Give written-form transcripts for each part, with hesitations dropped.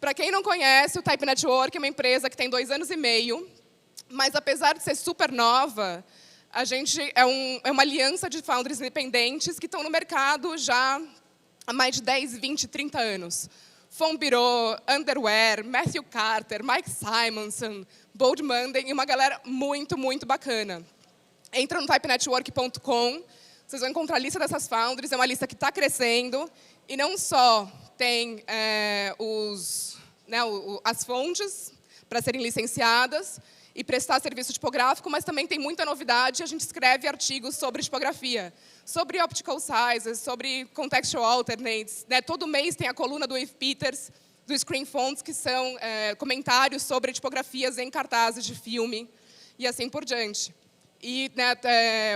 Para quem não conhece, o Type Network é uma empresa que tem 2 anos e meio, mas apesar de ser super nova, a gente é uma aliança de founders independentes que estão no mercado já há mais de 10, 20, 30 anos. Fombirô, Underwear, Matthew Carter, Mike Simonson, Bold Monday e uma galera muito, muito bacana. Entra no typenetwork.com, vocês vão encontrar a lista dessas founders, é uma lista que está crescendo, e não só tem as fontes para serem licenciadas e prestar serviço tipográfico, mas também tem muita novidade. A gente escreve artigos sobre tipografia, sobre optical sizes, sobre contextual alternates. Todo mês tem a coluna do Eve Peters, do Screen Fonts, que são comentários sobre tipografias em cartazes de filme e assim por diante. E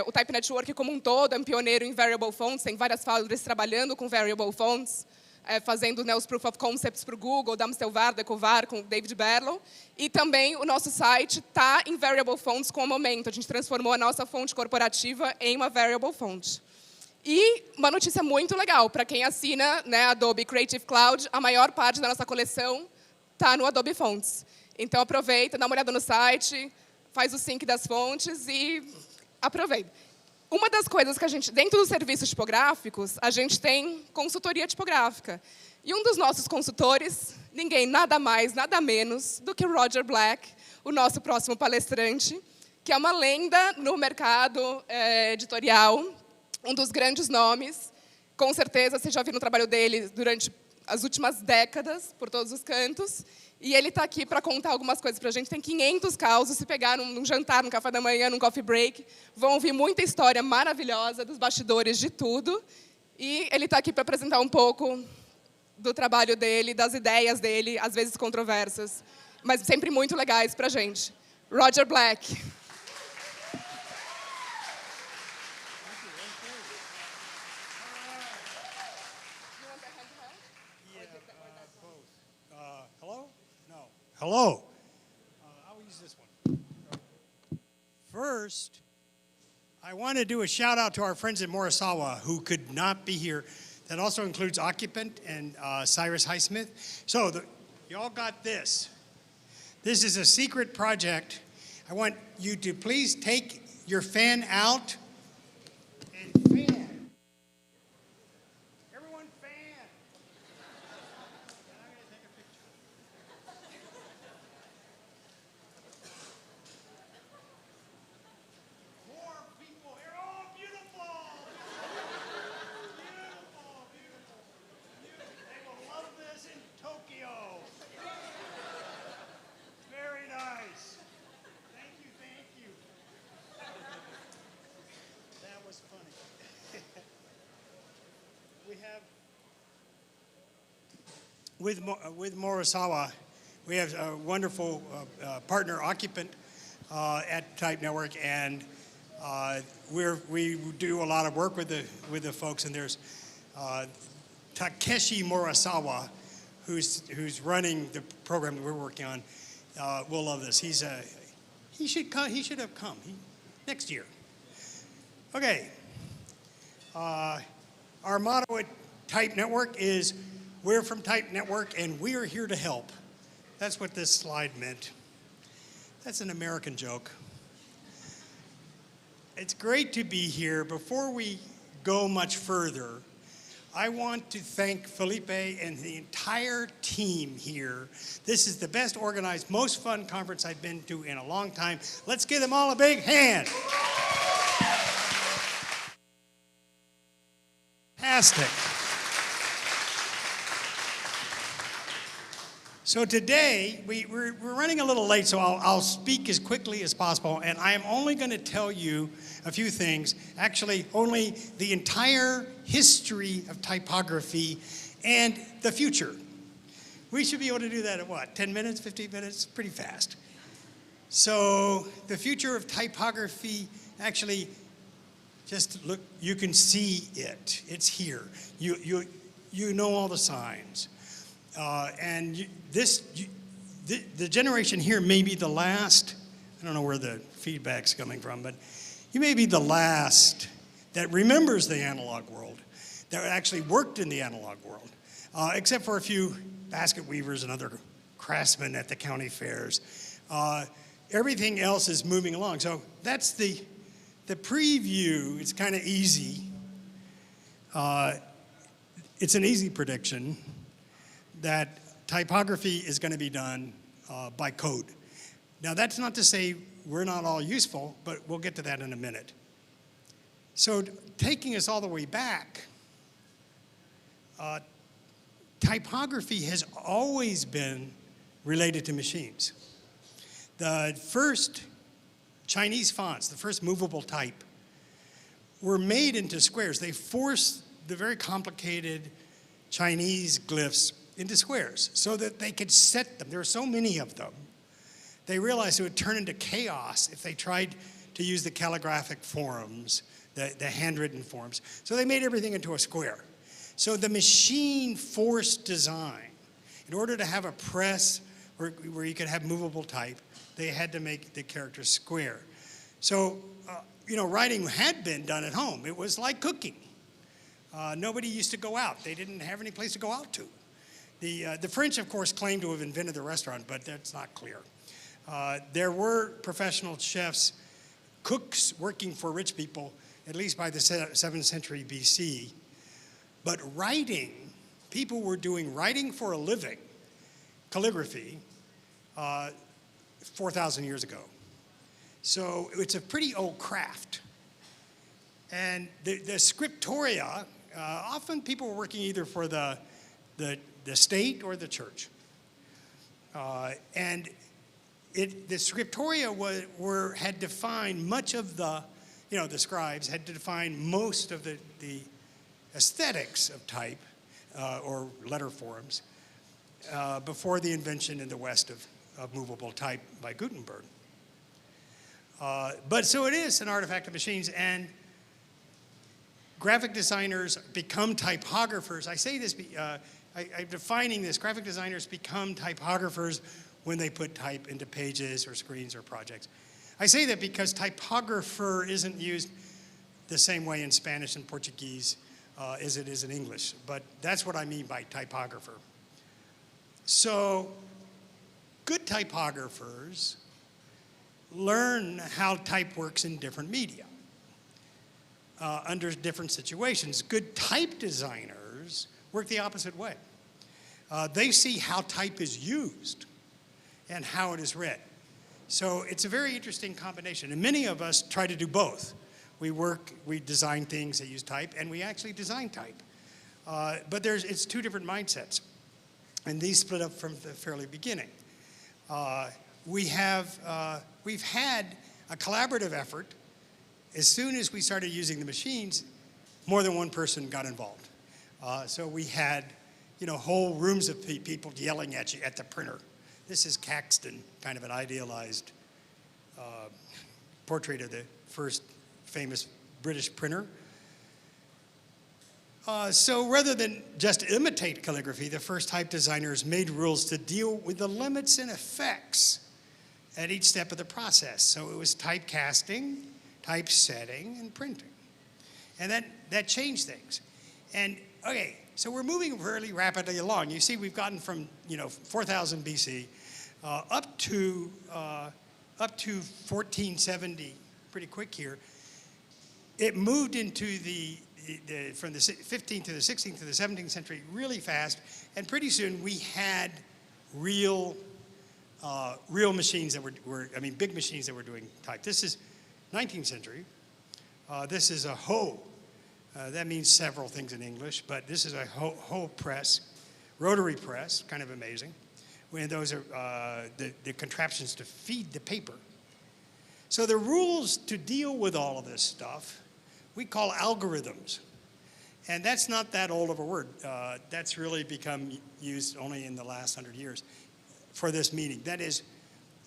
o Type Network como um todo é um pioneiro em variable fonts, tem várias founders trabalhando com variable fonts, fazendo os proof of concepts para o Google, da Amstelvar, Decovar, com o David Berlow. E também o nosso site está em variable fonts com o momento. A gente transformou a nossa fonte corporativa em uma variable font. E uma notícia muito legal, para quem assina Adobe Creative Cloud, a maior parte da nossa coleção está no Adobe Fonts. Então aproveita, dá uma olhada no site, faz o sync das fontes e aproveita. Uma das coisas que a gente, dentro dos serviços tipográficos, a gente tem consultoria tipográfica. E um dos nossos consultores, ninguém nada mais, nada menos do que o Roger Black, o nosso próximo palestrante, que é uma lenda no mercado editorial, um dos grandes nomes. Com certeza, vocês já viram o trabalho dele durante as últimas décadas, por todos os cantos. E ele está aqui para contar algumas coisas para a gente. Tem 500 causos, se pegar num jantar, num café da manhã, num coffee break, vão ouvir muita história maravilhosa dos bastidores de tudo. E ele está aqui para apresentar um pouco do trabalho dele, das ideias dele, às vezes controversas, mas sempre muito legais para a gente. Roger Black. Hello. I'll use this one. First, I want to do a shout out to our friends at Morisawa who could not be here. That also includes Occupant and Cyrus Highsmith. So y'all got this. This is a secret project. I want you to please take your fan out and fan. Everyone fan. And I'm going to take a picture. More people here. Oh, beautiful! Beautiful, beautiful. They will love this in Tokyo. Very nice. Thank you, thank you. That was funny. We have, with Morisawa, we have a wonderful partner, Occupant, at Type Network, and we do a lot of work with the folks, and there's Takeshi Morisawa, who's running the program that we're working on. Will love this. He should come. He should have come next year. Okay. Our motto at Type Network is, we're from Type Network and we are here to help. That's what this slide meant. That's an American joke. It's great to be here. Before we go much further, I want to thank Felipe and the entire team here. This is the best organized, most fun conference I've been to in a long time. Let's give them all a big hand. Fantastic. So today, we're running a little late, so I'll speak as quickly as possible, and I am only going to tell you a few things, actually only the entire history of typography and the future. We should be able to do that in what, 10 minutes, 15 minutes? Pretty fast. So the future of typography, actually, just look, you can see it. It's here. You know all the signs. And the generation here may be the last, I don't know where the feedback's coming from, but you may be the last that remembers the analog world, that actually worked in the analog world, except for a few basket weavers and other craftsmen at the county fairs. Everything else is moving along. So that's the preview. It's kind of easy. It's an easy prediction that typography is going to be done by code. Now, that's not to say we're not all useful, but we'll get to that in a minute. So taking us all the way back, typography has always been related to machines. The first Chinese fonts, the first movable type, were made into squares. They forced the very complicated Chinese glyphs into squares so that they could set them. There were so many of them. They realized it would turn into chaos if they tried to use the calligraphic forms, the handwritten forms. So they made everything into a square. So the machine forced design. In order to have a press where you could have movable type, they had to make the characters square. So, writing had been done at home. It was like cooking. Nobody used to go out. They didn't have any place to go out to. The French, of course, claim to have invented the restaurant, but that's not clear. There were professional chefs, cooks working for rich people, at least by the 7th century BC. But writing, people were doing writing for a living, calligraphy, 4,000 years ago. So it's a pretty old craft. And the scriptoria, often people were working either for the state or the church. And the scriptoria had defined much of the scribes had to define most of the aesthetics of type or letter forms before the invention in the West of movable type by Gutenberg. But so it is an artifact of machines, and graphic designers become typographers. I say this, I'm defining this, graphic designers become typographers when they put type into pages or screens or projects. I say that because typographer isn't used the same way in Spanish and Portuguese as it is in English, but that's what I mean by typographer. So good typographers learn how type works in different media, under different situations. Good type designers work the opposite way. They see how type is used and how it is read. So it's a very interesting combination, and many of us try to do both. We design things that use type, and we actually design type. But it's two different mindsets, and these split up from the fairly beginning. We've had a collaborative effort. As soon as we started using the machines, more than one person got involved. So we had, whole rooms of people yelling at you at the printer. This is Caxton, kind of an idealized portrait of the first famous British printer. So rather than just imitate calligraphy, the first type designers made rules to deal with the limits and effects at each step of the process. So it was typecasting, typesetting, and printing. And that changed things. And okay, so we're moving fairly rapidly along. You see, we've gotten from 4000 BC up to 1470, pretty quick here. It moved into from the 15th to the 16th to the 17th century really fast, and pretty soon we had real machines that were big machines that were doing type. This is 19th century. This is a hoe. That means several things in English, but this is a hoe press, rotary press, kind of amazing. When those are the contraptions to feed the paper. So the rules to deal with all of this stuff, we call algorithms. And that's not that old of a word. That's really become used only in the last 100 years for this meaning. That is,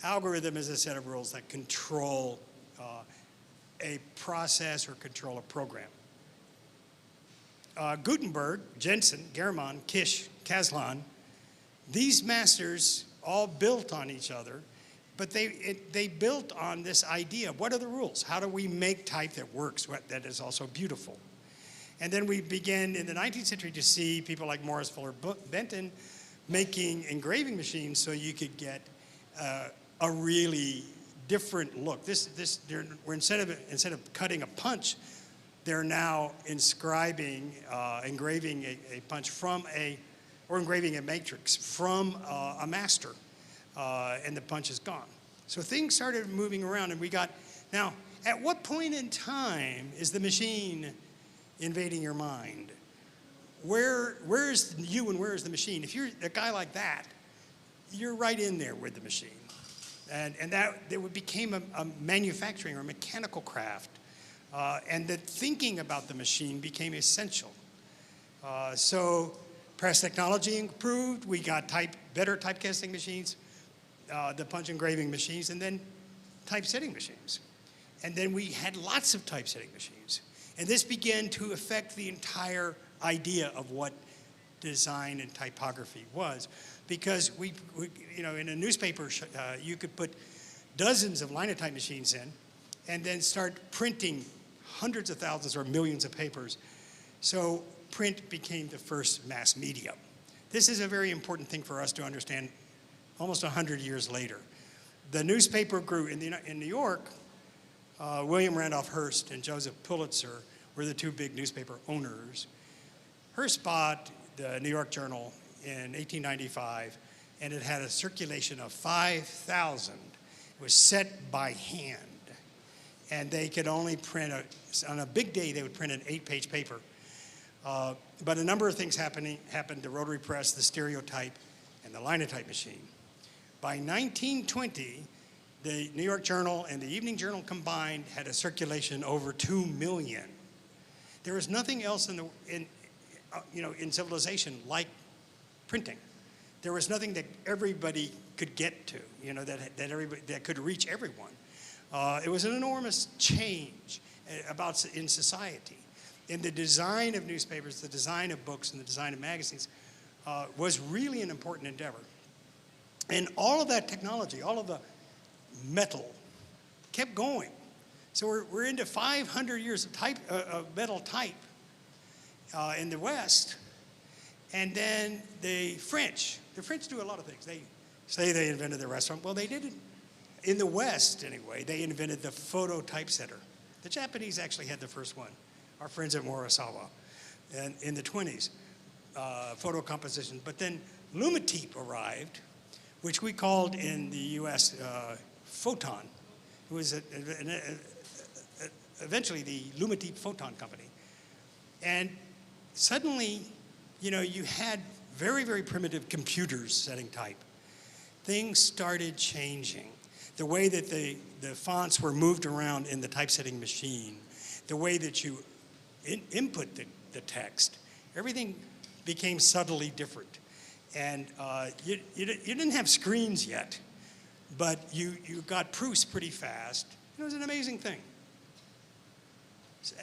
algorithm is a set of rules that control a process or control a program. Gutenberg, Jensen, German, Kish, Caslon, these masters all built on each other, but they built on this idea. What are the rules? How do we make type that works, that is also beautiful? And then we began in the 19th century to see people like Morris Fuller Benton making engraving machines so you could get a really different look. Where instead of cutting a punch, they're now engraving a punch or engraving a matrix from a master, and the punch is gone. So things started moving around, and now, at what point in time is the machine invading your mind? Where is you and where is the machine? If you're a guy like that, you're right in there with the machine. And that became a manufacturing or mechanical craft. And the thinking about the machine became essential. So press technology improved. We got better typecasting machines, the punch engraving machines, and then typesetting machines. And then we had lots of typesetting machines. And this began to affect the entire idea of what design and typography was. Because in a newspaper, you could put dozens of linotype machines in and then start printing hundreds of thousands or millions of papers. So print became the first mass media. This is a very important thing for us to understand almost 100 years later. The newspaper grew in New York. William Randolph Hearst and Joseph Pulitzer were the two big newspaper owners. Hearst bought the New York Journal in 1895, and it had a circulation of 5,000. It was set by hand, and they could only print, on a big day, they would print an 8-page paper. But a number of things happened, the rotary press, the stereotype, and the linotype machine. By 1920, the New York Journal and the Evening Journal combined had a circulation over 2 million. There was nothing else in civilization like printing. There was nothing that everybody could get to, that could reach everyone. It was an enormous change in society. And the design of newspapers, the design of books, and the design of magazines was really an important endeavor. And all of that technology, all of the metal, kept going. So we're into 500 years of metal type in the West. And then the French do a lot of things. They say they invented the restaurant. Well, they didn't. In the West, anyway, they invented the photo typesetter. The Japanese actually had the first one, our friends at Murasawa, and in the 20s, photo composition. But then Lumatype arrived, which we called in the US Photon. It was eventually the Lumatype Photon Company. And suddenly, you had very, very primitive computers setting type. Things started changing. The way that the fonts were moved around in the typesetting machine, the way that you input the text, everything became subtly different. And you didn't have screens yet, but you got proofs pretty fast. It was an amazing thing.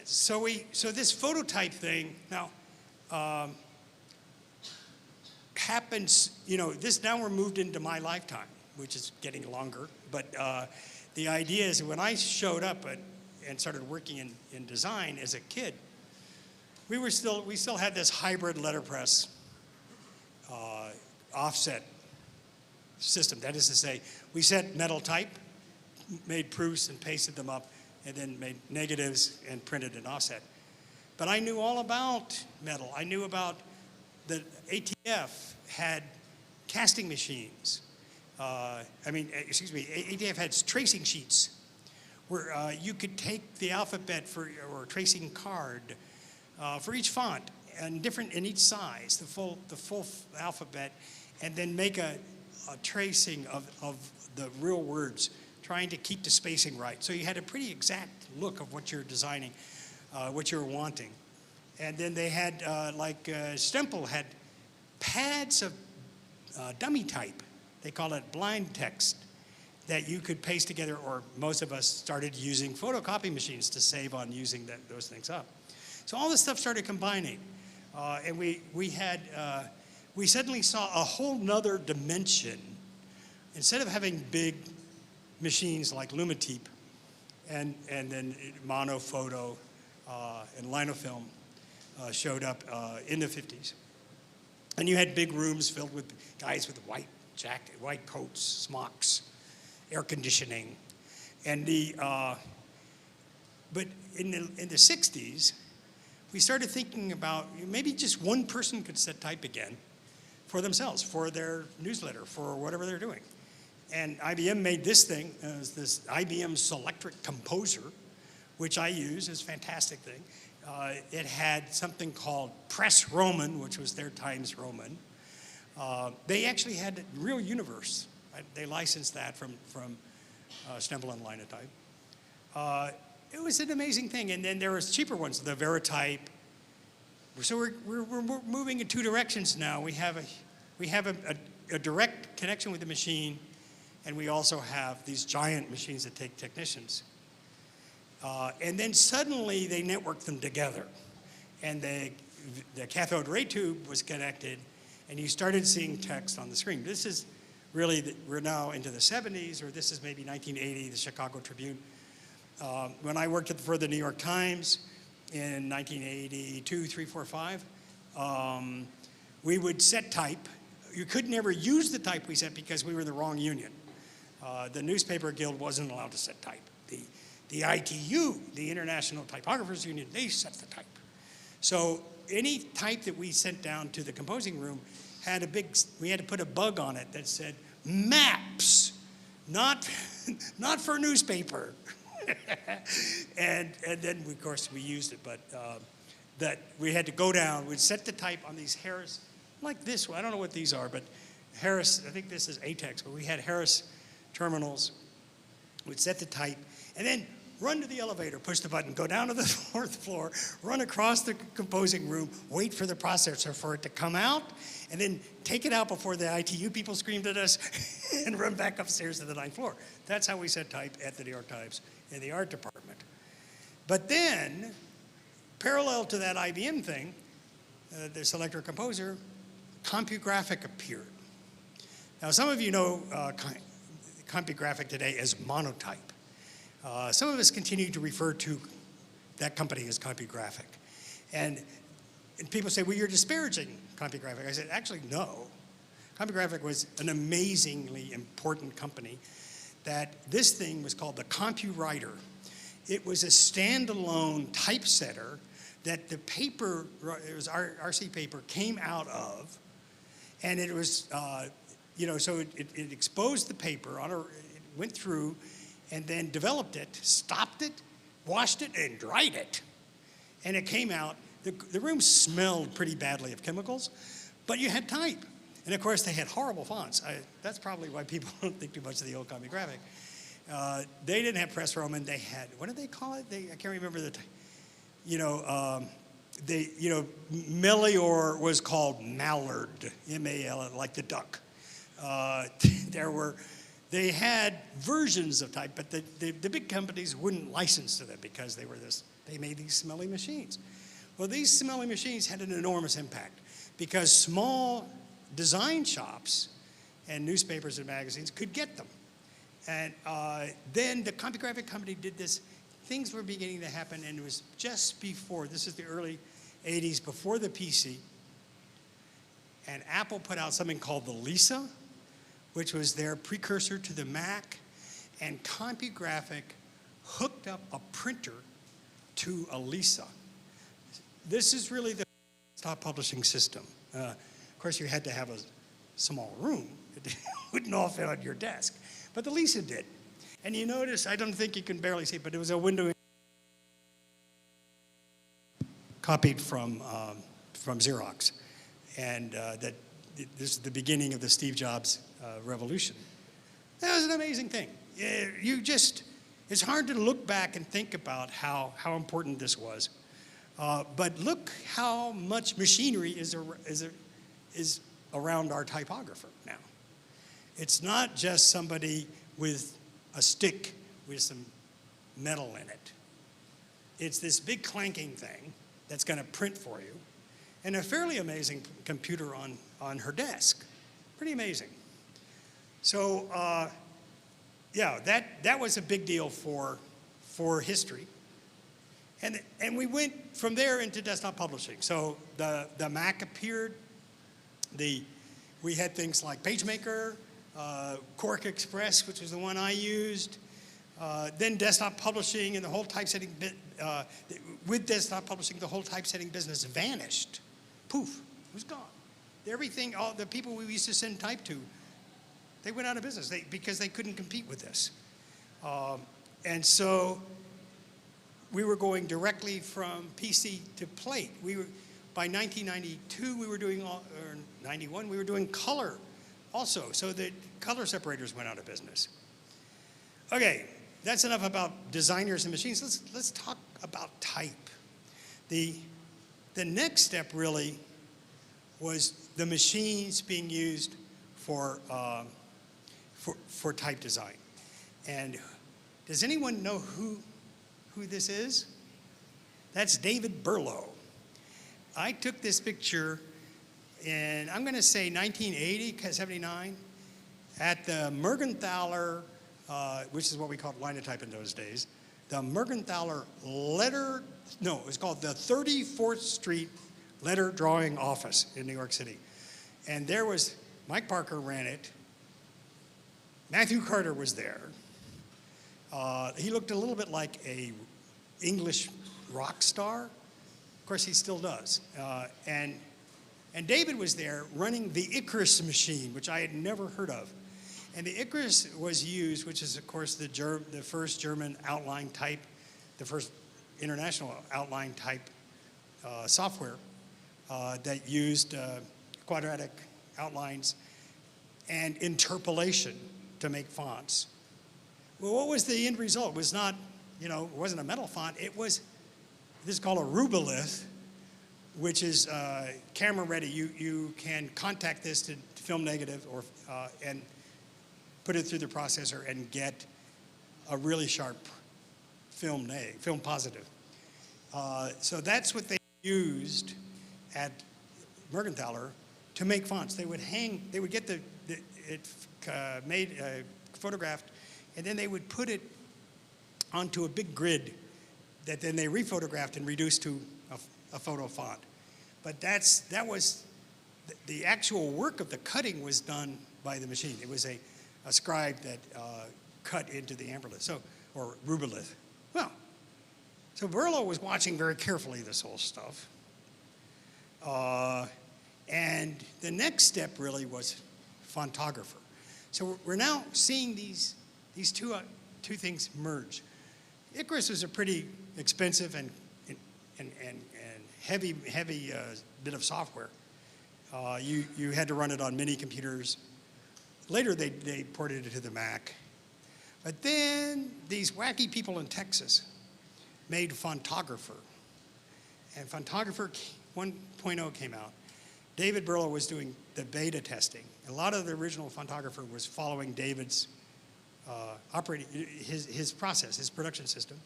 So this phototype thing now happens. This now we're moved into my lifetime, which is getting longer. But the idea is when I showed up and started working in design as a kid, we still had this hybrid letterpress offset system. That is to say, we set metal type, made proofs and pasted them up, and then made negatives and printed an offset. But I knew all about metal. I knew about the ATF had casting machines. ATF had tracing sheets where you could take the alphabet or tracing card for each font and different in each size, the full alphabet, and then make a tracing of the real words, trying to keep the spacing right. So you had a pretty exact look of what you're designing, what you're wanting. And then they had, Stempel had pads of dummy type. They call it blind text that you could paste together, or most of us started using photocopy machines to save on using those things up. So all this stuff started combining. And we suddenly saw a whole nother dimension. Instead of having big machines like Lumatype and then monophoto and linofilm showed up in the 50s. And you had big rooms filled with guys with white coats, smocks, air conditioning. And but in the 60s, we started thinking about maybe just one person could set type again for themselves, for their newsletter, for whatever they're doing. And IBM made this thing, this IBM Selectric Composer, which I use. It's a fantastic thing. It had something called Press Roman, which was their Times Roman. They actually had Real Universe. Right? They licensed that from Stempel and Linotype. It was an amazing thing. And then there was cheaper ones, the Veritype. So we're moving in two directions now. We have a direct connection with the machine, and we also have these giant machines that take technicians. And then suddenly they networked them together. And the cathode ray tube was connected, and you started seeing text on the screen. This is really, we're now into the 70s, or this is maybe 1980, the Chicago Tribune. When I worked for the New York Times in 1982, 3, 4, 5, we would set type. You could never use the type we set because we were in the wrong union. The Newspaper Guild wasn't allowed to set type. The ITU, the International Typographers Union, they set the type. So any type that we sent down to the composing room had we had to put a bug on it that said, maps, not for newspaper. and then, of course, we used it, but that we had to go down, we'd set the type on these Harris, like this one, I don't know what these are, but Harris, I think this is ATEX, but we had Harris terminals. We'd set the type, and then run to the elevator, push the button, go down to the 4th floor, run across the composing room, wait for the processor for it to come out, and then take it out before the ITU people screamed at us, and run back upstairs to the 9th floor. That's how we set type at the New York Times in the art department. But then, parallel to that IBM thing, the Selectric Composer, CompuGraphic appeared. Now, some of you know CompuGraphic today as Monotype. Some of us continue to refer to that company as CompuGraphic. And people say, well, you're disparaging CompuGraphic. I said, actually, no. CompuGraphic was an amazingly important company. That this thing was called the CompuWriter. It was a standalone typesetter that the paper, it was RC paper, came out of. And it was, so it exposed the paper, it went through, and then developed it, stopped it, washed it, and dried it. And it came out. The room smelled pretty badly of chemicals, but you had type. And of course, they had horrible fonts. That's probably why people don't think too much of the old CompuGraphic. They didn't have Press Roman. They had, what did they call it? I can't remember Melior was called Mallard, M-A-L, like the duck. They had versions of type, but the big companies wouldn't license to them because they made these smelly machines. Well, these smelly machines had an enormous impact because small design shops and newspapers and magazines could get them. And then the CompuGraphic company did this. Things were beginning to happen, and it was just before, this is the early 80s, before the PC. And Apple put out something called the Lisa, which was their precursor to the Mac. And CompuGraphic hooked up a printer to a Lisa. This is really the desktop publishing system. Of course, you had to have a small room. It wouldn't all fit on your desk. But the Lisa did. And you notice, I don't think you can barely see it, but it was a window copied from Xerox. And this is the beginning of the Steve Jobs revolution. That was an amazing thing. It's hard to look back and think about how important this was. But look how much machinery is around our typographer now. It's not just somebody with a stick with some metal in it. It's this big clanking thing that's going to print for you, and a fairly amazing computer on her desk. Pretty amazing. So, that was a big deal for history. And we went from there into desktop publishing. So the Mac appeared. We had things like PageMaker, Quark Express, which was the one I used, then desktop publishing and the whole typesetting with desktop publishing, the whole typesetting business vanished. Poof, it was gone. Everything, all the people we used to send type to, they went out of business because they couldn't compete with this. And so we were going directly from PC to plate. By 1992, we were doing, or 91, we were doing color also. So the color separators went out of business. Okay, that's enough about designers and machines. Let's talk about type. The next step really was the machines being used for type design. And does anyone know who this is? That's David Berlow. I took this picture in, I'm going to say 1980, 79, at the Mergenthaler, which is what we called linotype in those days, the Mergenthaler it was called the 34th Street Letter Drawing Office in New York City. And there was, Mike Parker ran it, Matthew Carter was there. He looked a little bit like a English rock star. Of course, he still does. And David was there running the Icarus machine, which I had never heard of. And the Icarus was used, which is, of course, the first German outline type, the first international outline type software that used quadratic outlines and interpolation to make fonts. Well, what was the end result? It was not, it wasn't a metal font. It was, this is called a rubylith, which is camera ready. You can contact this to film negative and put it through the processor and get a really sharp film positive. So that's what they used at Mergenthaler to make fonts. They would get it made, photographed, and then they would put it onto a big grid that then they rephotographed and reduced to a photo font. But that was the actual work of the cutting was done by the machine. It was a scribe that cut into the amberlith, or rubylith. Well, so Berlow was watching very carefully this whole stuff. And the next step really was fontographer. So we're now seeing these two things merge. Icarus was a pretty expensive and heavy bit of software. You had to run it on mini computers. Later they ported it to the Mac. But then these wacky people in Texas made Fontographer. And Fontographer 1.0 came out. David Berlow was doing the beta testing. A lot of the original Fontographer was following David's his process, his production system.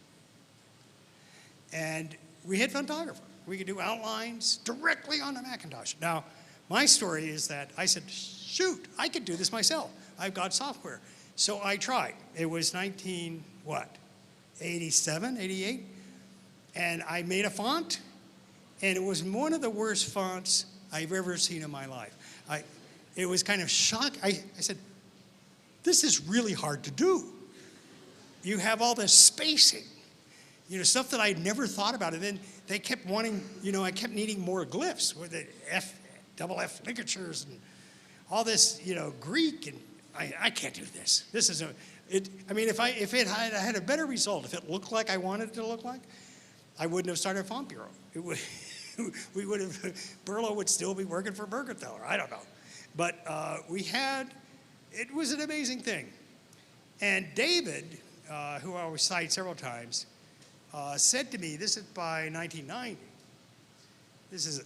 And we had Fontographer. We could do outlines directly on the Macintosh. Now, my story is that I said, shoot, I could do this myself. I've got software. So I tried. It was 87, 88? And I made a font, and it was one of the worst fonts I've ever seen in my life. It was kind of shocking. I said, this is really hard to do. You have all this spacing, stuff that I'd never thought about. And then they kept wanting, I kept needing more glyphs with the double F ligatures and all this, Greek, and I can't do this. This is if it had a better result, if it looked like I wanted it to look like, I wouldn't have started Font Bureau. Berlow would still be working for Mergenthaler. I don't know. But it was an amazing thing. And David, who I will cite several times, said to me, this is by 1990, this is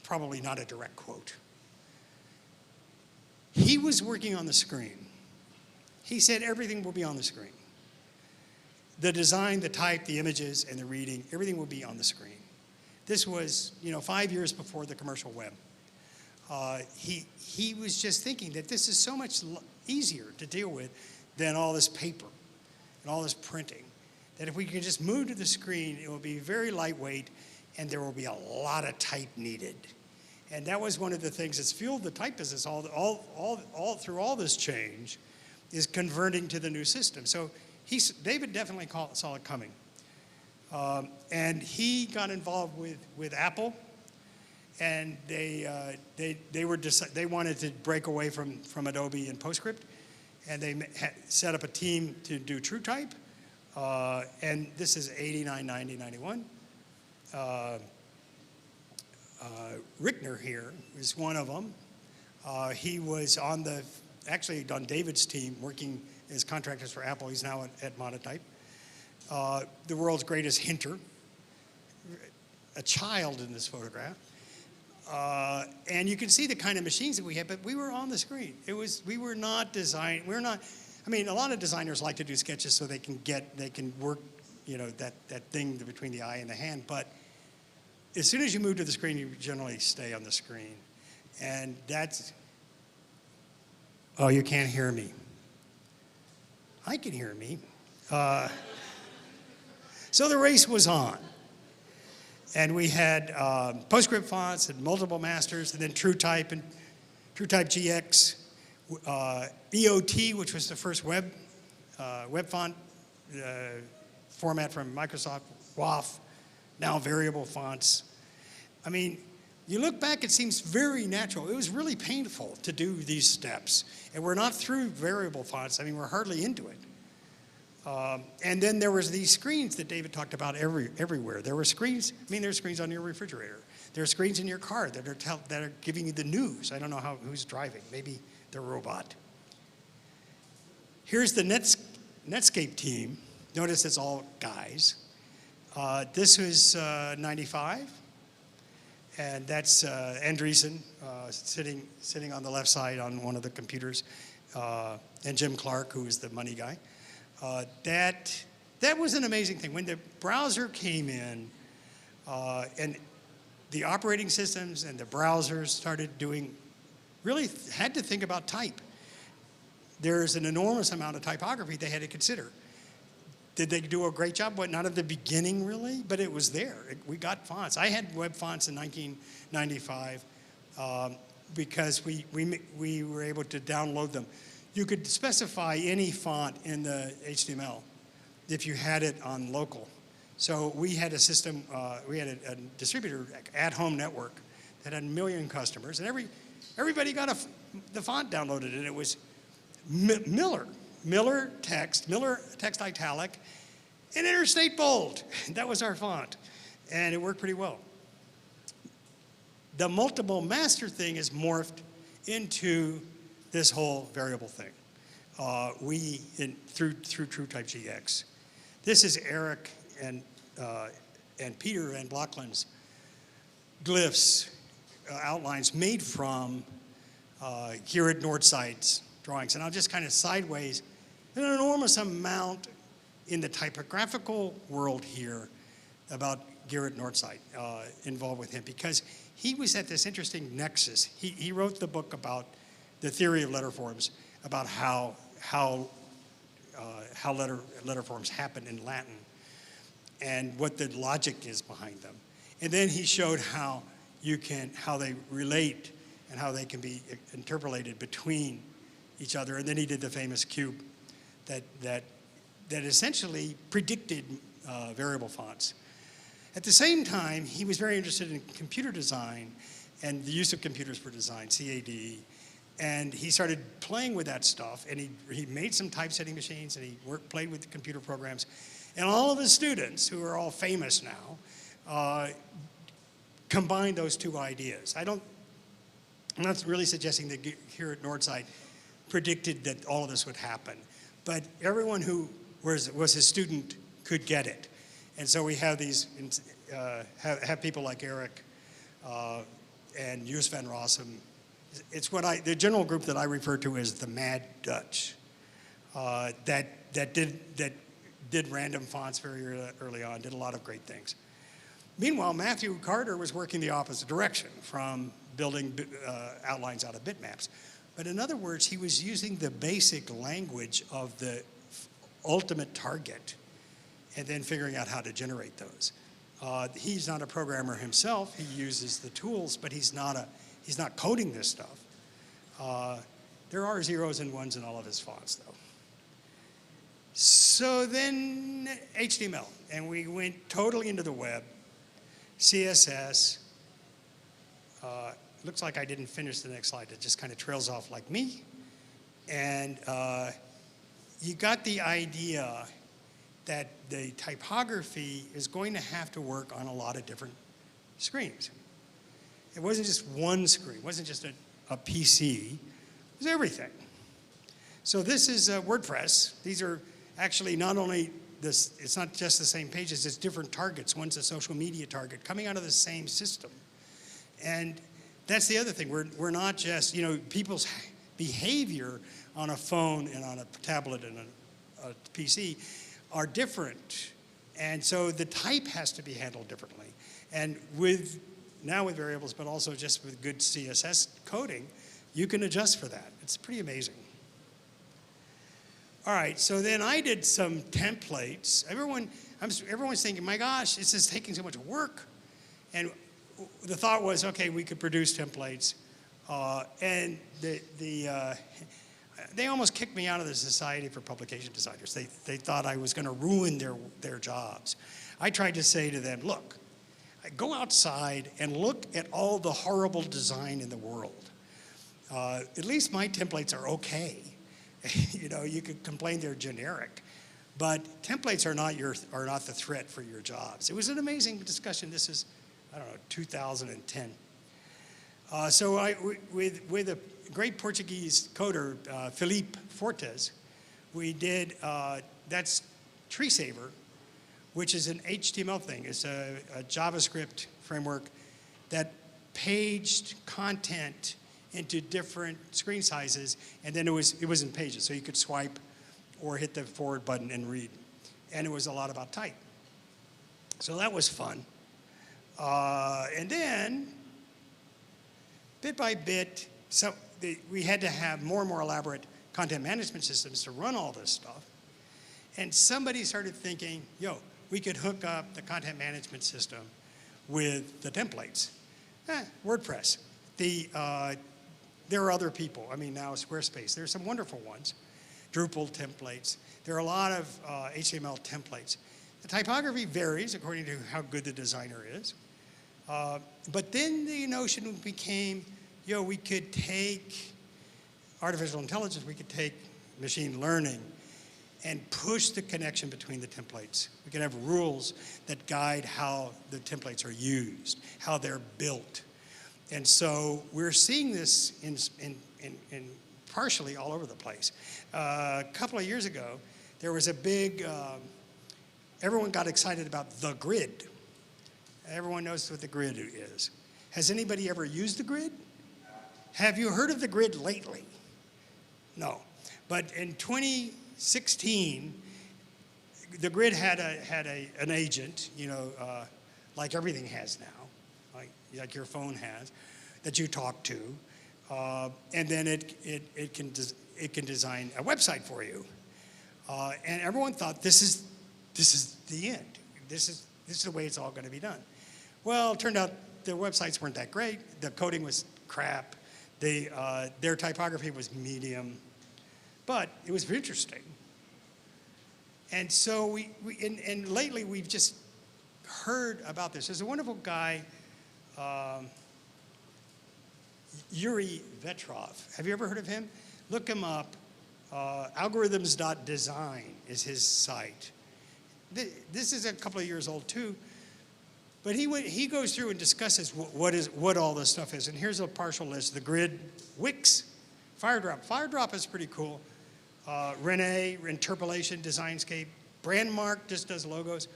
probably not a direct quote. He was working on the screen. He said everything will be on the screen. The design, the type, the images, and the reading, everything will be on the screen. This was, 5 years before the commercial web. He was just thinking that this is so much easier to deal with than all this paper and all this printing. That if we can just move to the screen, it will be very lightweight and there will be a lot of type needed. And that was one of the things that's fueled the type business all through all this change, is converting to the new system. So David definitely saw it coming. And he got involved with Apple, and they wanted to break away from Adobe and PostScript, and they set up a team to do TrueType. And this is 89, 90, 91. Rickner here is one of them. He was actually on David's team, working as contractors for Apple. He's now at Monotype. The world's greatest hinter, a child in this photograph. And you can see the kind of machines that we had, but we were on the screen. We were not designed, I mean, a lot of designers like to do sketches so they can work, that thing between the eye and the hand, but as soon as you move to the screen, you generally stay on the screen. And oh, you can't hear me. I can hear me. So the race was on. And we had PostScript fonts and multiple masters, and then TrueType and TrueType GX, EOT, which was the first web font format from Microsoft, WAF, now variable fonts. I mean, you look back, it seems very natural. It was really painful to do these steps. And we're not through variable fonts. I mean, we're hardly into it. And then there was these screens that David talked about everywhere. There were screens, there's screens on your refrigerator. There are screens in your car that are giving you the news. I don't know who's driving, maybe the robot. Here's the Netscape team. Notice it's all guys. This was 95, and that's Andreessen sitting on the left side on one of the computers, and Jim Clark, who is the money guy. That was an amazing thing. When the browser came in, and the operating systems and the browsers started really had to think about type. There's an enormous amount of typography they had to consider. Did they do a great job? Well, not at the beginning, really, but it was there. We got fonts. I had web fonts in 1995 because we were able to download them. You could specify any font in the HTML if you had it on local. So we had a system, we had a distributor, at-home network, that had 1 million customers, and everybody got the font downloaded, and it was Miller text italic, and interstate bold. That was our font, and it worked pretty well. The multiple master thing is morphed into this whole variable thing. Through TrueType GX. This is Eric and Peter Van Blockland's glyphs, outlines made from Gerrit Nordzeit's drawings. And I'll just kind of sideways, an enormous amount in the typographical world here about Gerrit Nordzeit involved with him, because he was at this interesting nexus. He wrote the book about the theory of letter forms, about how letter forms happen in Latin and what the logic is behind them. And then he showed how they relate and how they can be interpolated between each other. And then he did the famous cube that essentially predicted variable fonts. At the same time, he was very interested in computer design and the use of computers for design, CAD. And he started playing with that stuff, and he made some typesetting machines, and he played with the computer programs. And all of his students, who are all famous now, combined those two ideas. I'm not really suggesting that here at Nordzeit predicted that all of this would happen, but everyone who was his student could get it. And so we have these, have people like Eric and Jus van Rossum. It's the general group that I refer to as the Mad Dutch, that did random fonts very early on, did a lot of great things. Meanwhile, Matthew Carter was working the opposite direction, from building outlines out of bitmaps. But in other words, he was using the basic language of the ultimate target and then figuring out how to generate those. He's not a programmer himself. He uses the tools, but he's not coding this stuff. There are zeros and ones in all of his fonts, though. So then HTML, and we went totally into the web, CSS. Looks like I didn't finish the next slide. It just kind of trails off like me. And you got the idea that the typography is going to have to work on a lot of different screens. It wasn't just one screen. It wasn't just a PC. It was everything. So this is WordPress. These are actually not only this, it's not just the same pages, it's different targets. One's a social media target coming out of the same system. And that's the other thing. We're not just, people's behavior on a phone and on a tablet and a PC are different. And so the type has to be handled differently. And now with variables, but also just with good CSS coding, you can adjust for that. It's pretty amazing. All right, so then I did some templates. Everyone's thinking, my gosh, this is taking so much work. And the thought was, okay, we could produce templates. And they almost kicked me out of the Society for Publication Designers. They thought I was going to ruin their jobs. I tried to say to them, look, go outside and look at all the horrible design in the world. At least my templates are okay. You could complain they're generic, but templates are not the threat for your jobs. It was an amazing discussion. This is, 2010. So with a great Portuguese coder, Felipe Fortes, we did, that's TreeSaver, which is an HTML thing. It's a JavaScript framework that paged content into different screen sizes, and then it was in pages, so you could swipe or hit the forward button and read. And it was a lot about type. So that was fun. And then, bit by bit, we had to have more and more elaborate content management systems to run all this stuff. And somebody started thinking, we could hook up the content management system with the templates. WordPress. There are other people. Now Squarespace. There's some wonderful ones. Drupal templates. There are a lot of HTML templates. The typography varies according to how good the designer is. But then the notion became, we could take artificial intelligence, we could take machine learning and push the connection between the templates. We could have rules that guide how the templates are used, how they're built. And so we're seeing this in partially all over the place. A couple of years ago, there was a big, everyone got excited about the grid. Everyone knows what the grid is. Has anybody ever used the grid? Have you heard of the grid lately? No. But in 2016, the grid had an agent, like everything has now, like your phone has, that you talk to, and then it can design a website for you. And everyone thought this is the end. This is the way it's all going to be done. Well, it turned out their websites weren't that great. The coding was crap. Their typography was medium, but it was interesting. And so and lately we've just heard about this. There's a wonderful guy, Yuri Vetrov. Have you ever heard of him? Look him up. Algorithms.design is his site. This is a couple of years old too, but he goes through and discusses what all this stuff is. And here's a partial list: the grid, Wix, FireDrop. FireDrop is pretty cool. Rene, Interpolation, Designscape, Brandmark just does logos.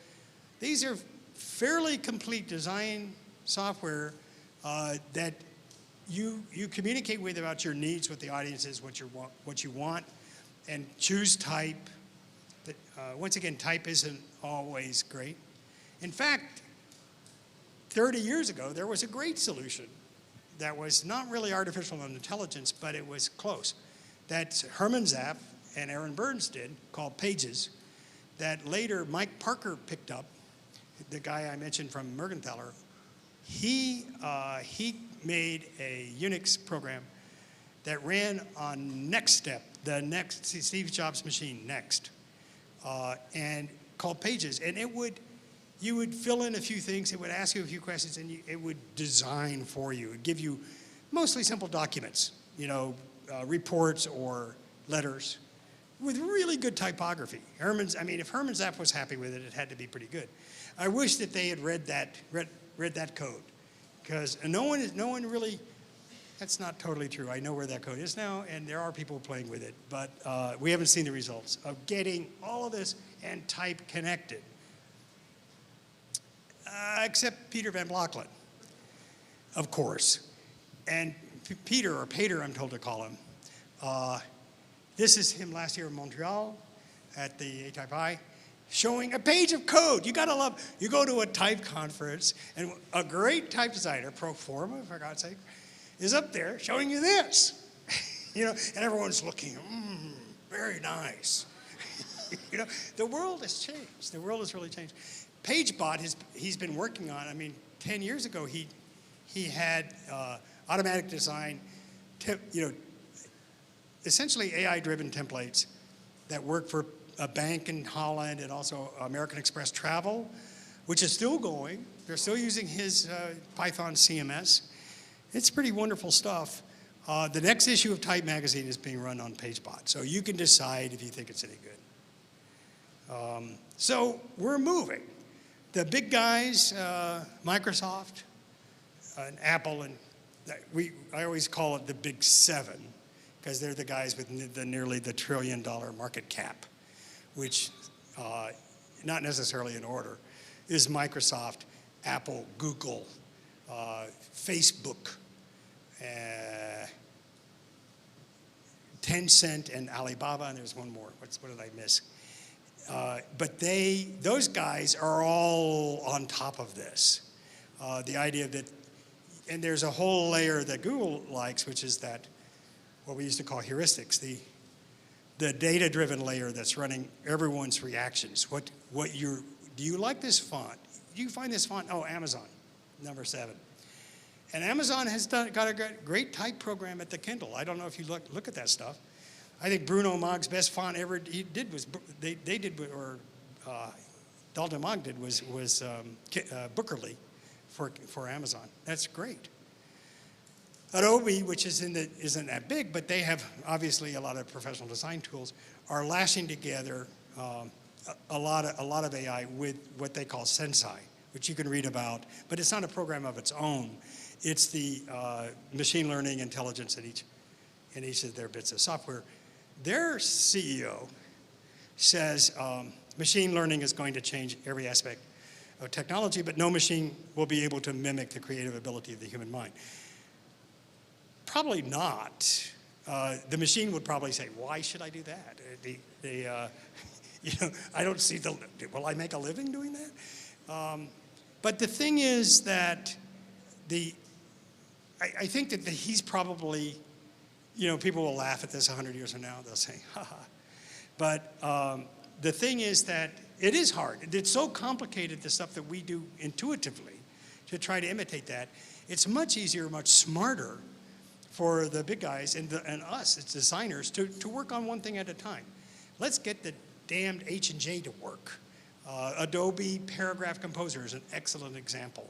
These are fairly complete design software that you communicate with about your needs, what the audience is, what you want, and choose type. But once again, type isn't always great. In fact, 30 years ago, there was a great solution that was not really artificial intelligence, but it was close. That Herman Zapp and Aaron Burns did, called Pages, that later Mike Parker picked up. the guy I mentioned from Mergenthaler, he made a Unix program that ran on NextStep, the next Steve Jobs machine, Next, and called Pages. And you would fill in a few things, it would ask you a few questions, and it would design for you. It would give you mostly simple documents, reports or letters with really good typography. If Herman's app was happy with it, it had to be pretty good. I wish that they had read that code, because no one really. That's not totally true. I know where that code is now, and there are people playing with it, but we haven't seen the results of getting all of this and type connected. Except Peter Van Blockland, of course. And Peter, or Pater, I'm told to call him. This is him last year in Montreal at the A-Type-I, showing a page of code. You gotta love, you go to a type conference, and a great type designer, pro forma, for God's sake, is up there showing you this. And everyone's looking, very nice. The world has changed. The world has really changed. PageBot, he's been working on, 10 years ago, he had automatic design, essentially AI-driven templates that work for a bank in Holland and also American Express Travel, which is still going. They're still using his Python CMS. It's pretty wonderful stuff. The next issue of Type magazine is being run on PageBot, so you can decide if you think it's any good. So we're moving. The big guys, Microsoft, and Apple, and I always call it the big seven, because they're the guys with nearly the $1 trillion market cap, which, not necessarily in order, is Microsoft, Apple, Google, Facebook, Tencent, and Alibaba, and there's one more. What did I miss? But those guys are all on top of this. The idea that, and there's a whole layer that Google likes, which is that, what we used to call heuristics, the data-driven layer that's running everyone's reactions. Do you like this font? Do you find this font? Oh, Amazon, number 7. And Amazon has got a great type program at the Kindle. I don't know if you look at that stuff. I think Bruno Mag's best font ever he did was Dalton Mag did was Bookerly for Amazon. That's great. Adobe, which isn't that big, but they have obviously a lot of professional design tools, are lashing together a lot of AI with what they call Sensei, which you can read about, but it's not a program of its own. It's the machine learning intelligence in each of their bits of software. Their CEO says machine learning is going to change every aspect of technology, but no machine will be able to mimic the creative ability of the human mind. Probably not. The machine would probably say, why should I do that? I don't see will I make a living doing that? But the thing is that I think that he's probably, people will laugh at this 100 years from now. They'll say, ha ha. But the thing is that it is hard. It's so complicated, the stuff that we do intuitively, to try to imitate that. It's much easier, much smarter for the big guys and us as designers to work on one thing at a time. Let's get the damned H&J to work. Adobe Paragraph Composer is an excellent example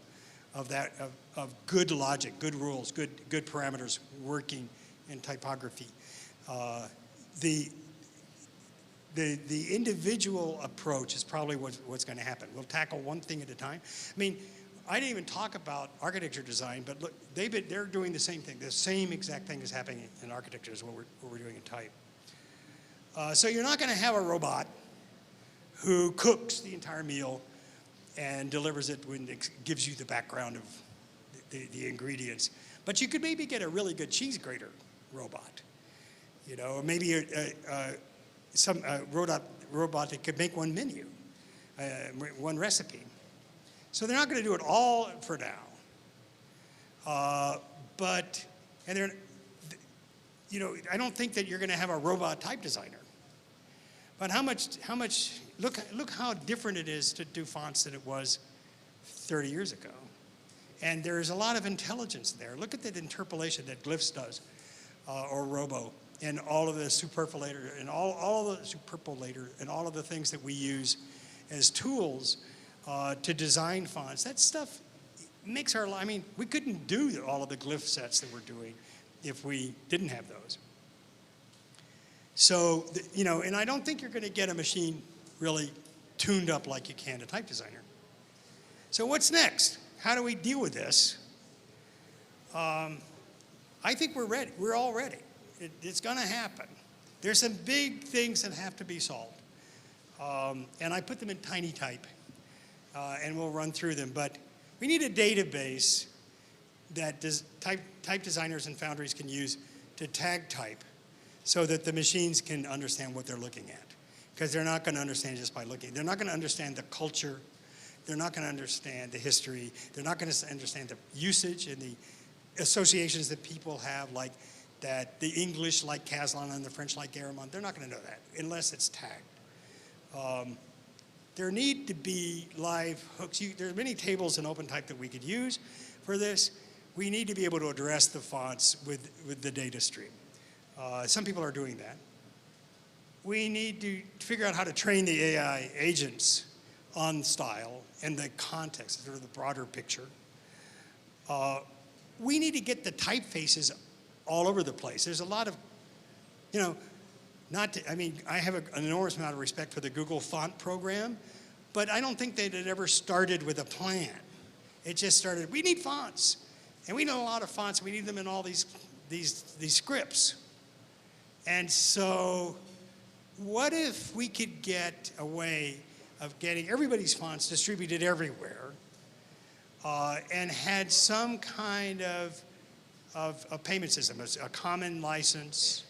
of that, of good logic, good rules, good parameters working in typography. The individual approach is probably what's going to happen. We'll tackle one thing at a time. I didn't even talk about architecture design, but look, they're doing the same thing. The same exact thing is happening in architecture as what we're doing in type. So you're not going to have a robot who cooks the entire meal and delivers it when it gives you the background of the ingredients. But you could maybe get a really good cheese grater robot. Maybe some robot that could make one menu, one recipe. So they're not going to do it all for now. I don't think that you're going to have a robot type designer. But look how different it is to do fonts than it was 30 years ago. And there's a lot of intelligence there. Look at that interpolation that Glyphs does, or Robo, and all of the superpolator, and all of the superpolator, and all of the things that we use as tools to design fonts. That stuff makes our life, I mean, we couldn't do all of the glyph sets that we're doing if we didn't have those. So, you know, and I don't think you're going to get a machine really tuned up like you can a type designer. So what's next? How do we deal with this? I think we're ready. We're all ready. It's going to happen. There's some big things that have to be solved. And I put them in tiny type, and we'll run through them. But we need a database that type designers and foundries can use to tag type so that the machines can understand what they're looking at. Because they're not going to understand just by looking. They're not going to understand the culture. They're not going to understand the history. They're not going to understand the usage and the associations that people have, like that the English like Caslon and the French like Garamond. They're not going to know that unless it's tagged. There need to be live hooks. There are many tables in OpenType that we could use for this. We need to be able to address the fonts with the data stream. Some people are doing that. We need to figure out how to train the AI agents on style and the context, sort of the broader picture. We need to get the typefaces all over the place. There's a lot of, you know, I mean, I have an enormous amount of respect for the Google font program, but I don't think that it ever started with a plan. It just started, we need fonts. And we know a lot of fonts. We need them in all these scripts. And so what if we could get a way of getting everybody's fonts distributed everywhere and had some kind of payment system, a common license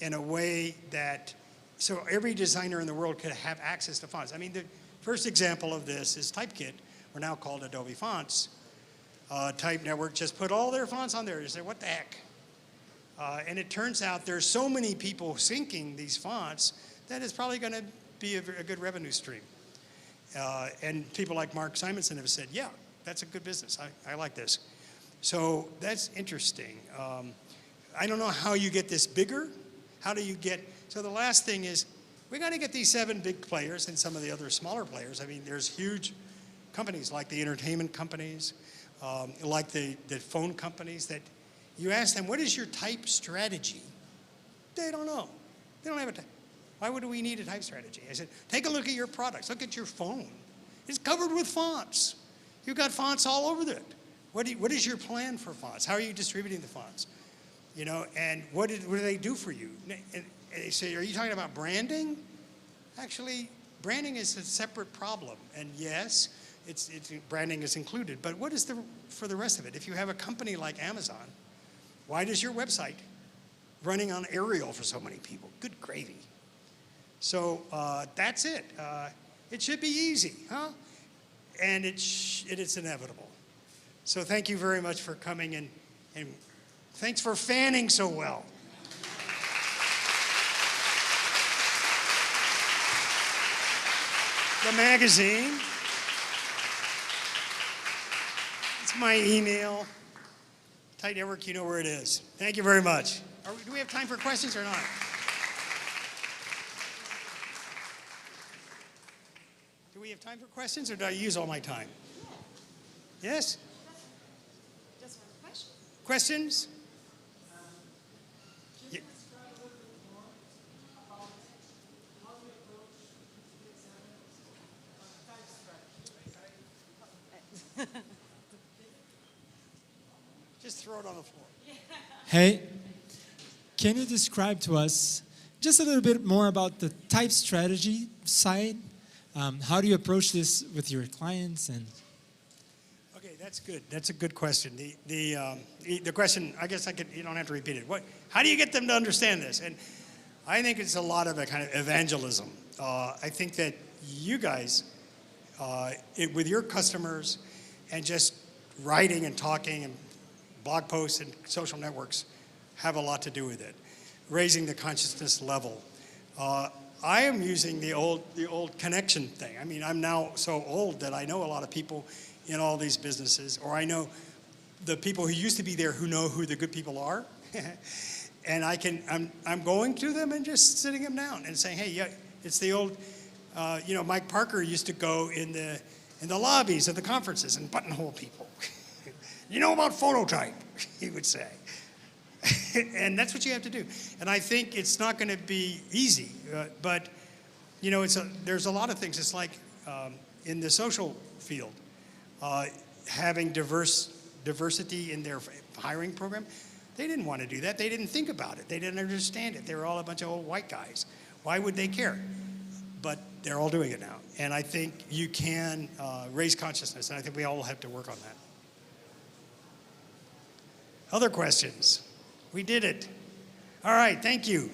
in a way that, so every designer in the world could have access to fonts. I mean, the first example of this is Typekit, or now called Adobe Fonts. Type Network just put all their fonts on there. You say, what the heck? And it turns out there's so many people syncing these fonts that it's probably going to be a good revenue stream. And people like Mark Simonson have said, yeah, that's a good business. I like this. So that's interesting. I don't know how you get this bigger. How do you get, so the last thing is, we got to get these 7 big players and some of the other smaller players. I mean, there's huge companies like the entertainment companies, like the phone companies that you ask them, what is your type strategy? They don't know. They don't have a type. Why would we need a type strategy? I said, take a look at your products. Look at your phone. It's covered with fonts. You've got fonts all over it. What is your plan for fonts? How are you distributing the fonts? You know, and what do they do for you? And they say, are you talking about branding? Actually, branding is a separate problem. And yes, branding is included. But what is for the rest of it? If you have a company like Amazon, why does your website running on Arial for so many people? Good gravy. So that's it. It should be easy, huh? And it's inevitable. So thank you very much for coming, and thanks for fanning so well. The magazine. It's my email. Tight Network, you know where it is. Thank you very much. Do we have time for questions or not? Do we have time for questions, or did I use all my time? Yes? Just one question. Questions? Yeah. Just throw it on the floor. Hey, can you describe to us just a little bit more about the type strategy side? How do you approach this with your clients? And Okay, that's good. That's a good question. The question, I guess you don't have to repeat it. How do you get them to understand this? And I think it's a lot of a kind of evangelism. I think that you guys, with your customers and just writing and talking and blog posts and social networks have a lot to do with it. Raising the consciousness level. I am using the old connection thing. I mean, I'm now so old that I know a lot of people in all these businesses, or I know the people who used to be there who know who the good people are. And I'm going to them and just sitting them down and saying, hey, yeah, it's the old, Mike Parker used to go in the lobbies of the conferences and buttonhole people. You know about phototype, he would say. And that's what you have to do. And I think it's not going to be easy, but there's a lot of things. It's like in the social field, having diversity in their hiring program. They didn't want to do that. They didn't think about it. They didn't understand it. They were all a bunch of old white guys. Why would they care? But they're all doing it now. And I think you can raise consciousness, and I think we all have to work on that. Other questions? We did it. All right, thank you.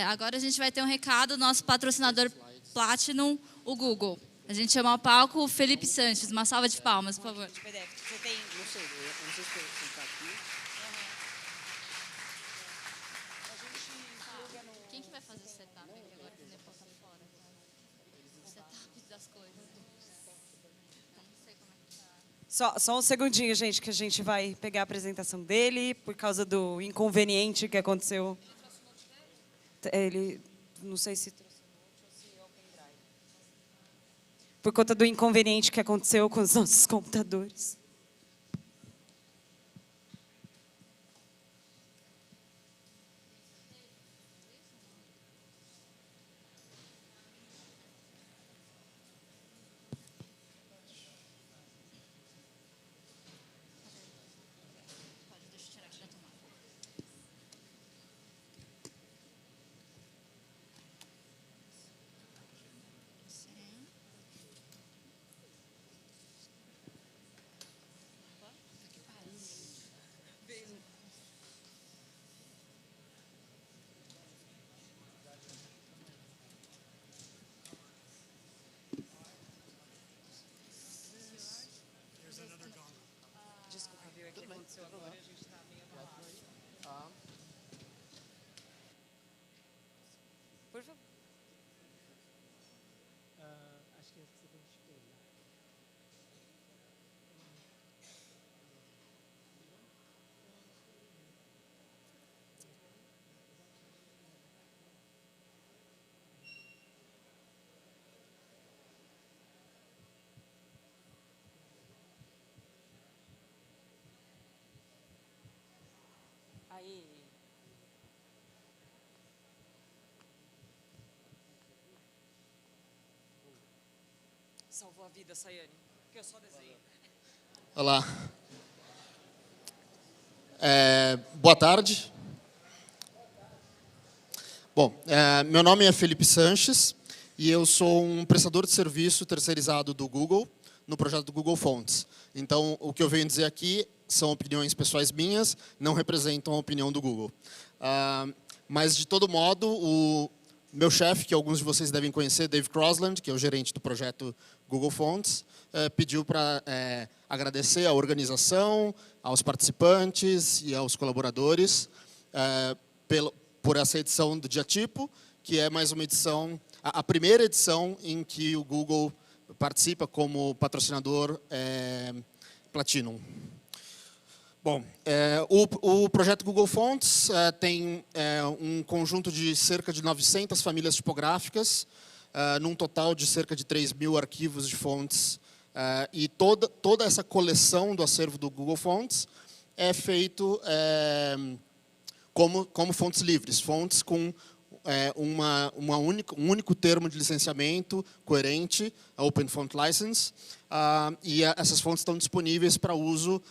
Agora a gente vai ter um recado do nosso patrocinador Platinum, o Google. A gente chama ao palco o Felipe Sanches. Uma salva de palmas, por favor. Você tem, não sei, eu não sei se você está aqui. Quem que vai fazer o setup aqui agora que o Nepal tá fora? O setup das coisas. Não sei como é que tá. Só um segundinho, gente, que a gente vai pegar a apresentação dele por causa do inconveniente que aconteceu. Ele, não sei se trouxe o note ou se é o pendrive. Por conta do inconveniente que aconteceu com os nossos computadores. Desculpa, viu? É que aconteceu agora, a gente está meio abalado. Por favor. Acho que você tem que escolher. Aí. Salvou a vida, Sayane. Porque eu só desenho. Olá. Boa tarde. Bom, meu nome é Felipe Sanches e eu sou um prestador de serviço terceirizado do Google no projeto do Google Fonts. Então, o que eu venho dizer aqui são opiniões pessoais minhas, não representam a opinião do Google. Mas, de todo modo, o meu chefe, que alguns de vocês devem conhecer, Dave Crosland, que é o gerente do projeto Google Fonts, pediu para agradecer à organização, aos participantes e aos colaboradores por essa edição do DiaTipo, que é mais uma edição, a primeira edição em que o Google participa como patrocinador Platinum. Bom, o projeto Google Fonts tem um conjunto de cerca de 900 famílias tipográficas, num total de cerca de 3.000 arquivos de fontes. E toda essa coleção do acervo do Google Fonts é feito como fontes livres, fontes com um único termo de licenciamento coerente, a Open Font License, e essas fontes estão disponíveis para uso,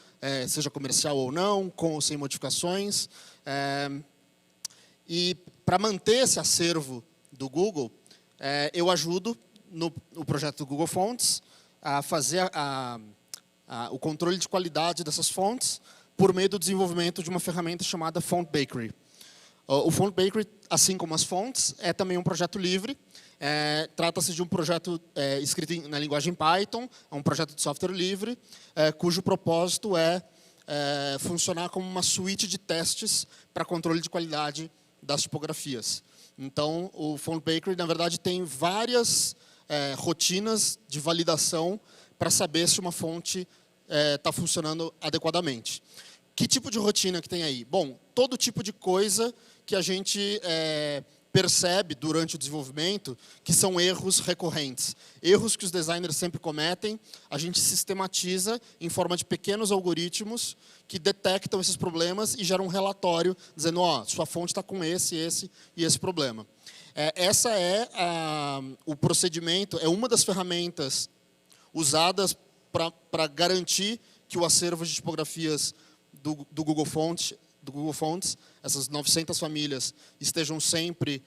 seja comercial ou não, com ou sem modificações. E para manter esse acervo do Google, eu ajudo no projeto do Google Fonts a fazer o controle de qualidade dessas fontes, por meio do desenvolvimento de uma ferramenta chamada Font Bakery. O Font Bakery, assim como as fontes, é também um projeto livre. Trata-se de um projeto escrito na linguagem Python, é um projeto de software livre, cujo propósito é funcionar como uma suíte de testes para controle de qualidade das tipografias. Então, o Font Bakery, na verdade, tem várias rotinas de validação para saber se uma fonte está funcionando adequadamente. Que tipo de rotina que tem aí? Bom, todo tipo de coisa que a gente percebe durante o desenvolvimento que são erros recorrentes. Erros que os designers sempre cometem, a gente sistematiza em forma de pequenos algoritmos que detectam esses problemas e geram um relatório dizendo, ó, sua fonte está com esse e esse problema. Essa é o procedimento, é uma das ferramentas usadas para garantir que o acervo de tipografias do Google Fonts, essas 900 famílias, estejam sempre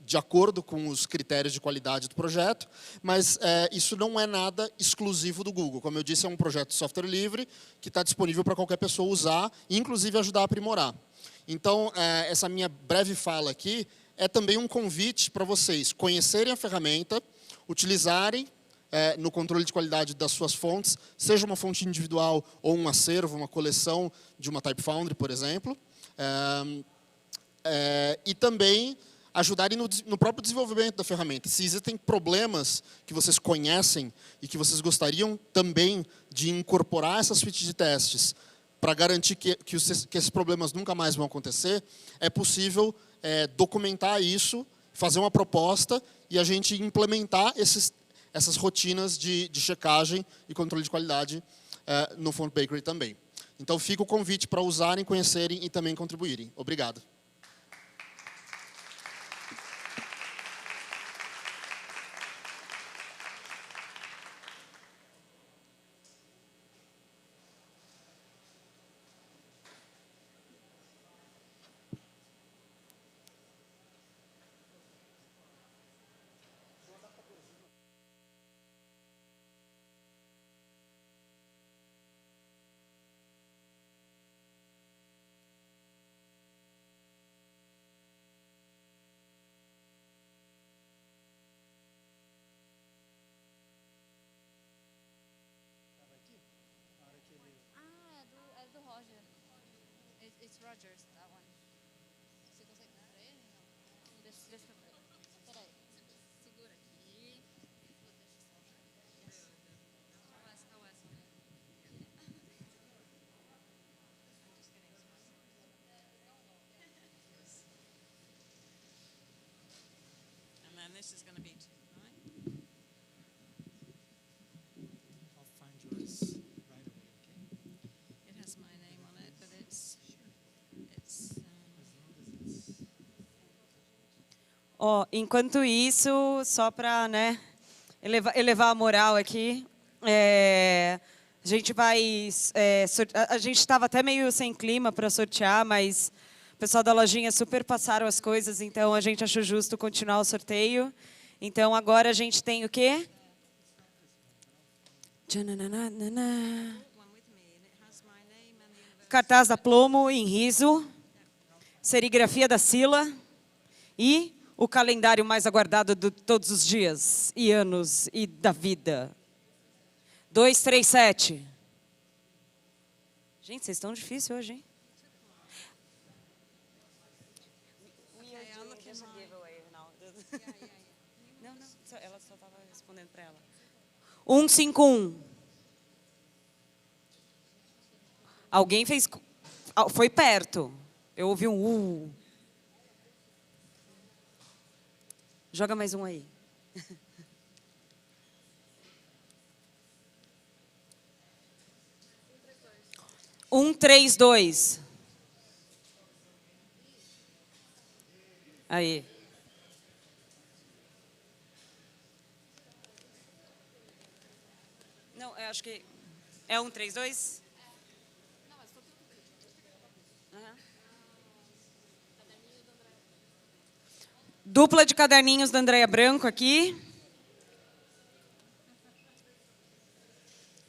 de acordo com os critérios de qualidade do projeto, mas isso não é nada exclusivo do Google. Como eu disse, é um projeto de software livre que está disponível para qualquer pessoa usar, e inclusive ajudar a aprimorar. Então, essa minha breve fala aqui é também um convite para vocês conhecerem a ferramenta, utilizarem no controle de qualidade das suas fontes, seja uma fonte individual ou um acervo, uma coleção de uma Type Foundry, por exemplo, e também ajudarem no próprio desenvolvimento da ferramenta. Se existem problemas que vocês conhecem e que vocês gostariam também de incorporar essa suíte de testes para garantir que esses problemas nunca mais vão acontecer, é possível documentar isso, fazer uma proposta e a gente implementar essas rotinas de checagem e controle de qualidade no Font Bakery também. Então, fica o convite para usarem, conhecerem e também contribuírem. Obrigado. É do Roger. It's Rogers, that one. Você consegue dar pra ele? Não. Deixa eu ver. Peraí. Segura aqui. And then this is going to be right. I'll find yours right away, okay? It has my name on it, but it's Ó, enquanto isso, só para, né, elevar a moral aqui, a gente vai... a gente estava até meio sem clima para sortear, mas o pessoal da lojinha super passaram as coisas, então a gente achou justo continuar o sorteio. Então agora a gente tem o quê? Cartaz da Plomo em riso, serigrafia da Sila e o calendário mais aguardado de todos os dias e anos e da vida. 237. Gente, vocês estão difíceis hoje, hein? Não, ela só estava respondendo para ela. 151. Alguém fez... Foi perto. Eu ouvi um Joga mais um aí. 132. Aí. Não, eu acho que é 132. Dupla de caderninhos da Andréia Branco aqui.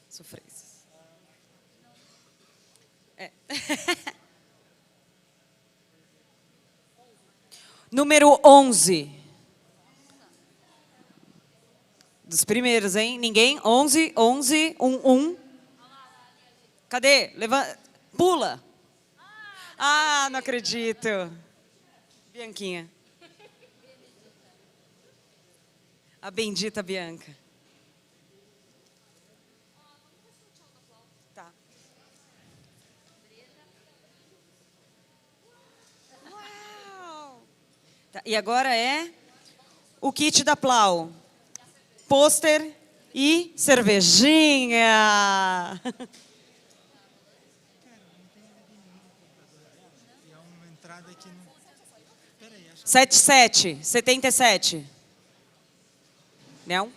Sofrências. Número 11. Dos primeiros, hein? Ninguém? 11, 11, 1. Cadê? Levanta. Pula. Ah, não acredito. Bianquinha. A bendita Bianca. Tá. Uau! Tá, e agora é o kit da Plau. Pôster e cervejinha. E há uma entrada aqui no... Peraí, acho 77. Não?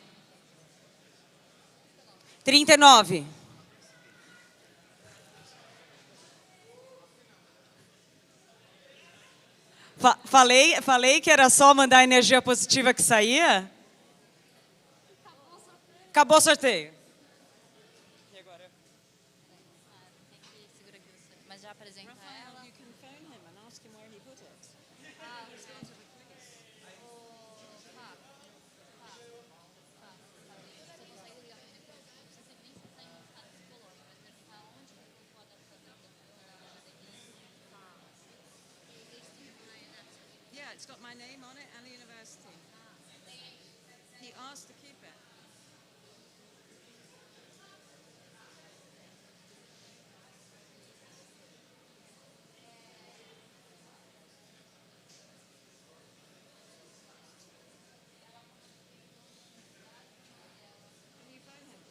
39. Falei que era só mandar energia positiva que saía? Acabou o sorteio. E agora? Tem que segurar aqui você. Mas já apresenta ela. You can phone him and ask him where he put it. Yeah, it's got my name on it and the university. He asked to keep it. Can you phone him?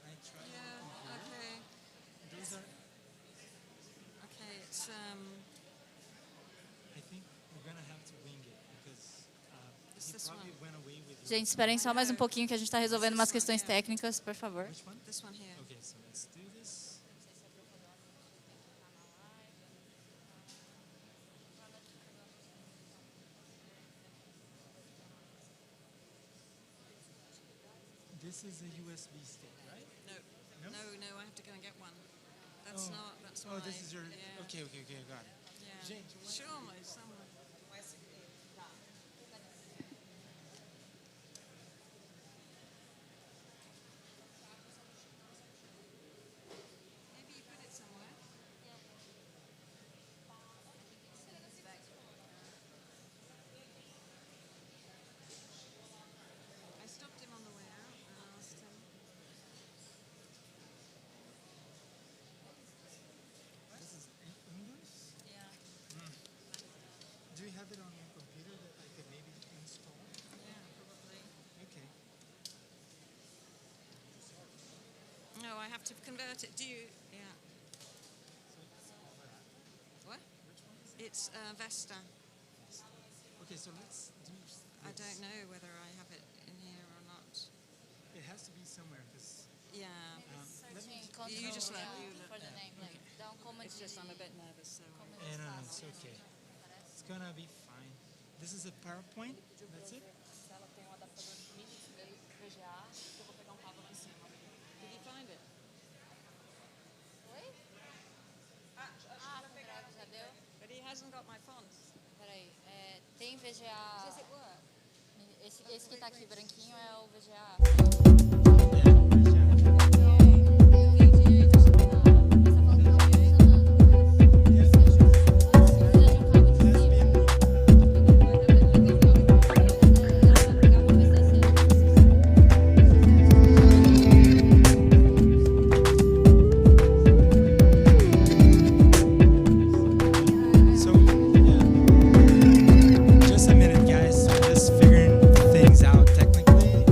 I tried. Yeah, okay. Those are... Okay, it's I think we're gonna have to wing it because It's he this probably one. went away with Gente, esperem só mais um pouquinho que a gente está resolvendo umas questões técnicas, por favor. Which one? This one here. Okay, so let's do this. This is a USB stick, right? No, No? no, I have to go and get one. That's Oh. not. That's Oh, why. this is your... Yeah. Okay, I got it. Yeah. Gente, Sure, my someone. Maybe you put it somewhere. I stopped him on the way out and asked him. This is English? Yeah. Do you have it on your computer that I could maybe install? Yeah, probably. Okay. No, I have to convert it. Do you? Yeah. What? It's Vesta. Okay, so let's do this. I don't know whether I have it in here or not. It has to be somewhere because Yeah. let me... You just look. You look. For the name, like, dá como It's just I'm a bit nervous, so. No, it's okay. It's gonna be fine. This is a PowerPoint. That's it. ela tem um adaptador VGA, que eu vou pegar um cabo lá em cima. Did you find it? Oi? Ah, Pedro, já deu? But he hasn't got my font. Peraí, tem VGA. Does it work? Esse que tá aqui branquinho é o VGA. So, yeah. Just a minute, guys. I'm just figuring things out technically.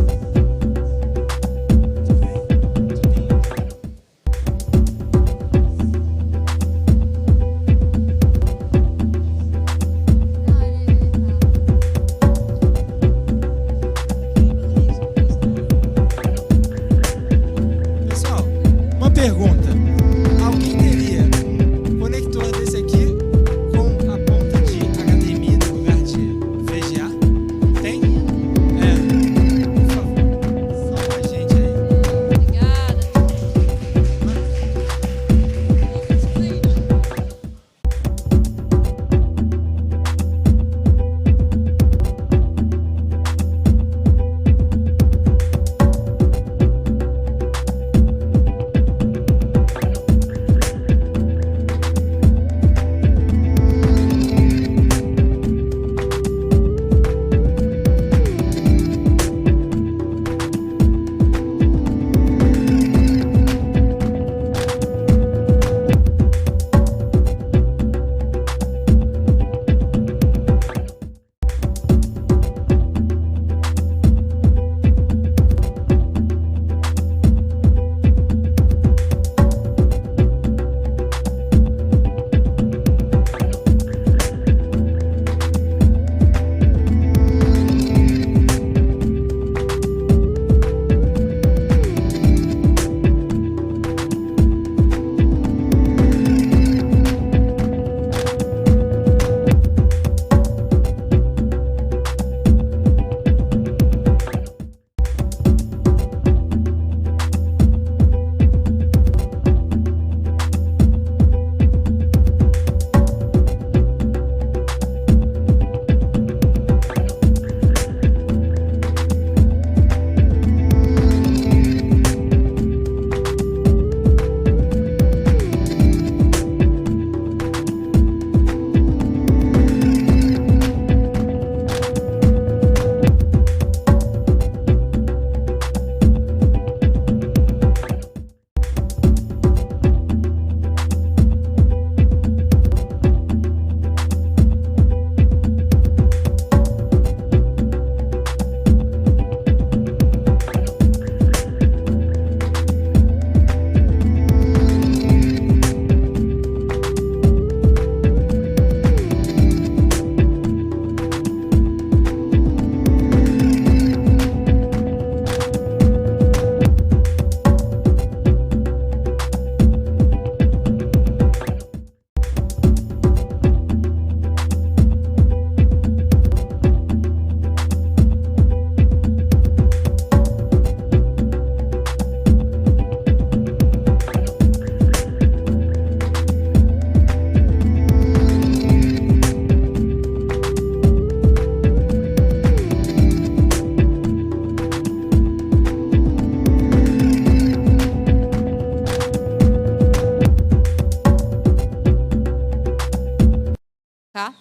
Tá?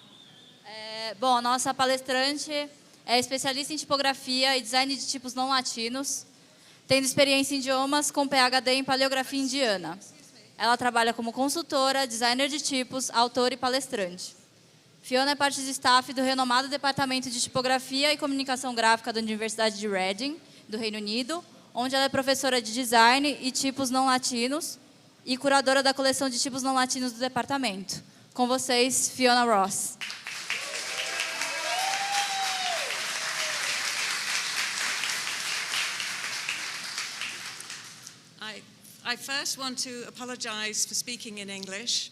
Bom, a nossa palestrante é especialista em tipografia e design de tipos não latinos, tendo experiência em idiomas com PhD em paleografia indiana. Ela trabalha como consultora, designer de tipos, autora e palestrante. Fiona é parte de staff do renomado Departamento de Tipografia e Comunicação Gráfica da Universidade de Reading, do Reino Unido, onde ela é professora de design e tipos não latinos e curadora da coleção de tipos não latinos do departamento. Com vocês, Fiona Ross. I first want to apologize for speaking in English,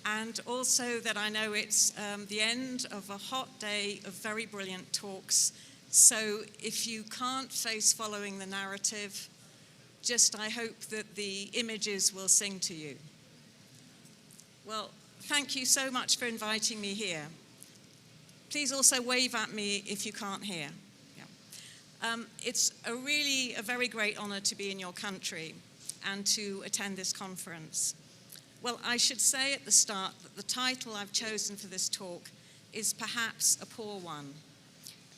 and also that I know it's the end of a hot day of very brilliant talks. So if you can't face following the narrative, I hope that the images will sing to you. Well, thank you so much for inviting me here. Please also wave at me if you can't hear. Yeah. It's really a very great honor to be in your country and to attend this conference. Well, I should say at the start that the title I've chosen for this talk is perhaps a poor one,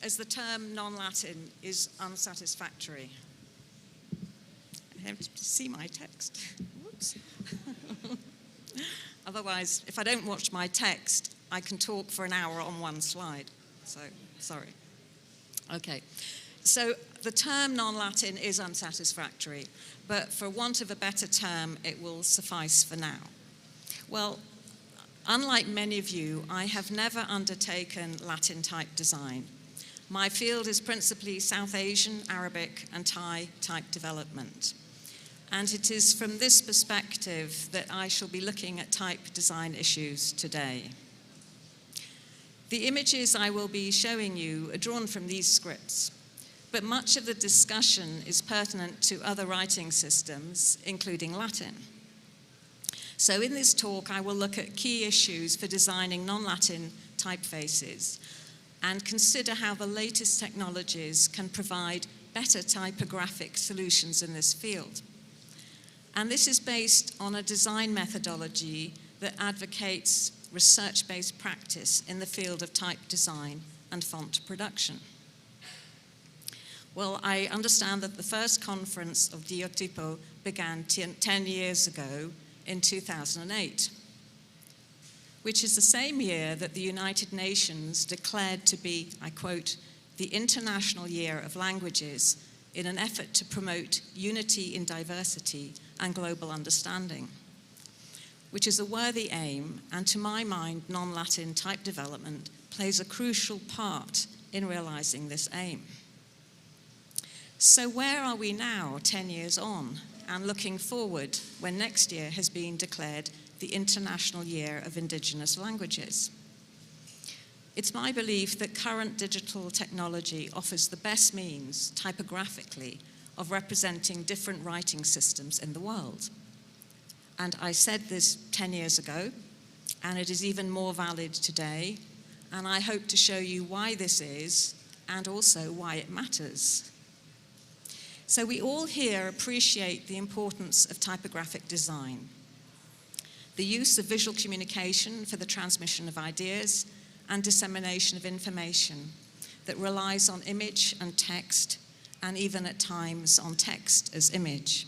as the term non-Latin is unsatisfactory. I have to see my text. Whoops. Otherwise, if I don't watch my text, I can talk for an hour on one slide. So, sorry. Okay. So the term non-Latin is unsatisfactory, but for want of a better term, it will suffice for now. Well, unlike many of you, I have never undertaken Latin type design. My field is principally South Asian, Arabic, and Thai type development. And it is from this perspective that I shall be looking at type design issues today. The images I will be showing you are drawn from these scripts, but much of the discussion is pertinent to other writing systems, including Latin. So in this talk, I will look at key issues for designing non-Latin typefaces and consider how the latest technologies can provide better typographic solutions in this field. And this is based on a design methodology that advocates research-based practice in the field of type design and font production. Well, I understand that the first conference of DiaTipo began 10 years ago in 2008, which is the same year that the United Nations declared to be, I quote, the International Year of Languages in an effort to promote unity in diversity and global understanding, which is a worthy aim, and to my mind, non-Latin type development plays a crucial part in realizing this aim. So where are we now, 10 years on, and looking forward when next year has been declared the International Year of Indigenous Languages? It's my belief that current digital technology offers the best means, typographically, of representing different writing systems in the world. And I said this 10 years ago, and it is even more valid today, and I hope to show you why this is, and also why it matters. So we all here appreciate the importance of typographic design, the use of visual communication for the transmission of ideas and dissemination of information that relies on image and text, and even at times on text as image.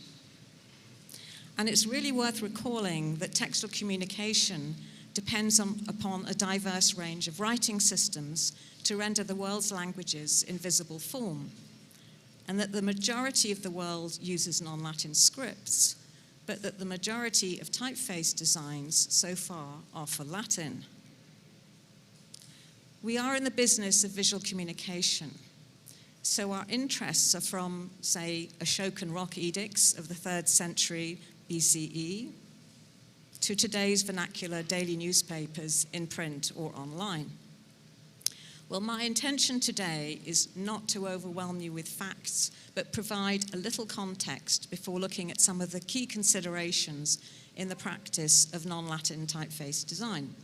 And it's really worth recalling that textual communication depends upon a diverse range of writing systems to render the world's languages in visible form, and that the majority of the world uses non-Latin scripts, but that the majority of typeface designs so far are for Latin. We are in the business of visual communication, so our interests are from, say, Ashokan rock edicts of the 3rd century BCE to today's vernacular daily newspapers in print or online. Well, my intention today is not to overwhelm you with facts, but provide a little context before looking at some of the key considerations in the practice of non-Latin typeface design,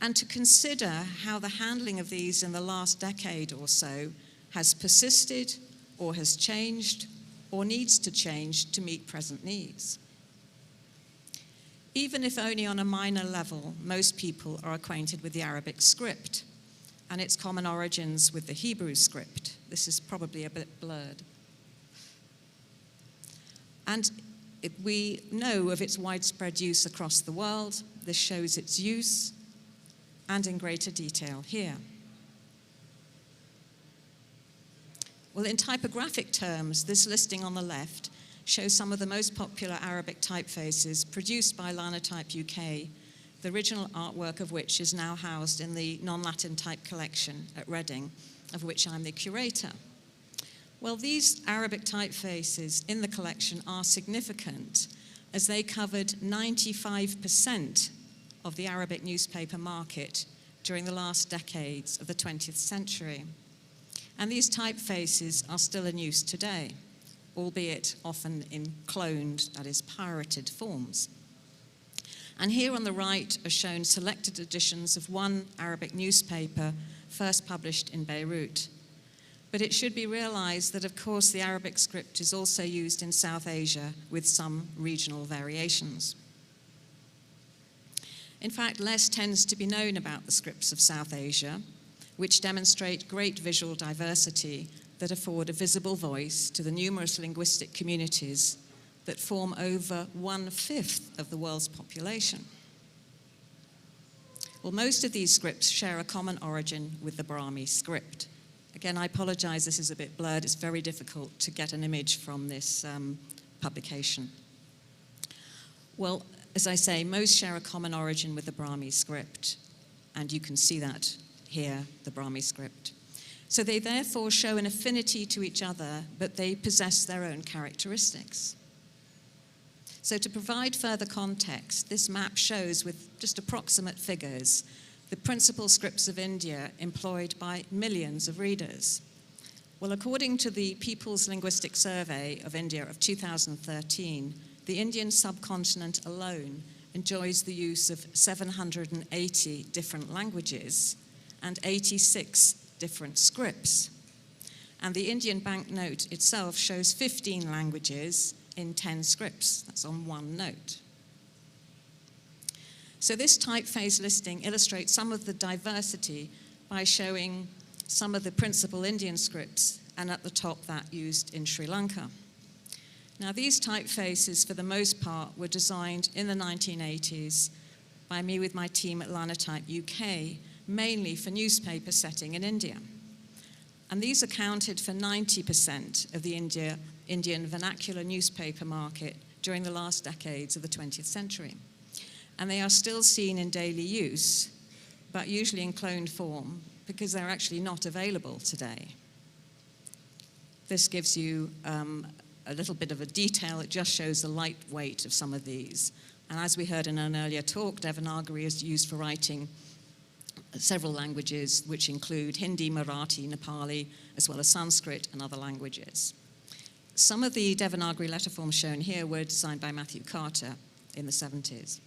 and to consider how the handling of these in the last decade or so has persisted or has changed or needs to change to meet present needs. Even if only on a minor level, most people are acquainted with the Arabic script and its common origins with the Hebrew script. This is probably a bit blurred. And we know of its widespread use across the world. This shows its use and in greater detail here. Well, in typographic terms, this listing on the left shows some of the most popular Arabic typefaces produced by Linotype UK, the original artwork of which is now housed in the non-Latin type collection at Reading, of which I'm the curator. Well, these Arabic typefaces in the collection are significant as they covered 95% of the Arabic newspaper market during the last decades of the 20th century. And these typefaces are still in use today, albeit often in cloned, that is, pirated forms. And here on the right are shown selected editions of one Arabic newspaper first published in Beirut. But it should be realized that, of course, the Arabic script is also used in South Asia with some regional variations. In fact, less tends to be known about the scripts of South Asia, which demonstrate great visual diversity that afford a visible voice to the numerous linguistic communities that form over 1/5 of the world's population. Well, most of these scripts share a common origin with the Brahmi script. Again, I apologize, this is a bit blurred. It's very difficult to get an image from this publication. Well, as I say, most share a common origin with the Brahmi script, and you can see that here, the Brahmi script. So they therefore show an affinity to each other, but they possess their own characteristics. So to provide further context, this map shows with just approximate figures the principal scripts of India employed by millions of readers. Well, according to the People's Linguistic Survey of India of 2013, the Indian subcontinent alone enjoys the use of 780 different languages and 86 different scripts. And the Indian banknote itself shows 15 languages in 10 scripts. That's on one note. So this typeface listing illustrates some of the diversity by showing some of the principal Indian scripts, and at the top that used in Sri Lanka. Now these typefaces, for the most part, were designed in the 1980s by me with my team at Linotype UK, mainly for newspaper setting in India. And these accounted for 90% of the Indian vernacular newspaper market during the last decades of the 20th century. And they are still seen in daily use, but usually in cloned form, because they're actually not available today. This gives you a little bit of a detail. It just shows the lightweight of some of these. And as we heard in an earlier talk, Devanagari is used for writing several languages, which include Hindi, Marathi, Nepali, as well as Sanskrit and other languages. Some of the Devanagari letter forms shown here were designed by Matthew Carter in the 70s.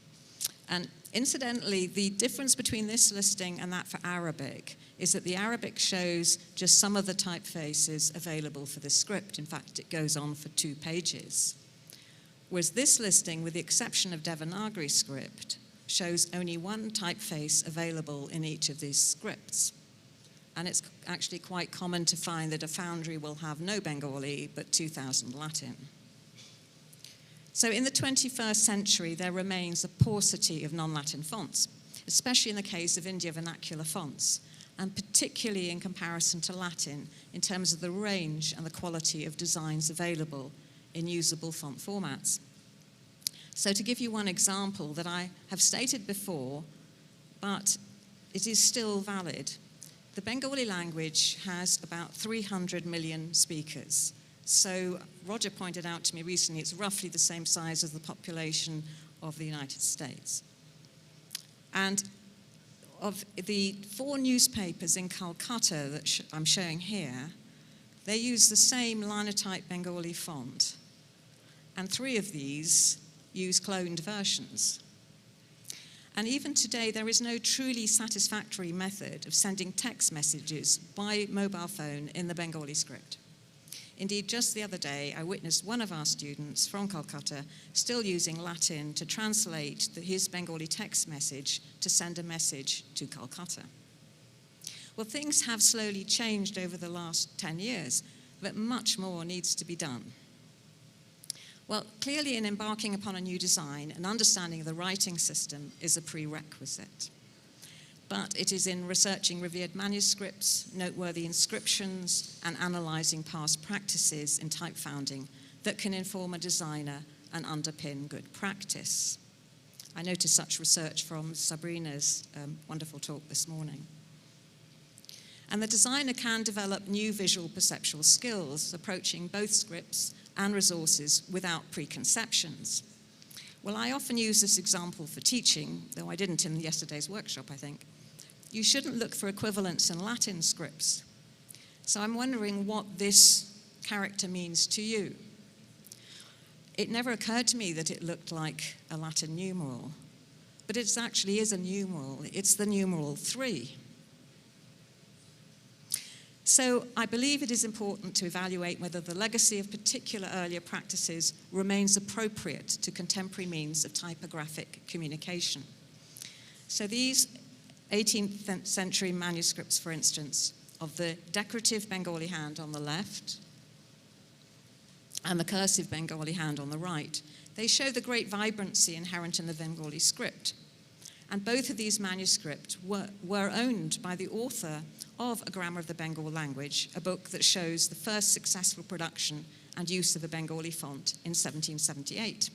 And incidentally, the difference between this listing and that for Arabic is that the Arabic shows just some of the typefaces available for this script. In fact, it goes on for 2 pages. Whereas this listing, with the exception of Devanagari script, shows only one typeface available in each of these scripts. And it's actually quite common to find that a foundry will have no Bengali, but 2,000 Latin. So in the 21st century, there remains a paucity of non-Latin fonts, especially in the case of India vernacular fonts, and particularly in comparison to Latin in terms of the range and the quality of designs available in usable font formats. So to give you one example that I have stated before, but it is still valid, the Bengali language has about 300 million speakers. So Roger pointed out to me recently it's roughly the same size as the population of the United States. And of the 4 newspapers in Calcutta that I'm showing here, they use the same Linotype Bengali font. And 3 of these use cloned versions. And even today, there is no truly satisfactory method of sending text messages by mobile phone in the Bengali script. Indeed, just the other day, I witnessed one of our students from Calcutta still using Latin to translate his Bengali text message to send a message to Calcutta. Well, things have slowly changed over the last 10 years, but much more needs to be done. Well, clearly in embarking upon a new design, an understanding of the writing system is a prerequisite. But it is in researching revered manuscripts, noteworthy inscriptions, and analysing past practices in type founding that can inform a designer and underpin good practice. I noticed such research from Sabrina's wonderful talk this morning. And the designer can develop new visual perceptual skills, approaching both scripts and resources without preconceptions. Well, I often use this example for teaching, though I didn't in yesterday's workshop, I think. You shouldn't look for equivalents in Latin scripts. So I'm wondering what this character means to you. It never occurred to me that it looked like a Latin numeral, but it actually is a numeral. It's the numeral 3. So I believe it is important to evaluate whether the legacy of particular earlier practices remains appropriate to contemporary means of typographic communication. So these 18th century manuscripts, for instance, of the decorative Bengali hand on the left and the cursive Bengali hand on the right, they show the great vibrancy inherent in the Bengali script. And both of these manuscripts were owned by the author of A Grammar of the Bengal Language, a book that shows the first successful production and use of a Bengali font in 1778.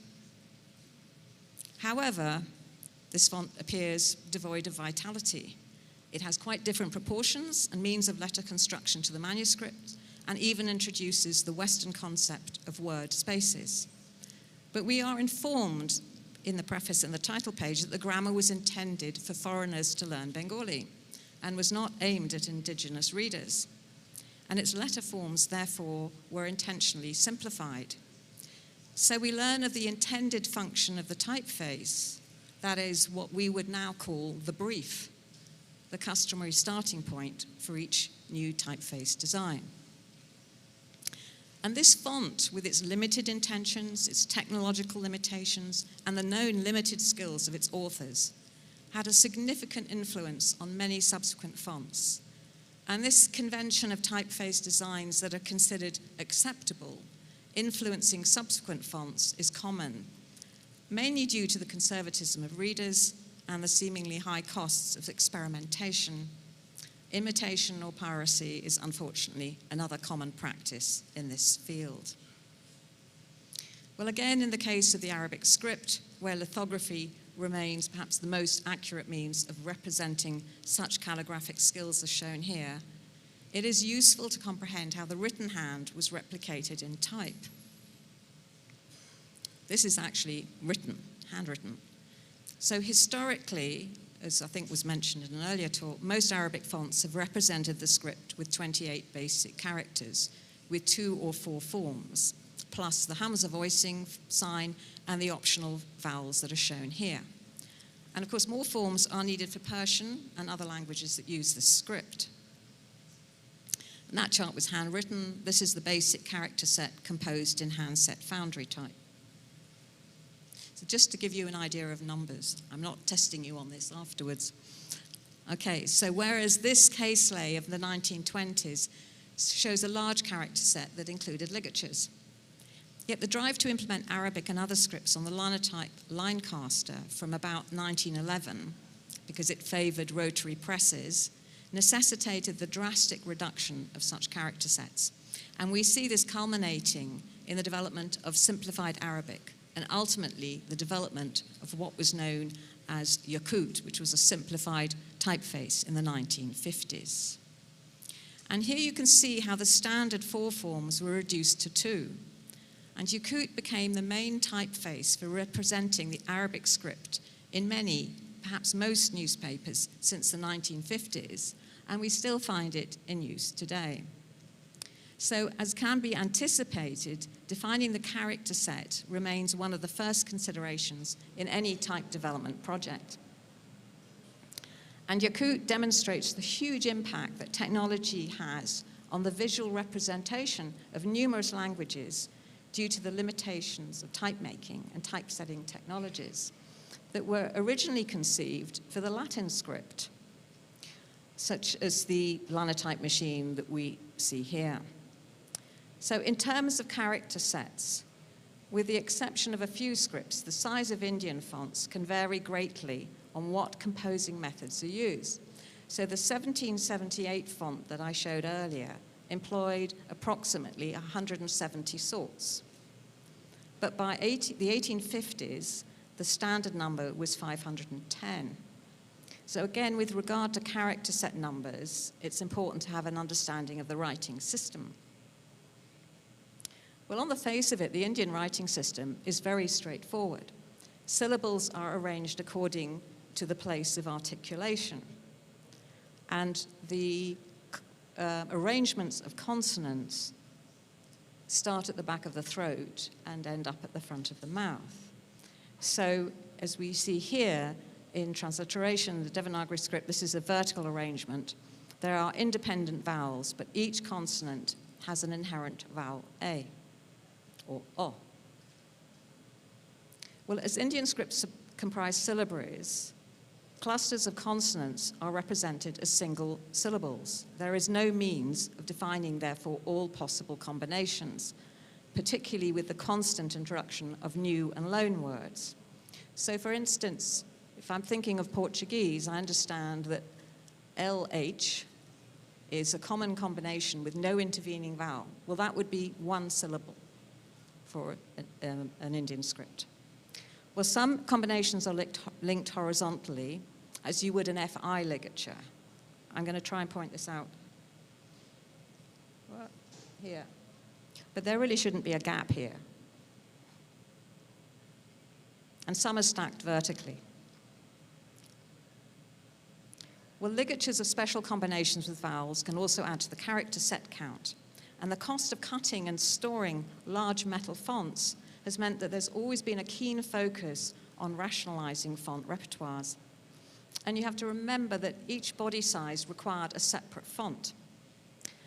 However, this font appears devoid of vitality. It has quite different proportions and means of letter construction to the manuscript, and even introduces the Western concept of word spaces. But we are informed in the preface and the title page that the grammar was intended for foreigners to learn Bengali and was not aimed at indigenous readers. And its letter forms, therefore, were intentionally simplified. So we learn of the intended function of the typeface, that is what we would now call the brief, the customary starting point for each new typeface design. And this font, with its limited intentions, its technological limitations, and the known limited skills of its authors, had a significant influence on many subsequent fonts. And this convention of typeface designs that are considered acceptable, influencing subsequent fonts, is common, mainly due to the conservatism of readers and the seemingly high costs of experimentation. Imitation or piracy is unfortunately another common practice in this field. Well, again, in the case of the Arabic script, where lithography remains perhaps the most accurate means of representing such calligraphic skills as shown here, it is useful to comprehend how the written hand was replicated in type. This is actually written, handwritten. So historically, as I think was mentioned in an earlier talk, most Arabic fonts have represented the script with 28 basic characters, with 2 or 4 forms, plus the Hamza voicing sign and the optional vowels that are shown here. And of course, more forms are needed for Persian and other languages that use this script. And that chart was handwritten. This is the basic character set composed in handset foundry type. So just to give you an idea of numbers, I'm not testing you on this afterwards. Okay, so whereas this caselay of the 1920s shows a large character set that included ligatures, yet the drive to implement Arabic and other scripts on the linotype Linecaster from about 1911, because it favoured rotary presses, necessitated the drastic reduction of such character sets. And we see this culminating in the development of simplified Arabic, and ultimately the development of what was known as Yakut, which was a simplified typeface in the 1950s. And here you can see how the standard 4 forms were reduced to 2. And Yakut became the main typeface for representing the Arabic script in many, perhaps most newspapers since the 1950s, and we still find it in use today. So, as can be anticipated, defining the character set remains one of the first considerations in any type development project. And Yakut demonstrates the huge impact that technology has on the visual representation of numerous languages due to the limitations of typemaking and typesetting technologies that were originally conceived for the Latin script, such as the Linotype machine that we see here. So in terms of character sets, with the exception of a few scripts, the size of Indian fonts can vary greatly on what composing methods are used. So the 1778 font that I showed earlier employed approximately 170 sorts. But by the 1850s, the standard number was 510. So again, with regard to character set numbers, it's important to have an understanding of the writing system. Well, on the face of it, the Indian writing system is very straightforward. Syllables are arranged according to the place of articulation. And the arrangements of consonants start at the back of the throat and end up at the front of the mouth. So, as we see here in transliteration, the Devanagari script, this is a vertical arrangement. There are independent vowels, but each consonant has an inherent vowel A. Or O. Well, as Indian scripts comprise syllabaries, clusters of consonants are represented as single syllables. There is no means of defining, therefore, all possible combinations, particularly with the constant introduction of new and loan words. So, for instance, if I'm thinking of Portuguese, I understand that LH is a common combination with no intervening vowel. Well, that would be one syllable for an Indian script. Well, some combinations are linked horizontally, as you would an FI ligature. I'm going to try and point this out here. But there really shouldn't be a gap here. And some are stacked vertically. Well, ligatures of special combinations with vowels can also add to the character set count. And the cost of cutting and storing large metal fonts has meant that there's always been a keen focus on rationalizing font repertoires. And you have to remember that each body size required a separate font.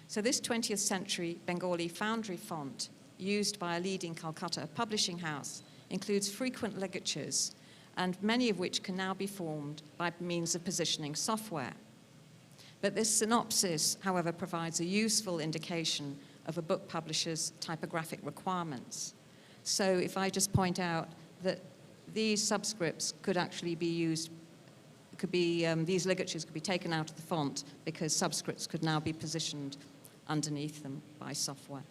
So this 20th century Bengali foundry font, used by a leading Calcutta publishing house, includes frequent ligatures, and many of which can now be formed by means of positioning software. But this synopsis, however, provides a useful indication of a book publisher's typographic requirements. So if I just point out that these subscripts could actually be used, these ligatures could be taken out of the font because subscripts could now be positioned underneath them by software.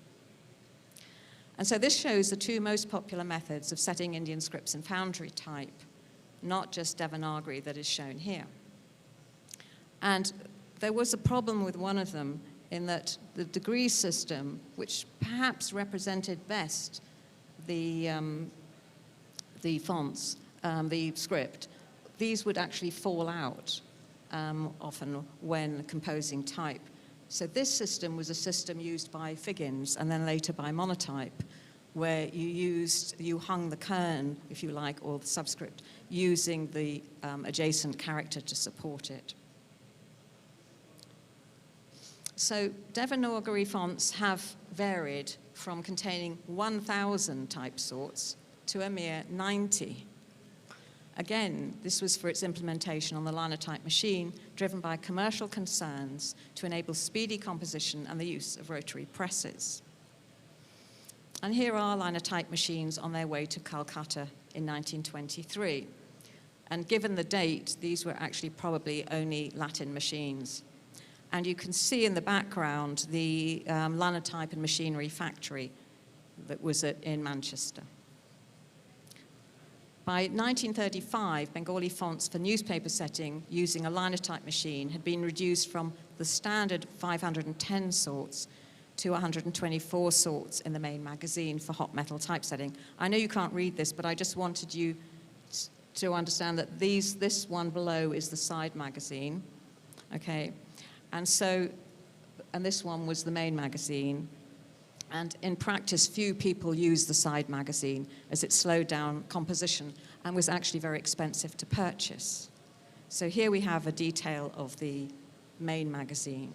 And so this shows the two most popular methods of setting Indian scripts in foundry type, not just Devanagari that is shown here. And there was a problem with one of them in that the degree system, which perhaps represented best the fonts, the script, these would actually fall out often when composing type. So this system was a system used by Figgins and then later by Monotype, where you hung the kern, if you like, or the subscript, using the adjacent character to support it. So Devanagari fonts have varied from containing 1,000 type sorts to a mere 90. Again, this was for its implementation on the Linotype machine, driven by commercial concerns to enable speedy composition and the use of rotary presses. And here are Linotype machines on their way to Calcutta in 1923. And given the date, these were actually probably only Latin machines. And you can see in the background the Linotype and Machinery factory that was in Manchester. By 1935, Bengali fonts for newspaper setting using a Linotype machine had been reduced from the standard 510 sorts to 124 sorts in the main magazine for hot metal typesetting. I know you can't read this, but I just wanted you to understand that this one below is the side magazine, okay? And this one was the main magazine. And in practice, few people used the side magazine as it slowed down composition and was actually very expensive to purchase. So here we have a detail of the main magazine.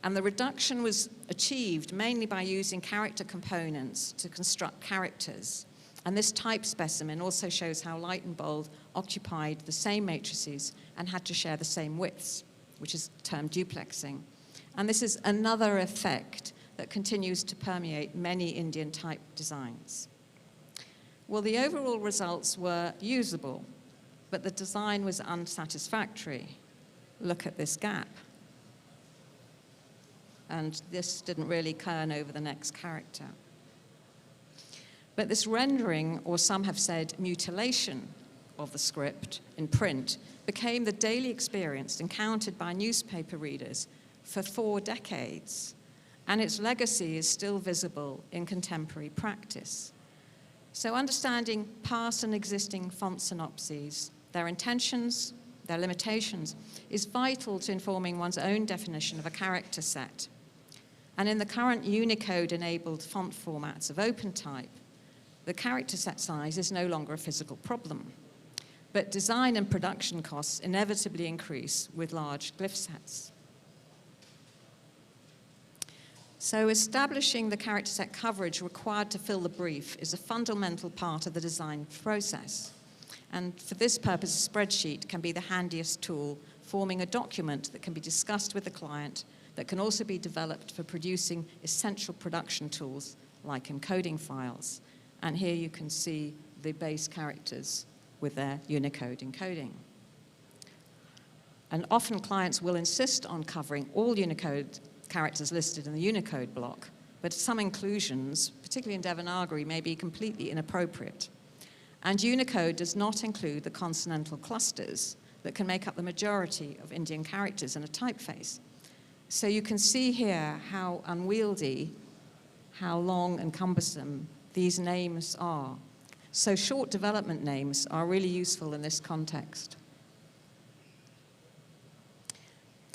And the reduction was achieved mainly by using character components to construct characters. And this type specimen also shows how light and bold occupied the same matrices and had to share the same widths, which is termed duplexing. And this is another effect that continues to permeate many Indian type designs. Well, the overall results were usable, but the design was unsatisfactory. Look at this gap. And this didn't really turn over the next character. But this rendering, or some have said mutilation, of the script in print became the daily experience encountered by newspaper readers for 4 decades, and its legacy is still visible in contemporary practice. So understanding past and existing font synopses, their intentions, their limitations, is vital to informing one's own definition of a character set. And in the current Unicode-enabled font formats of OpenType, the character set size is no longer a physical problem. But design and production costs inevitably increase with large glyph sets. So establishing the character set coverage required to fill the brief is a fundamental part of the design process. And for this purpose, a spreadsheet can be the handiest tool, forming a document that can be discussed with the client, that can also be developed for producing essential production tools like encoding files. And here you can see the base characters with their Unicode encoding. And often clients will insist on covering all Unicode characters listed in the Unicode block, but some inclusions, particularly in Devanagari, may be completely inappropriate. And Unicode does not include the consonantal clusters that can make up the majority of Indian characters in a typeface. So you can see here how unwieldy, how long and cumbersome these names are. So short development names are really useful in this context.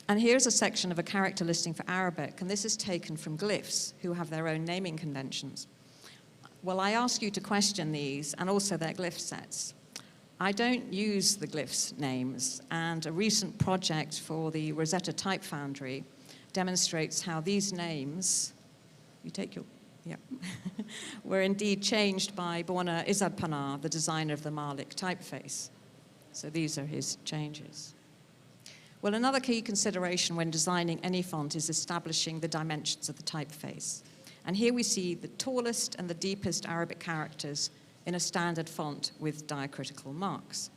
And here's a section of a character listing for Arabic, and this is taken from glyphs, who have their own naming conventions. Well, I ask you to question these and also their glyph sets. I don't use the glyphs names, and a recent project for the Rosetta Type Foundry demonstrates how these names, you take your, yeah, were indeed changed by Borna Izzadpanar, the designer of the Malik typeface. So these are his changes. Well, another key consideration when designing any font is establishing the dimensions of the typeface. And here we see the tallest and the deepest Arabic characters in a standard font with diacritical marks.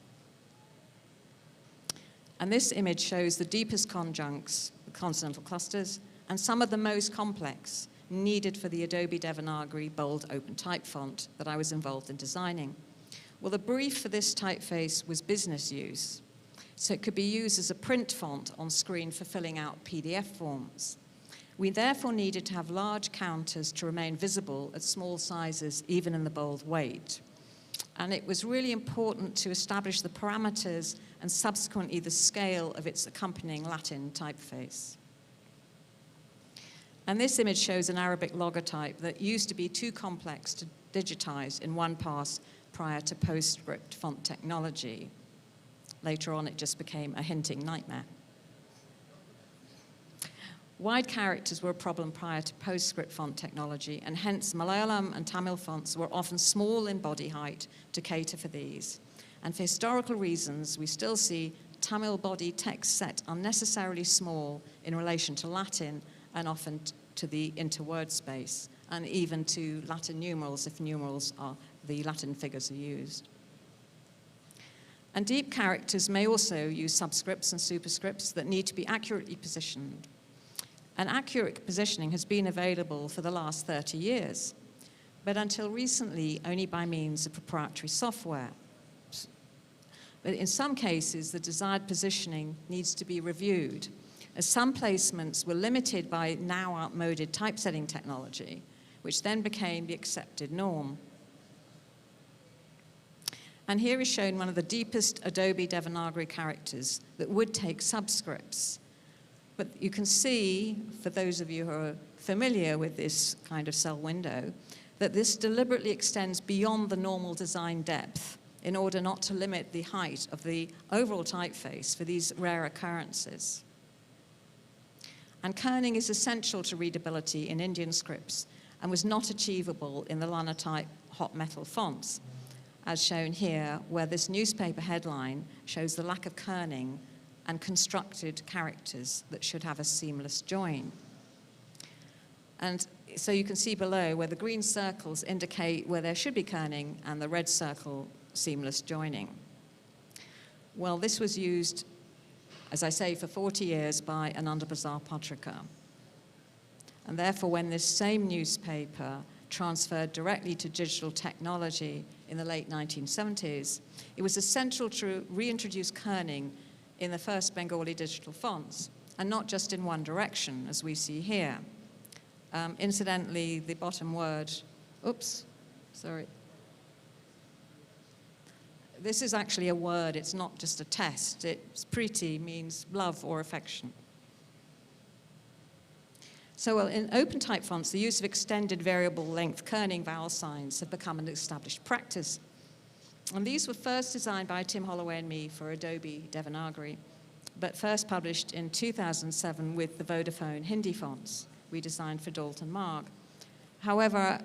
And this image shows the deepest conjuncts, the consonantal clusters, and some of the most complex needed for the Adobe Devanagari bold open type font that I was involved in designing. Well, the brief for this typeface was business use, so it could be used as a print font on screen for filling out PDF forms. We therefore needed to have large counters to remain visible at small sizes, even in the bold weight. And it was really important to establish the parameters and subsequently the scale of its accompanying Latin typeface. And this image shows an Arabic logotype that used to be too complex to digitize in one pass prior to PostScript font technology. Later on, it just became a hinting nightmare. Wide characters were a problem prior to PostScript font technology, and hence Malayalam and Tamil fonts were often small in body height to cater for these. And for historical reasons, we still see Tamil body text set unnecessarily small in relation to Latin and often to the interword space, and even to Latin numerals if numerals are, the Latin figures are used. And deep characters may also use subscripts and superscripts that need to be accurately positioned. And accurate positioning has been available for the last 30 years, but until recently only by means of proprietary software. But in some cases, the desired positioning needs to be reviewed, as some placements were limited by now outmoded typesetting technology, which then became the accepted norm. And here is shown one of the deepest Adobe Devanagari characters that would take subscripts. But you can see, for those of you who are familiar with this kind of cell window, that this deliberately extends beyond the normal design depth in order not to limit the height of the overall typeface for these rare occurrences. And kerning is essential to readability in Indian scripts and was not achievable in the Linotype hot metal fonts, as shown here, where this newspaper headline shows the lack of kerning and constructed characters that should have a seamless join. And so you can see below where the green circles indicate where there should be kerning and the red circle seamless joining. Well, this was used, as I say, for 40 years by Anandabazar Patrika. And therefore, when this same newspaper transferred directly to digital technology in the late 1970s, it was essential to reintroduce kerning in the first Bengali digital fonts, and not just in one direction, as we see here. Incidentally, the bottom word, oops, sorry. This is actually a word, it's not just a test. It's Preeti means love or affection. So well, in open type fonts, the use of extended variable length kerning vowel signs have become an established practice. And these were first designed by Tim Holloway and me for Adobe Devanagari, but first published in 2007 with the Vodafone Hindi fonts we designed for Dalton Marg. However,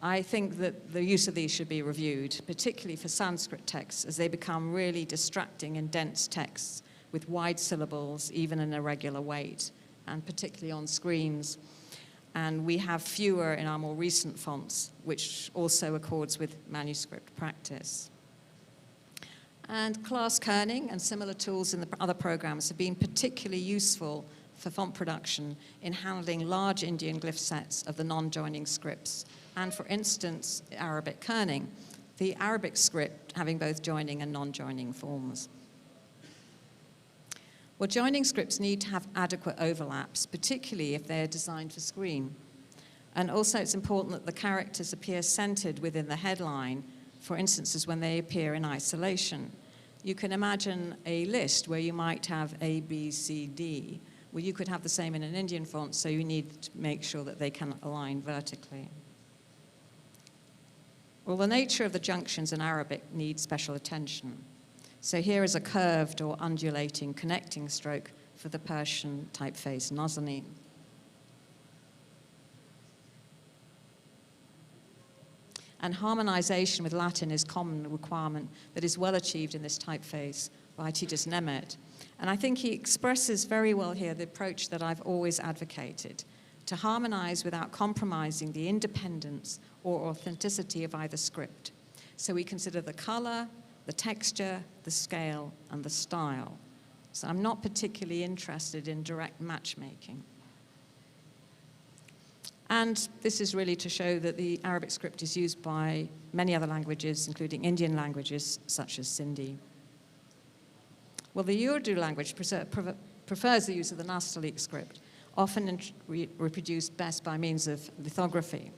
I think that the use of these should be reviewed, particularly for Sanskrit texts, as they become really distracting and dense texts with wide syllables, even an irregular weight, and particularly on screens. And we have fewer in our more recent fonts, which also accords with manuscript practice. And class kerning and similar tools in the other programs have been particularly useful for font production in handling large Indian glyph sets of the non-joining scripts. And for instance, Arabic kerning, the Arabic script having both joining and non-joining forms. Well, joining scripts need to have adequate overlaps, particularly if they're designed for screen. And also it's important that the characters appear centered within the headline, for instances when they appear in isolation. You can imagine a list where you might have A, B, C, D. Well, you could have the same in an Indian font, so you need to make sure that they can align vertically. Well, the nature of the junctions in Arabic needs special attention. So here is a curved or undulating connecting stroke for the Persian typeface Nazanin. And harmonization with Latin is a common requirement that is well achieved in this typeface by Titus Nemeth. And I think he expresses very well here the approach that I've always advocated, to harmonize without compromising the independence or authenticity of either script. So we consider the color, the texture, the scale, and the style. So I'm not particularly interested in direct matchmaking. And this is really to show that the Arabic script is used by many other languages, including Indian languages such as Sindhi. Well, the Urdu language prefers the use of the Nastaliq script, often reproduced best by means of lithography.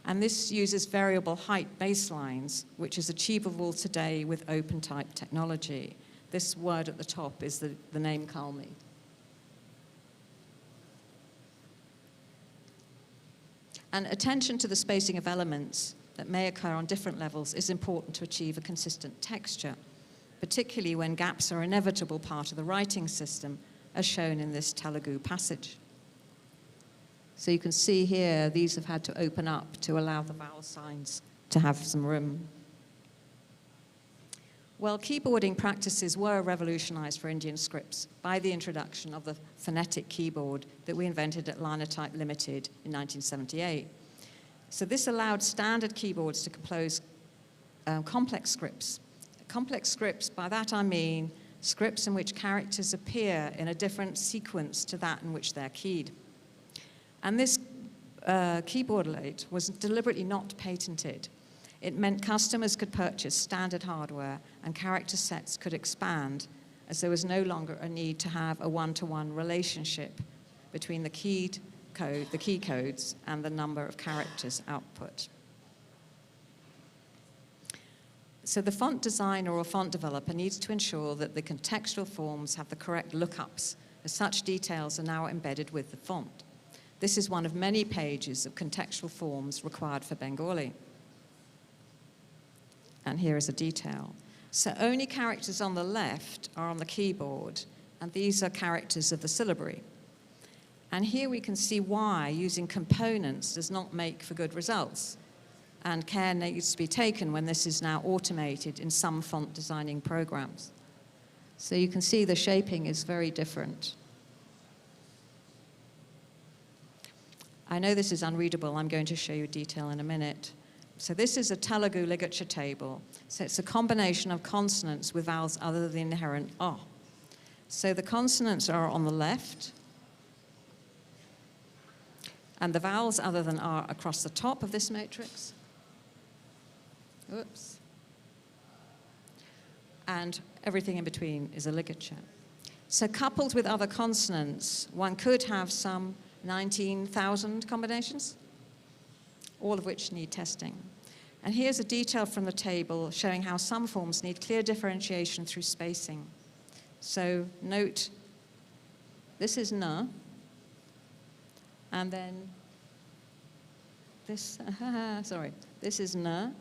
And this uses variable height baselines, which is achievable today with open type technology. This word at the top is the name Kalmi. And attention to the spacing of elements that may occur on different levels is important to achieve a consistent texture, particularly when gaps are an inevitable part of the writing system, as shown in this Telugu passage. So you can see here, these have had to open up to allow the vowel signs to have some room. Well, keyboarding practices were revolutionized for Indian scripts by the introduction of the phonetic keyboard that we invented at Linotype Limited in 1978. So this allowed standard keyboards to compose complex scripts. Complex scripts, by that I mean scripts in which characters appear in a different sequence to that in which they're keyed. And this keyboard late was deliberately not patented. It meant customers could purchase standard hardware and character sets could expand, as there was no longer a need to have a one-to-one relationship between the key codes and the number of characters output. So the font designer or font developer needs to ensure that the contextual forms have the correct lookups, as such details are now embedded with the font. This is one of many pages of contextual forms required for Bengali. And here is a detail. So only characters on the left are on the keyboard, and these are characters of the syllabary. And here we can see why using components does not make for good results. And care needs to be taken when this is now automated in some font designing programs. So you can see the shaping is very different. I know this is unreadable. I'm going to show you detail in a minute. So this is a Telugu ligature table. So it's a combination of consonants with vowels other than the inherent R. So the consonants are on the left, and the vowels other than R across the top of this matrix. Oops. And everything in between is a ligature. So coupled with other consonants, one could have some 19,000 combinations, all of which need testing. And here's a detail from the table showing how some forms need clear differentiation through spacing. So note, this is N, and then this, sorry, this is N,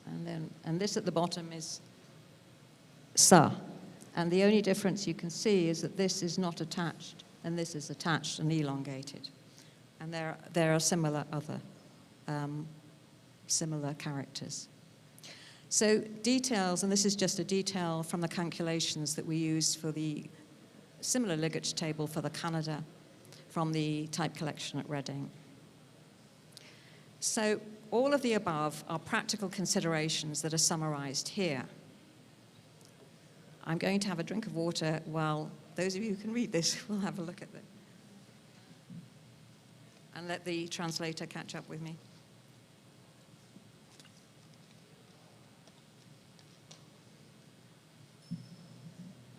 and this at the bottom is Sa. And the only difference you can see is that this is not attached, and this is attached and elongated. And there are similar other similar characters. So details, and this is just a detail from the calculations that we used for the similar ligature table for the Canada from the type collection at Reading. So all of the above are practical considerations that are summarized here. I'm going to have a drink of water while those of you who can read this will have a look at it. And let the translator catch up with me.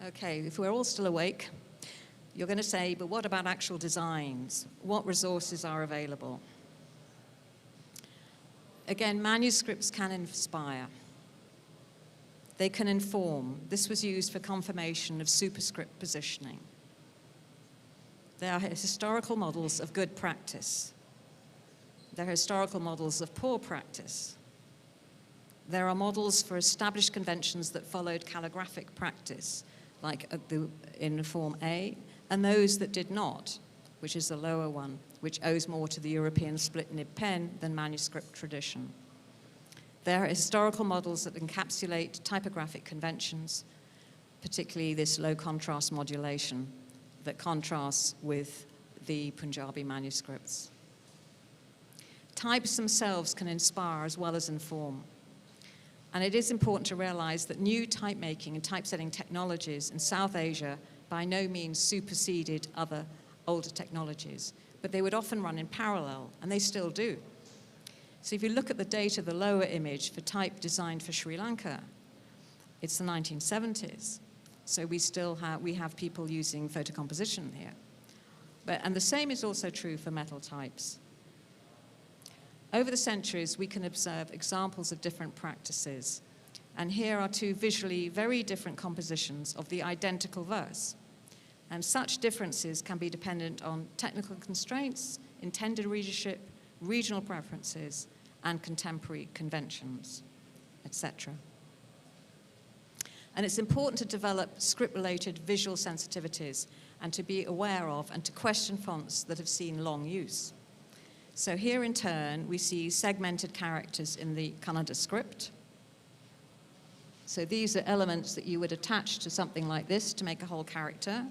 Okay, if we're all still awake, you're going to say, but what about actual designs? What resources are available? Again, manuscripts can inspire. They can inform. This was used for confirmation of superscript positioning. They are historical models of good practice. They're historical models of poor practice. There are models for established conventions that followed calligraphic practice, like in Form A, and those that did not, which is the lower one, which owes more to the European split nib pen than manuscript tradition. There are historical models that encapsulate typographic conventions, particularly this low contrast modulation that contrasts with the Punjabi manuscripts. Types themselves can inspire as well as inform. And it is important to realize that new type making and typesetting technologies in South Asia by no means superseded other older technologies, but they would often run in parallel, and they still do. So if you look at the data, the lower image for type designed for Sri Lanka, it's the 1970s. So we have people using photocomposition here. And the same is also true for metal types. Over the centuries, we can observe examples of different practices. And here are two visually very different compositions of the identical verse. And such differences can be dependent on technical constraints, intended readership, regional preferences, and contemporary conventions, etc. And it's important to develop script-related visual sensitivities and to be aware of and to question fonts that have seen long use. So here in turn, we see segmented characters in the Kannada script. So these are elements that you would attach to something like this to make a whole character.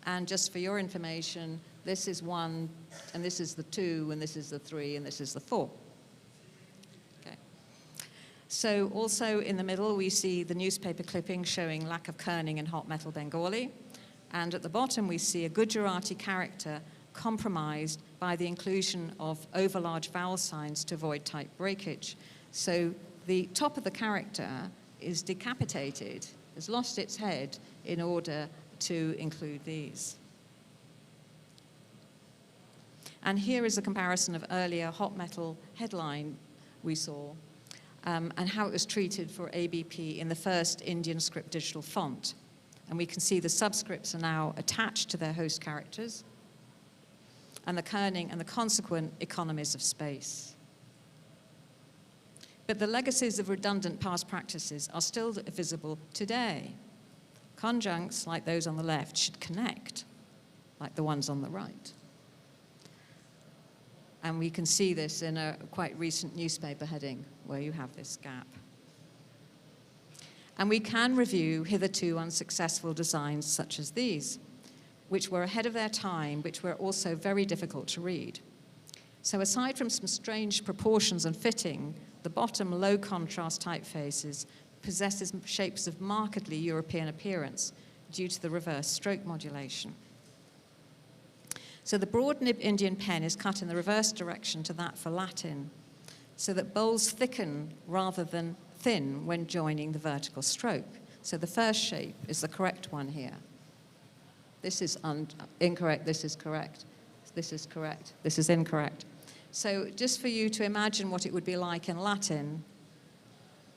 And just for your information, this is 1, and this is the 2, and this is the 3, and this is the 4. Okay. So also in the middle, we see the newspaper clipping showing lack of kerning in hot metal Bengali. And at the bottom, we see a Gujarati character compromised by the inclusion of overlarge vowel signs to avoid type breakage. So the top of the character is decapitated, has lost its head in order to include these. And here is a comparison of earlier hot metal headline we saw and how it was treated for ABP in the first Indian script digital font. And we can see the subscripts are now attached to their host characters, and the kerning and the consequent economies of space. But the legacies of redundant past practices are still visible today. Conjuncts, like those on the left, should connect, like the ones on the right. And we can see this in a quite recent newspaper heading where you have this gap. And we can review hitherto unsuccessful designs such as these, which were ahead of their time, which were also very difficult to read. So aside from some strange proportions and fitting, the bottom low contrast typefaces possesses shapes of markedly European appearance due to the reverse stroke modulation. So the broad nib Indian pen is cut in the reverse direction to that for Latin, so that bowls thicken rather than thin when joining the vertical stroke. So the first shape is the correct one here. This is incorrect, this is correct, this is correct, this is incorrect. So just for you to imagine what it would be like in Latin,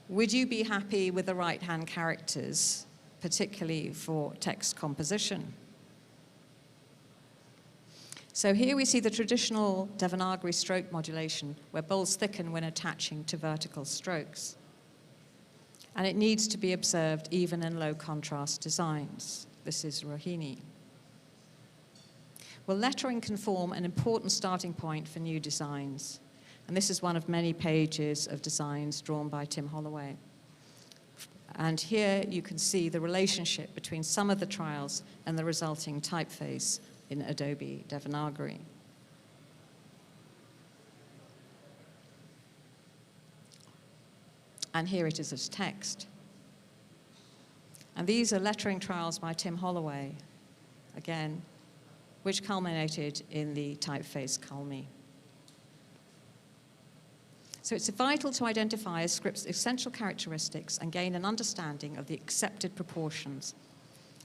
would you be happy with the right-hand characters, particularly for text composition? So here we see the traditional Devanagari stroke modulation, where bowls thicken when attaching to vertical strokes. And it needs to be observed even in low contrast designs. This is Rohini. Well, lettering can form an important starting point for new designs. And this is one of many pages of designs drawn by Tim Holloway. And here you can see the relationship between some of the trials and the resulting typeface in Adobe Devanagari. And here it is as text. And these are lettering trials by Tim Holloway, again, which culminated in the typeface Culmi. So it's vital to identify a script's essential characteristics and gain an understanding of the accepted proportions.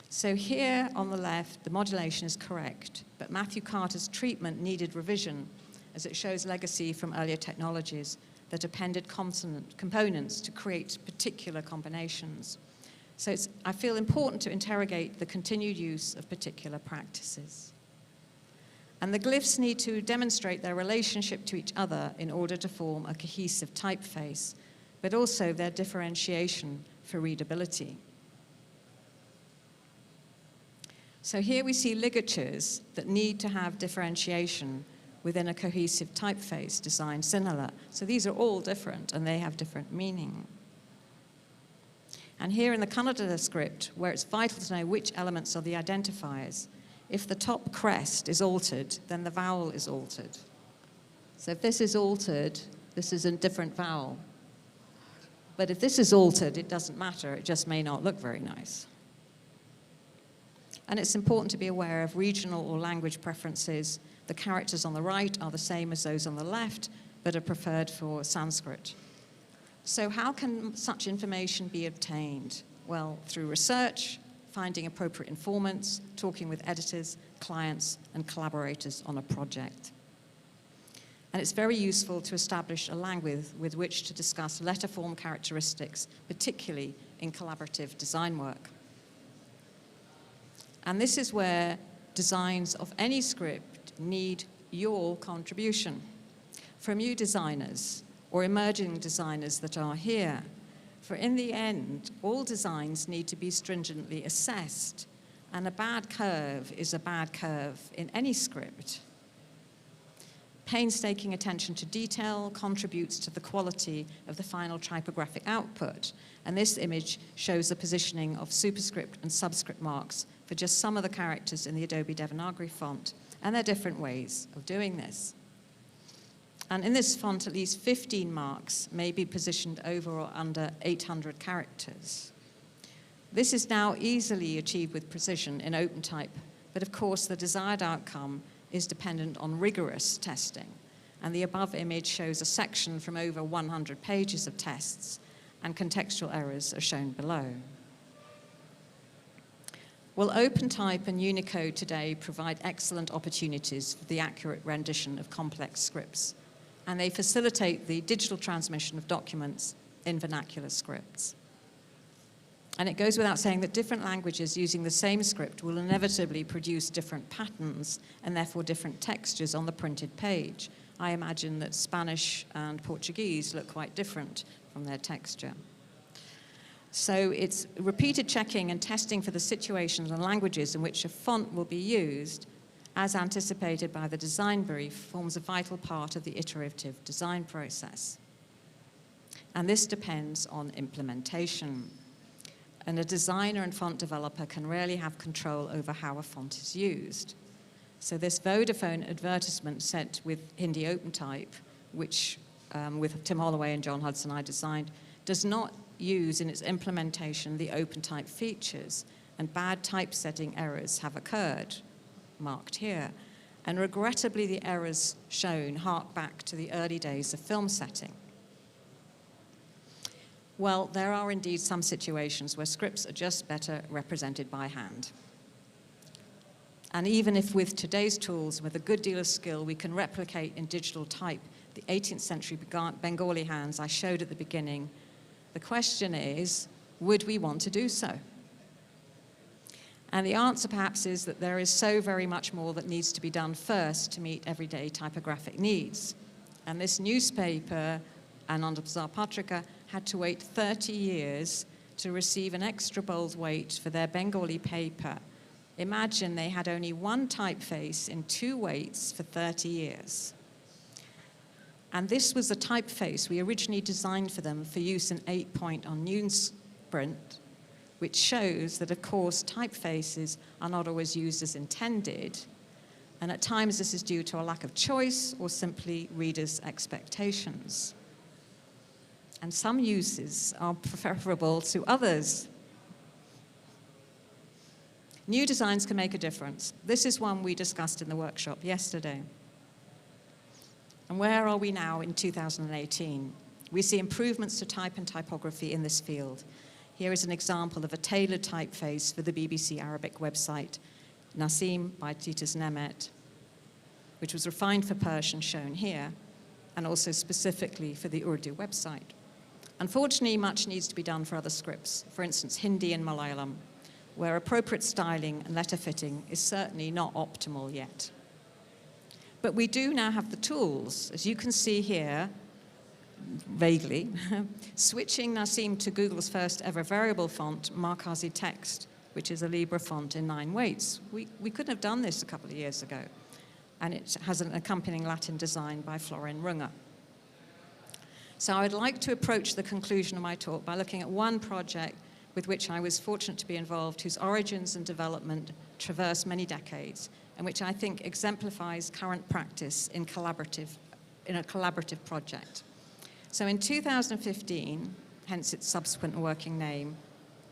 So here on the left, the modulation is correct, but Matthew Carter's treatment needed revision as it shows legacy from earlier technologies that appended components to create particular combinations. So I feel important to interrogate the continued use of particular practices. And the glyphs need to demonstrate their relationship to each other in order to form a cohesive typeface, but also their differentiation for readability. So here we see ligatures that need to have differentiation within a cohesive typeface designed similar. So these are all different and they have different meaning. And here in the Kannada script, where it's vital to know which elements are the identifiers, if the top crest is altered, then the vowel is altered. So if this is altered, this is a different vowel. But if this is altered, it doesn't matter, it just may not look very nice. And it's important to be aware of regional or language preferences. The characters on the right are the same as those on the left, but are preferred for Sanskrit. So how can such information be obtained? Well, through research, finding appropriate informants, talking with editors, clients, and collaborators on a project. And it's very useful to establish a language with which to discuss letter form characteristics, particularly in collaborative design work. And this is where designs of any script need your contribution. From you designers or emerging designers that are here, for in the end, all designs need to be stringently assessed, and a bad curve is a bad curve in any script. Painstaking attention to detail contributes to the quality of the final typographic output, and this image shows the positioning of superscript and subscript marks for just some of the characters in the Adobe Devanagari font, and there are different ways of doing this. And in this font, at least 15 marks may be positioned over or under 800 characters. This is now easily achieved with precision in OpenType, but of course the desired outcome is dependent on rigorous testing. And the above image shows a section from over 100 pages of tests, and contextual errors are shown below. Well, OpenType and Unicode today provide excellent opportunities for the accurate rendition of complex scripts, and they facilitate the digital transmission of documents in vernacular scripts. And it goes without saying that different languages using the same script will inevitably produce different patterns and therefore different textures on the printed page. I imagine that Spanish and Portuguese look quite different from their texture. So it's repeated checking and testing for the situations and languages in which a font will be used, as anticipated by the design brief, forms a vital part of the iterative design process. And this depends on implementation. And a designer and font developer can rarely have control over how a font is used. So this Vodafone advertisement set with Hindi OpenType, which with Tim Holloway and John Hudson I designed, does not use in its implementation the OpenType features, and bad typesetting errors have occurred, marked here. And regrettably, the errors shown hark back to the early days of film setting. Well, there are indeed some situations where scripts are just better represented by hand. And even if with today's tools, with a good deal of skill, we can replicate in digital type the 18th century Bengali hands I showed at the beginning, the question is, would we want to do so? And the answer perhaps is that there is so very much more that needs to be done first to meet everyday typographic needs. And this newspaper, Ananda Bazar Patrika, had to wait 30 years to receive an extra bold weight for their Bengali paper. Imagine they had only one typeface in 2 weights for 30 years. And this was the typeface we originally designed for them for use in 8-point on newsprint, which shows that, of course, typefaces are not always used as intended, and at times this is due to a lack of choice or simply readers' expectations. And some uses are preferable to others. New designs can make a difference. This is one we discussed in the workshop yesterday. And where are we now in 2018? We see improvements to type and typography in this field. Here is an example of a tailored typeface for the BBC Arabic website, Nasim by Titus Nemet, which was refined for Persian, shown here, and also specifically for the Urdu website. Unfortunately, much needs to be done for other scripts, for instance, Hindi and Malayalam, where appropriate styling and letter fitting is certainly not optimal yet. But we do now have the tools, as you can see here, vaguely, switching Nasim to Google's first ever variable font, Markazi Text, which is a Libra font in 9 weights. We couldn't have done this a couple of years ago. And it has an accompanying Latin design by Florin Runger. So I would like to approach the conclusion of my talk by looking at one project with which I was fortunate to be involved, whose origins and development traverse many decades, and which I think exemplifies current practice in a collaborative project. So in 2015, hence its subsequent working name,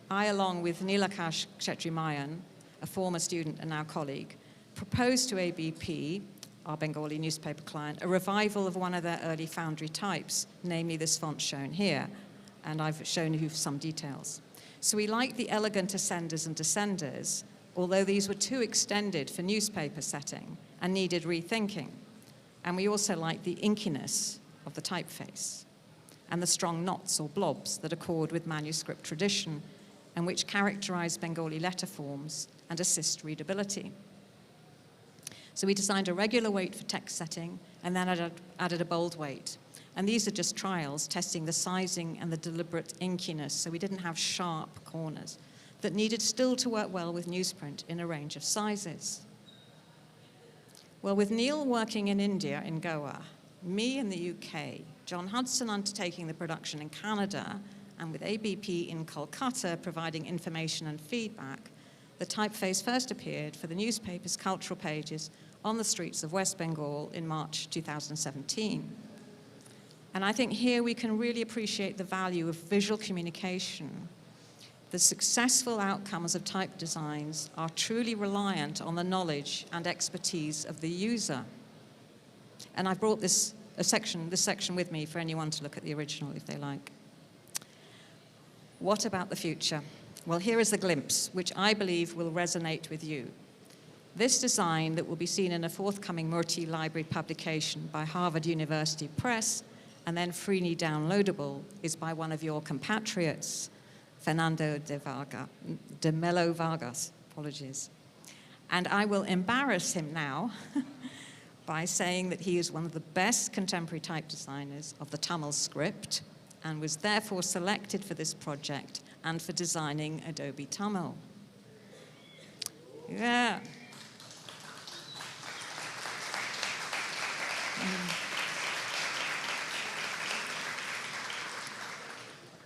I, along with Nilakash Kshetrimayan, a former student and now colleague, proposed to ABP, our Bengali newspaper client, a revival of one of their early foundry types, namely this font shown here, and I've shown you some details. So we liked the elegant ascenders and descenders, although these were too extended for newspaper setting and needed rethinking. And we also liked the inkiness of the typeface and the strong knots or blobs that accord with manuscript tradition and which characterize Bengali letter forms and assist readability. So we designed a regular weight for text setting and then added a bold weight. And these are just trials, testing the sizing and the deliberate inkiness, so we didn't have sharp corners that needed still to work well with newsprint in a range of sizes. Well, with Neil working in India, in Goa, me in the UK, John Hudson undertaking the production in Canada, and with ABP in Kolkata providing information and feedback, the typeface first appeared for the newspaper's cultural pages on the streets of West Bengal in March 2017. And I think here we can really appreciate the value of visual communication. The successful outcomes of type designs are truly reliant on the knowledge and expertise of the user. And I've brought this section with me for anyone to look at the original if they like. What about the future? Well, here is the glimpse, which I believe will resonate with you. This design that will be seen in a forthcoming Murty Library publication by Harvard University Press and then freely downloadable is by one of your compatriots, Fernando de Melo Vargas, apologies. And I will embarrass him now by saying that he is one of the best contemporary type designers of the Tamil script and was therefore selected for this project and for designing Adobe Tamil. Yeah.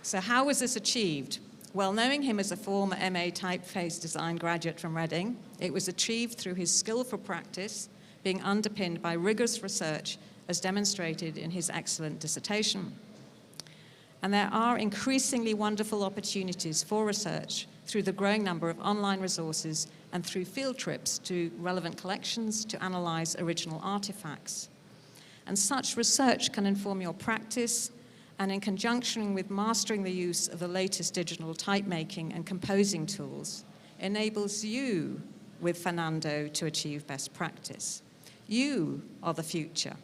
So how was this achieved? Well, knowing him as a former MA typeface design graduate from Reading, it was achieved through his skillful practice, being underpinned by rigorous research as demonstrated in his excellent dissertation. And there are increasingly wonderful opportunities for research through the growing number of online resources and through field trips to relevant collections to analyze original artifacts. And such research can inform your practice, and in conjunction with mastering the use of the latest digital type making and composing tools, enables you, with Fernando, to achieve best practice. You are the future.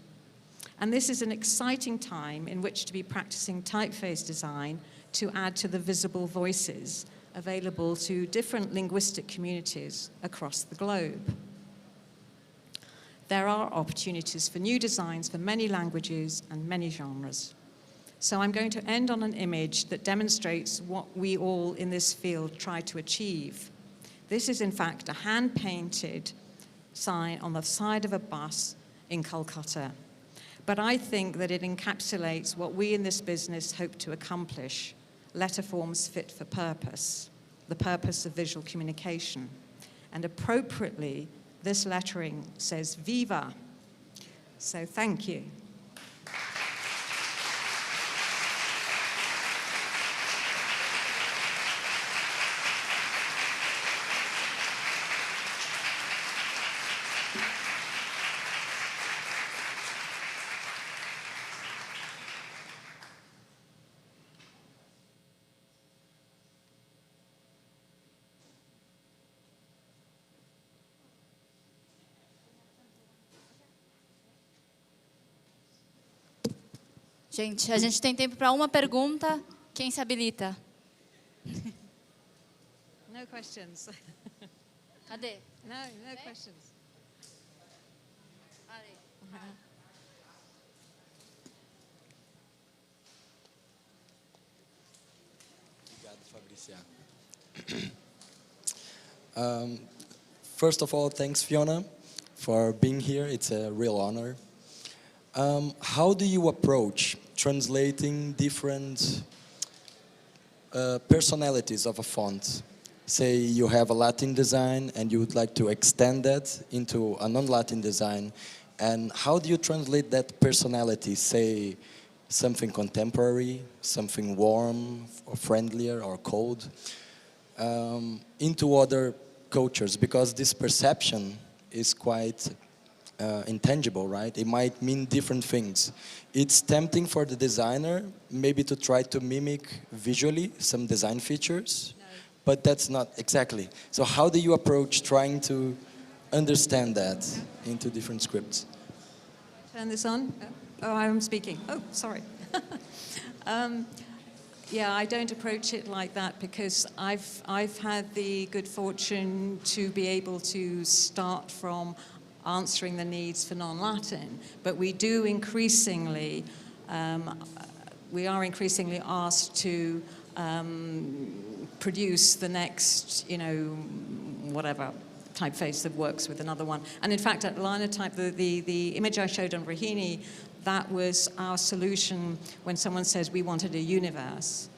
And this is an exciting time in which to be practicing typeface design to add to the visible voices available to different linguistic communities across the globe. There are opportunities for new designs for many languages and many genres. So I'm going to end on an image that demonstrates what we all in this field try to achieve. This is in fact a hand-painted sign on the side of a bus in Calcutta. But I think that it encapsulates what we in this business hope to accomplish: letter forms fit for purpose, the purpose of visual communication. And appropriately, this lettering says viva. So thank you. Gente, a gente tem tempo para uma pergunta. Quem se habilita? No questions. Cadê? No questions. Obrigado, Fabrícia. First of all, thanks, Fiona, for being here. It's a real honor. How do you approach translating different personalities of a font? Say you have a Latin design and you would like to extend that into a non-Latin design. And how do you translate that personality, say something contemporary, something warm or friendlier or cold, into other cultures? Because this perception is quite intangible, right? It might mean different things. It's tempting for the designer maybe to try to mimic visually some design features, but that's not exactly. So how do you approach trying to understand that into different scripts? Turn this on? Oh, I'm speaking. Oh, sorry. Yeah, I don't approach it like that because I've had the good fortune to be able to start from answering the needs for non-Latin, but we do increasingly, we are increasingly asked to produce the next, whatever typeface that works with another one. And in fact, at Linotype, the image I showed on Rahini, that was our solution when someone says we wanted a universe.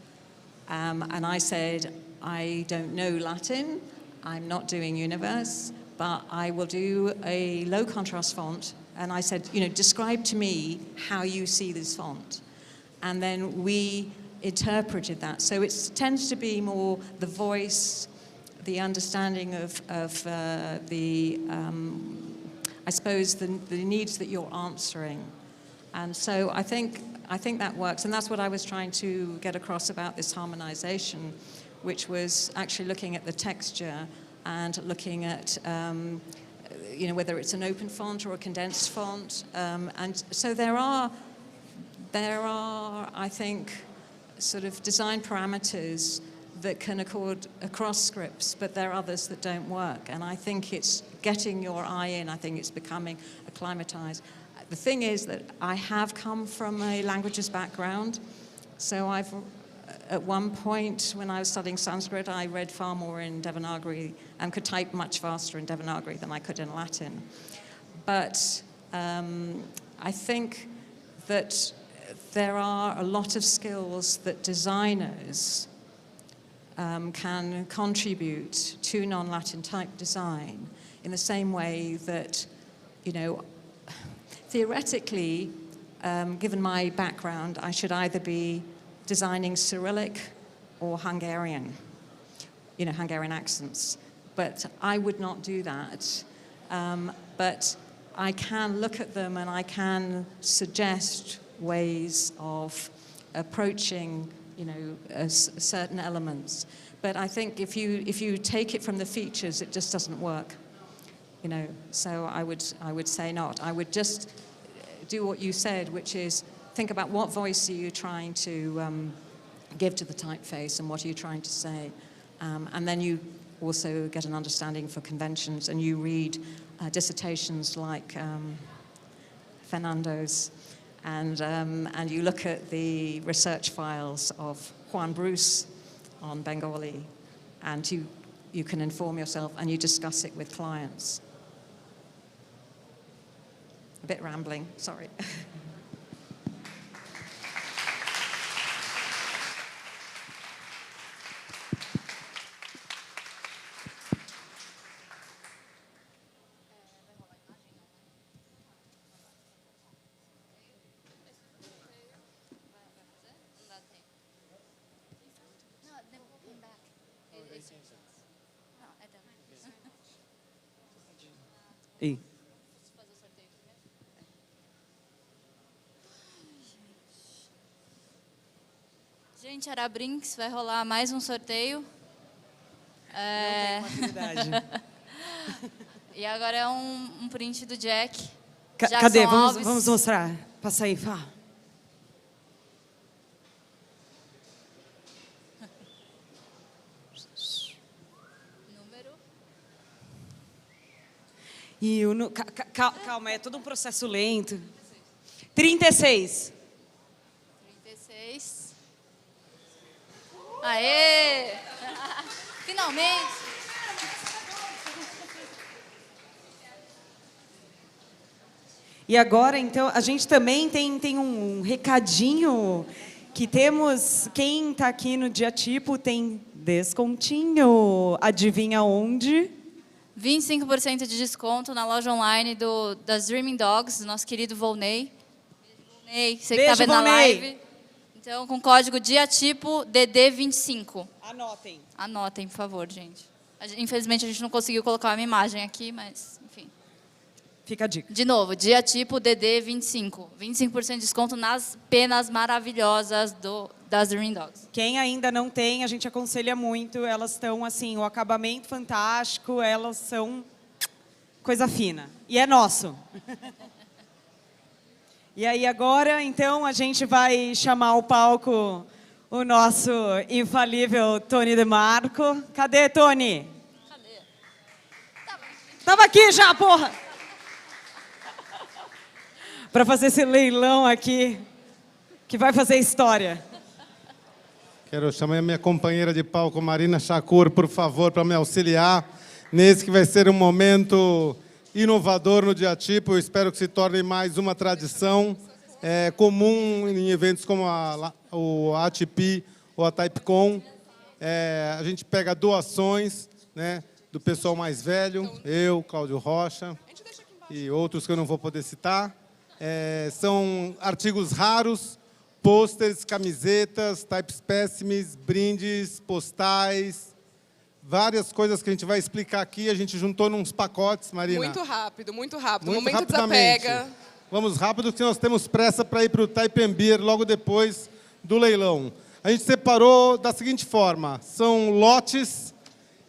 And I said, I don't know Latin, I'm not doing universe, but I will do a low contrast font. And I said, describe to me how you see this font. And then we interpreted that. So it tends to be more the voice, the understanding of I suppose, the needs that you're answering. And so I think that works. And that's what I was trying to get across about this harmonization, which was actually looking at the texture and looking at, whether it's an open font or a condensed font. And so there are, I think, sort of design parameters that can accord across scripts, but there are others that don't work. And I think it's getting your eye in. I think it's becoming acclimatized. The thing is that I have come from a languages background, so at one point when I was studying Sanskrit, I read far more in Devanagari and could type much faster in Devanagari than I could in Latin. But I think that there are a lot of skills that designers can contribute to non-Latin type design in the same way that, you know, theoretically, given my background, I should either be designing Cyrillic or Hungarian, you know, Hungarian accents. But I would not do that. But I can look at them and I can suggest ways of approaching, you know, certain elements. But I think if you take it from the features, it just doesn't work, you know. So I would say not. I would just do what you said, which is think about what voice are you trying to give to the typeface and what are you trying to say, and then you also get an understanding for conventions, and you read dissertations like Fernando's, and you look at the research files of Juan Bruce on Bengali, and you can inform yourself and you discuss it with clients. A bit rambling, sorry. E. Gente, Arabrinks, vai rolar mais um sorteio. Não tem maturidade. E agora é um print do Jack. Cadê? Vamos mostrar. Passa aí, Fá. Número. E calma, é todo um processo lento. 36. 36. Aê! Finalmente! E agora, então, a gente também tem um recadinho que temos. Quem está aqui no DiaTipo tem descontinho. Adivinha onde? 25% de desconto na loja online das Dreaming Dogs, do nosso querido Volney. Volney, você que está vendo na live. Então, com código DiaTipo DD25. Anotem. Anotem, por favor, gente. Infelizmente, a gente não conseguiu colocar uma imagem aqui, mas, enfim. Fica a dica. De novo, DiaTipo DD25. 25% de desconto nas penas maravilhosas das Dreaming Dogs. Quem ainda não tem, a gente aconselha muito. Elas estão, assim, o acabamento fantástico, elas são coisa fina. E é nosso. E aí agora, então, a gente vai chamar ao palco o nosso infalível Tony De Marco. Cadê, Tony? Cadê? Tava aqui já, porra! Para fazer esse leilão aqui, que vai fazer história. Quero chamar a minha companheira de palco, Marina Shakur, por favor, para me auxiliar nesse que vai ser um momento inovador no DiaTipo. Eu espero que se torne mais uma tradição comum em eventos como o ATP ou a TypeCon. A gente pega doações, né, do pessoal mais velho, eu, Cláudio Rocha e outros que eu não vou poder citar. São artigos raros, pôsteres, camisetas, type specimens, brindes, postais, várias coisas que a gente vai explicar aqui. A gente juntou nos pacotes, Marina. Muito rápido, muito rápido. Muito Momento rapidamente. desapega. Vamos rápido, porque nós temos pressa para ir para o Type Beer logo depois do leilão. A gente separou da seguinte forma: são lotes,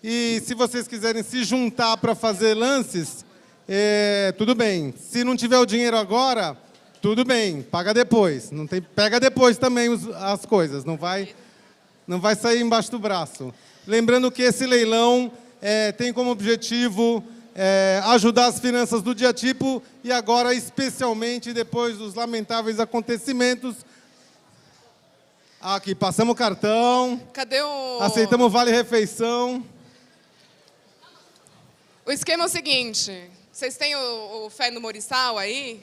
e se vocês quiserem se juntar para fazer lances, tudo bem. Se não tiver o dinheiro agora, tudo bem, paga depois. Não tem, pega depois também as coisas, não vai sair embaixo do braço. Lembrando que esse leilão tem como objetivo ajudar as finanças do DiaTipo, e agora, especialmente depois dos lamentáveis acontecimentos. Aqui, passamos o cartão. Cadê o... Aceitamos o vale-refeição. O esquema é o seguinte: vocês têm o fé no Moriçal aí?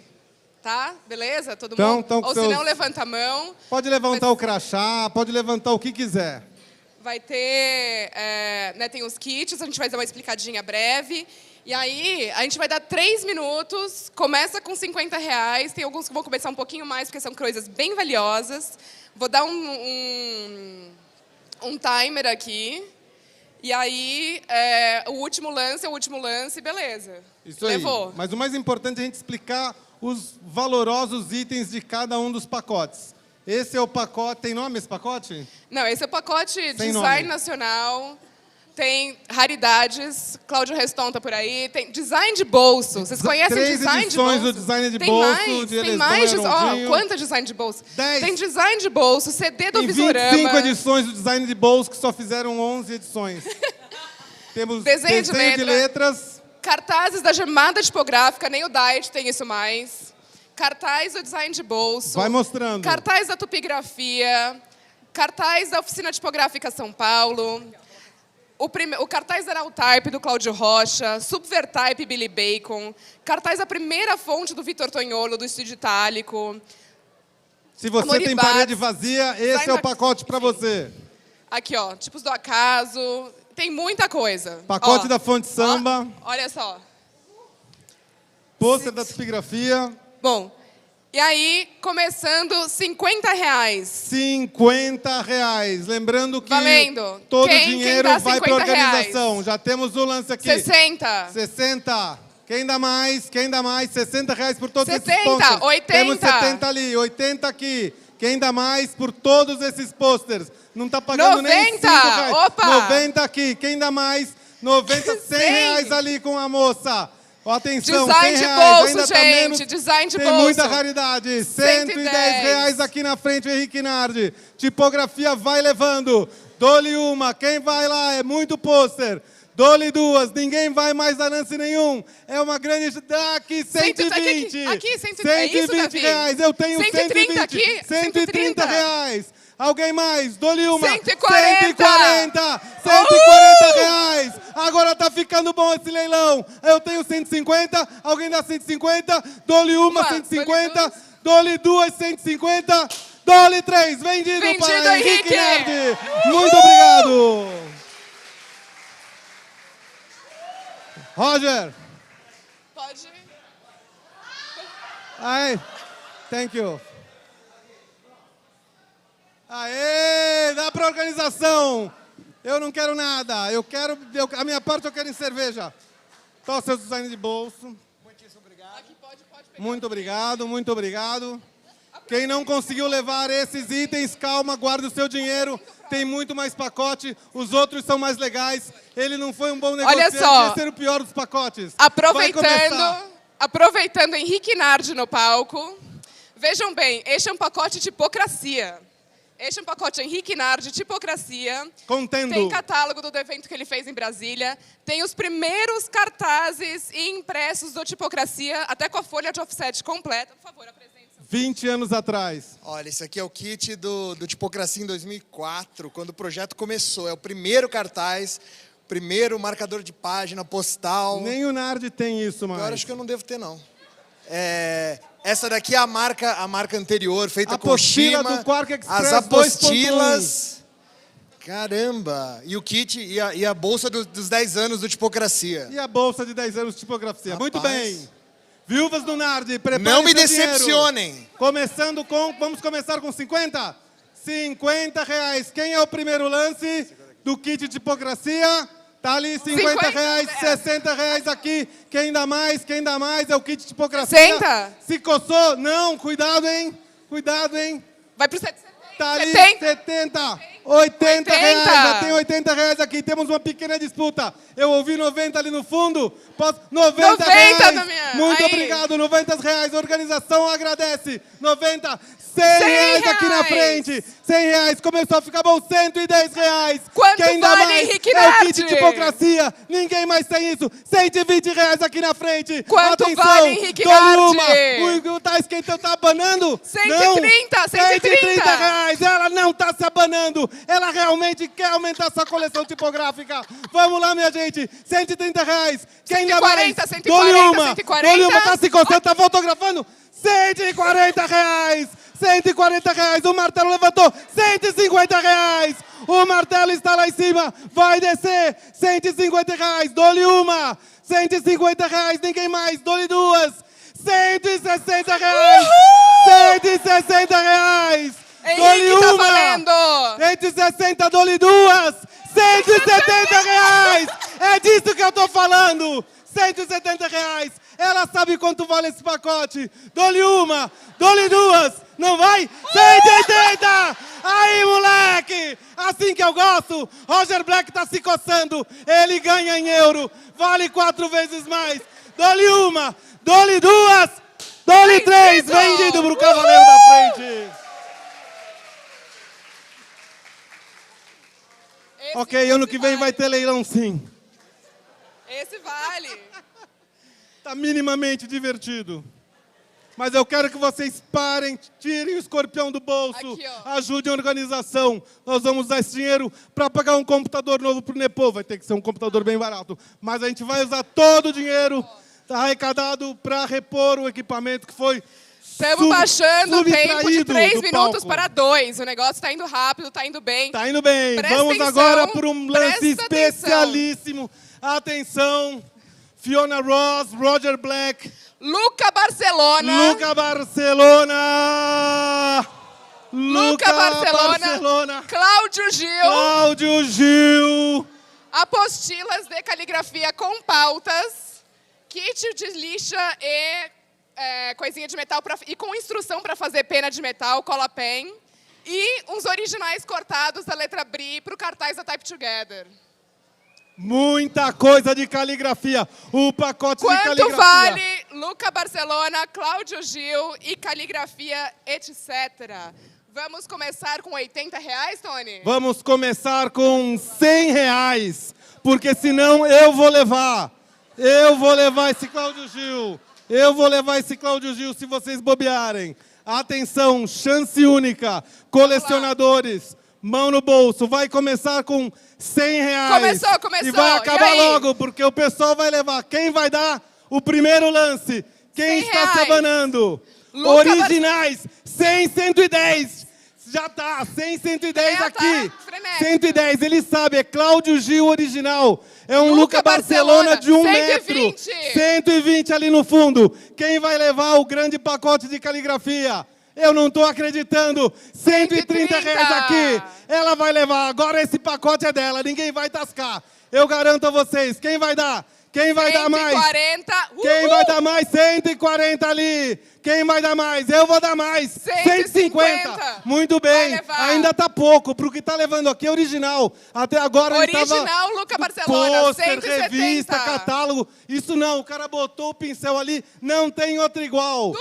Tá? Beleza? Todo Então, mundo? então, Ou se não, levanta a mão. Pode levantar o crachá, pode levantar o que quiser. Vai ter, né, tem os kits, a gente vai dar uma explicadinha breve. E aí, a gente vai dar 3 minutos, começa com R$50, tem alguns que vão começar um pouquinho mais, porque são coisas bem valiosas. Vou dar um timer aqui. E aí, o último lance, beleza. Isso aí. Levou. Mas o mais importante é a gente explicar os valorosos itens de cada um dos pacotes. Esse é o pacote... Tem nome esse pacote? Não, esse é o pacote Sem Design nome. Nacional. Tem raridades, Cláudio Reston tá por aí. Tem design de bolso. Vocês conhecem 3 design de edições bolso? do design de Tem bolso, mais, de tem Elesdão mais. e Arondinho. Quanta design de bolso? 10. Tem design de bolso, CD do Tem Visorama. 25 edições do design de bolso que só fizeram 11 edições. Temos Desenho desenho de de letra. letras. Cartazes da gemada tipográfica, nem o Diet tem isso mais. Cartaz do design de bolso. Vai mostrando. Cartaz da tupigrafia. Cartaz da Oficina Tipográfica São Paulo. O cartaz da Arautype, do Cláudio Rocha. Subvertype, Billy Bacon. Cartaz da primeira fonte do Vitor Tonholo, do Estúdio Itálico. Se você tem Amoribates, parede vazia, esse design é o da- pacote para enfim. você. Aqui, ó, tipos do acaso. Tem muita coisa. Pacote Ó, da fonte samba. ó, olha só. Pôster da tipografia. Bom, e aí, começando, R$50. R$50. Lembrando que Valendo. todo o Quem dinheiro dá vai para a R$50? organização. Já temos o lance aqui. 60. 60. Quem dá mais? Quem dá mais? R$60 por todos 70, esses posters. 80. Temos 70 ali, 80 aqui. Quem dá mais por todos esses posters? Não está pagando nem 90. R$5. Opa. 90 aqui. Quem dá mais? 90, 100 reais 100. ali com a moça. Ó, atenção, Design 100 de reais. bolso, Ainda tá gente, menos. design de Tem bolso. muita raridade. 110 reais aqui na frente, Henrique Nardi. Tipografia vai levando. Dou-lhe uma. Quem vai lá? É muito pôster. Dou-lhe 2. Ninguém vai mais dar lance nenhum. É uma grande... Aqui, 120. Aqui, 120. É isso, 120 Davi? reais. Eu tenho 130 aqui. 130 reais. Alguém mais? Dou-lhe uma. 140. 140. 140 reais. Agora tá ficando bom esse leilão. Eu tenho 150. Alguém dá 150. Dou-lhe uma, 150. Dou-lhe 2, 150. Dou-lhe 3. Vendido para Henrique Nardi. Muito obrigado. Roger. Pode. Aí. Thank you. Aê, dá para organização. Eu não quero nada. A minha parte eu quero em cerveja. Qual o seu design de bolso? Aqui pode pegar. Muito obrigado, muito obrigado. Quem não conseguiu levar esses itens, calma, guarde o seu dinheiro. Tem muito mais pacote, os outros são mais legais. Ele não foi um bom negociante, só. vai ser o pior dos pacotes. Vai começar. Aproveitando Henrique Nardi no palco. Vejam bem, este é um pacote tipocracia. Este é um pacote Henrique Nardi, tipocracia. Contendo. Tem catálogo do evento que ele fez em Brasília. Tem os primeiros cartazes e impressos do tipocracia, até com a folha de offset completa. Por favor, apresente. 20 anos atrás. Olha, esse aqui é o kit do Tipocracia em 2004, quando o projeto começou. É o primeiro cartaz, primeiro marcador de página, postal. Nem o Nardi tem isso mais. Eu acho que eu não devo ter, não. Essa daqui é a marca anterior, feita com apostila Shima. do Quark Express As 2.1. apostilas. Caramba! E o kit e a bolsa dos 10 anos do Tipocracia. E a bolsa de 10 anos de tipografia. Rapaz. Muito bem. Viúvas do Nardi, prepare Não me seu dinheiro. decepcionem. Começando com... Vamos começar com 50? 50 reais. Quem é o primeiro lance do kit de tipografia? Tá ali, 50 reais, 60 reais aqui. Quem dá mais? Quem dá mais? É o kit de tipografia. 60? Se coçou? Não, cuidado, hein? Cuidado, hein? Vai pro 70. Tá ali, 70. 70, 80 reais, já tem 80 reais aqui, temos uma pequena disputa. Eu ouvi 90 ali no fundo, 90 reais, Damião. muito Aí. obrigado, 90 reais, a organização agradece, 90, 100 reais aqui na frente, 100 reais, começou a ficar bom, 110 reais. Quanto Quem dá vale, mais Henrique é o kit Nardi? tipocracia, ninguém mais tem isso, 120 reais aqui na frente. Quanto atenção, vale, Henrique dou-lhe Nardi? o tá esquentando, tá abanando? 130, Não, 130 reais, ela não está se abanando, ela realmente quer aumentar sua coleção tipográfica. Vamos lá, minha gente, 130 reais. Quem dá mais? 140, Dou-lhe uma, 140. dou-lhe uma, tá se coçando, tá fotografando. 140 reais! 140 reais! O martelo levantou! 150 reais! O martelo está lá em cima! Vai descer! 150 reais! Dou-lhe uma! 150 reais! Ninguém mais! Dou-lhe duas! 160 reais! 160 reais! Dou-lhe Henrique tá uma! valendo! 160, dou-lhe duas! 170 reais! É disso que eu tô falando! 170 reais! Ela sabe quanto vale esse pacote! Dou-lhe uma! Dou-lhe duas! Não vai? 180! Aí, moleque! Assim que eu gosto! Roger Black tá se coçando! Ele ganha em euro! Vale 4 vezes mais! Dou-lhe uma! Dou-lhe duas! Dou-lhe 3! Vendido pro cavaleiro da frente! Ok, ano que vem vai ter leilão sim. Esse vale. Tá minimamente divertido. Mas eu quero que vocês parem, tirem o escorpião do bolso, Aqui, ó. ajudem a organização. Nós vamos usar esse dinheiro para pagar um computador novo pro Nepô. Vai ter que ser um computador bem barato. Mas a gente vai usar todo o dinheiro arrecadado para repor o equipamento que foi Estamos baixando o tempo de subtraído 3 do minutos palco. para 2. O negócio está indo rápido, está indo bem. Tá indo bem. Presta Vamos atenção, agora por um lance presta atenção. especialíssimo. Atenção. Fiona Ross, Roger Black, Luca Barcelona. Luca Barcelona. Luca Barcelona. Cláudio Gil. Cláudio Gil. Apostilas de caligrafia com pautas. Kit de lixa e coisinha de metal e com instrução para fazer pena de metal, cola pen. E uns originais cortados da letra Bri para o cartaz da Type Together. Muita coisa de caligrafia. O pacote de Quanto caligrafia. vale Luca Barcelona, Cláudio Gil e caligrafia, etc. Vamos começar com 80 reais, Tony? Vamos começar com 100 reais. Porque senão eu vou levar. Eu vou levar esse Cláudio Gil. Eu vou levar esse Cláudio Gil se vocês bobearem. Atenção, chance única. Colecionadores, mão no bolso. Vai começar com 100 reais. Começou. E vai acabar aí? logo, porque o pessoal vai levar. Quem vai dar o primeiro lance? Quem 100 está se reais. abanando? Luca Originais, 100, 110. Já tá, 100, 110 tá aqui. frenético. 110, ele sabe, é Cláudio Gil original. É um Luca Luca Barcelona de 1 120. metro. 120 ali no fundo. Quem vai levar o grande pacote de caligrafia? Eu não estou acreditando. 130 reais aqui. Ela vai levar. Agora esse pacote é dela. Ninguém vai tascar. Eu garanto a vocês. Quem vai dar? Quem vai dar mais? 140. Quem vai dar mais? 140 ali. Quem vai dar mais? Eu vou dar mais. 150. Muito bem. Vai levar. Ainda tá pouco. Pro que tá levando aqui é original. Até agora ele tava... Original Luca Barcelona, Pôster, 170. revista, catálogo. Isso não. O cara botou o pincel ali. Não tem outro igual.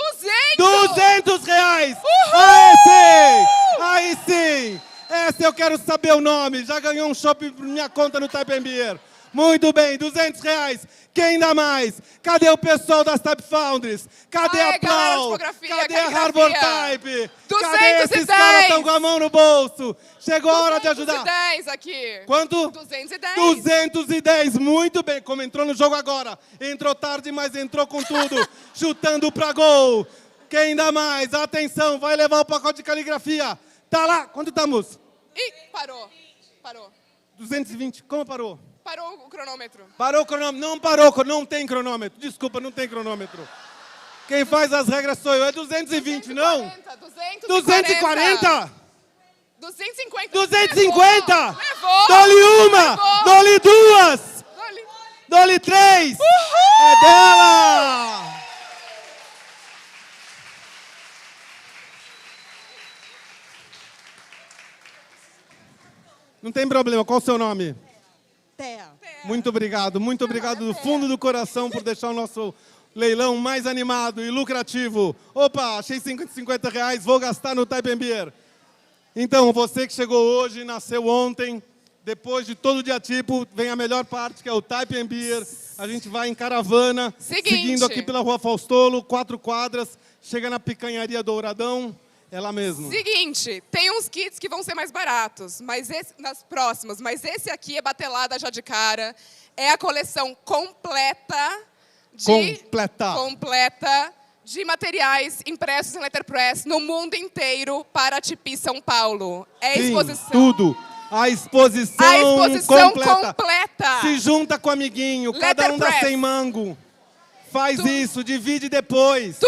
200 reais. Aí sim. Aí sim. Essa eu quero saber o nome. Já ganhou um shopping por minha conta no Type Beer. Muito bem, 200 reais. Quem dá mais? Cadê o pessoal das Type Foundries? Cadê a Plau? Cadê a Harbor Type? Cadê esses caras que estão com a mão no bolso? Chegou a hora de ajudar. 210 aqui. Quanto? 210. 210, muito bem. Como entrou no jogo agora. Entrou tarde, mas entrou com tudo. Chutando pra gol. Quem dá mais? Atenção, vai levar o pacote de caligrafia. Tá lá, quanto estamos? Ih, parou. 220, como parou? Parou o cronômetro. Parou o cronômetro. Não parou, não tem cronômetro. Desculpa, não tem cronômetro. Quem faz as regras sou eu. É 220, não? 240? 250. 250? Levou. Dou-lhe uma, Levou. dou-lhe duas, Dou-lhe. dou-lhe três. Uhul. É dela! Não tem problema, qual o seu nome? Thea. Muito obrigado do fundo do coração por deixar o nosso leilão mais animado e lucrativo. Opa, achei 50 reais, vou gastar no Type Beer. Então, você que chegou hoje, nasceu ontem, depois de todo o DiaTipo, vem a melhor parte, que é o Type Beer. A gente vai em caravana, seguindo aqui pela Rua Faustolo, 4 quadras, chega na Picanharia Douradão. É lá mesmo. Seguinte, tem uns kits que vão ser mais baratos, nas próximas, mas esse aqui é batelada já de cara. É a coleção completa de materiais impressos em letterpress no mundo inteiro para a Tipi São Paulo. É Sim, exposição. tudo. A exposição completa. Se junta com o amiguinho, cada um dá 100 mango. Faz isso, divide depois.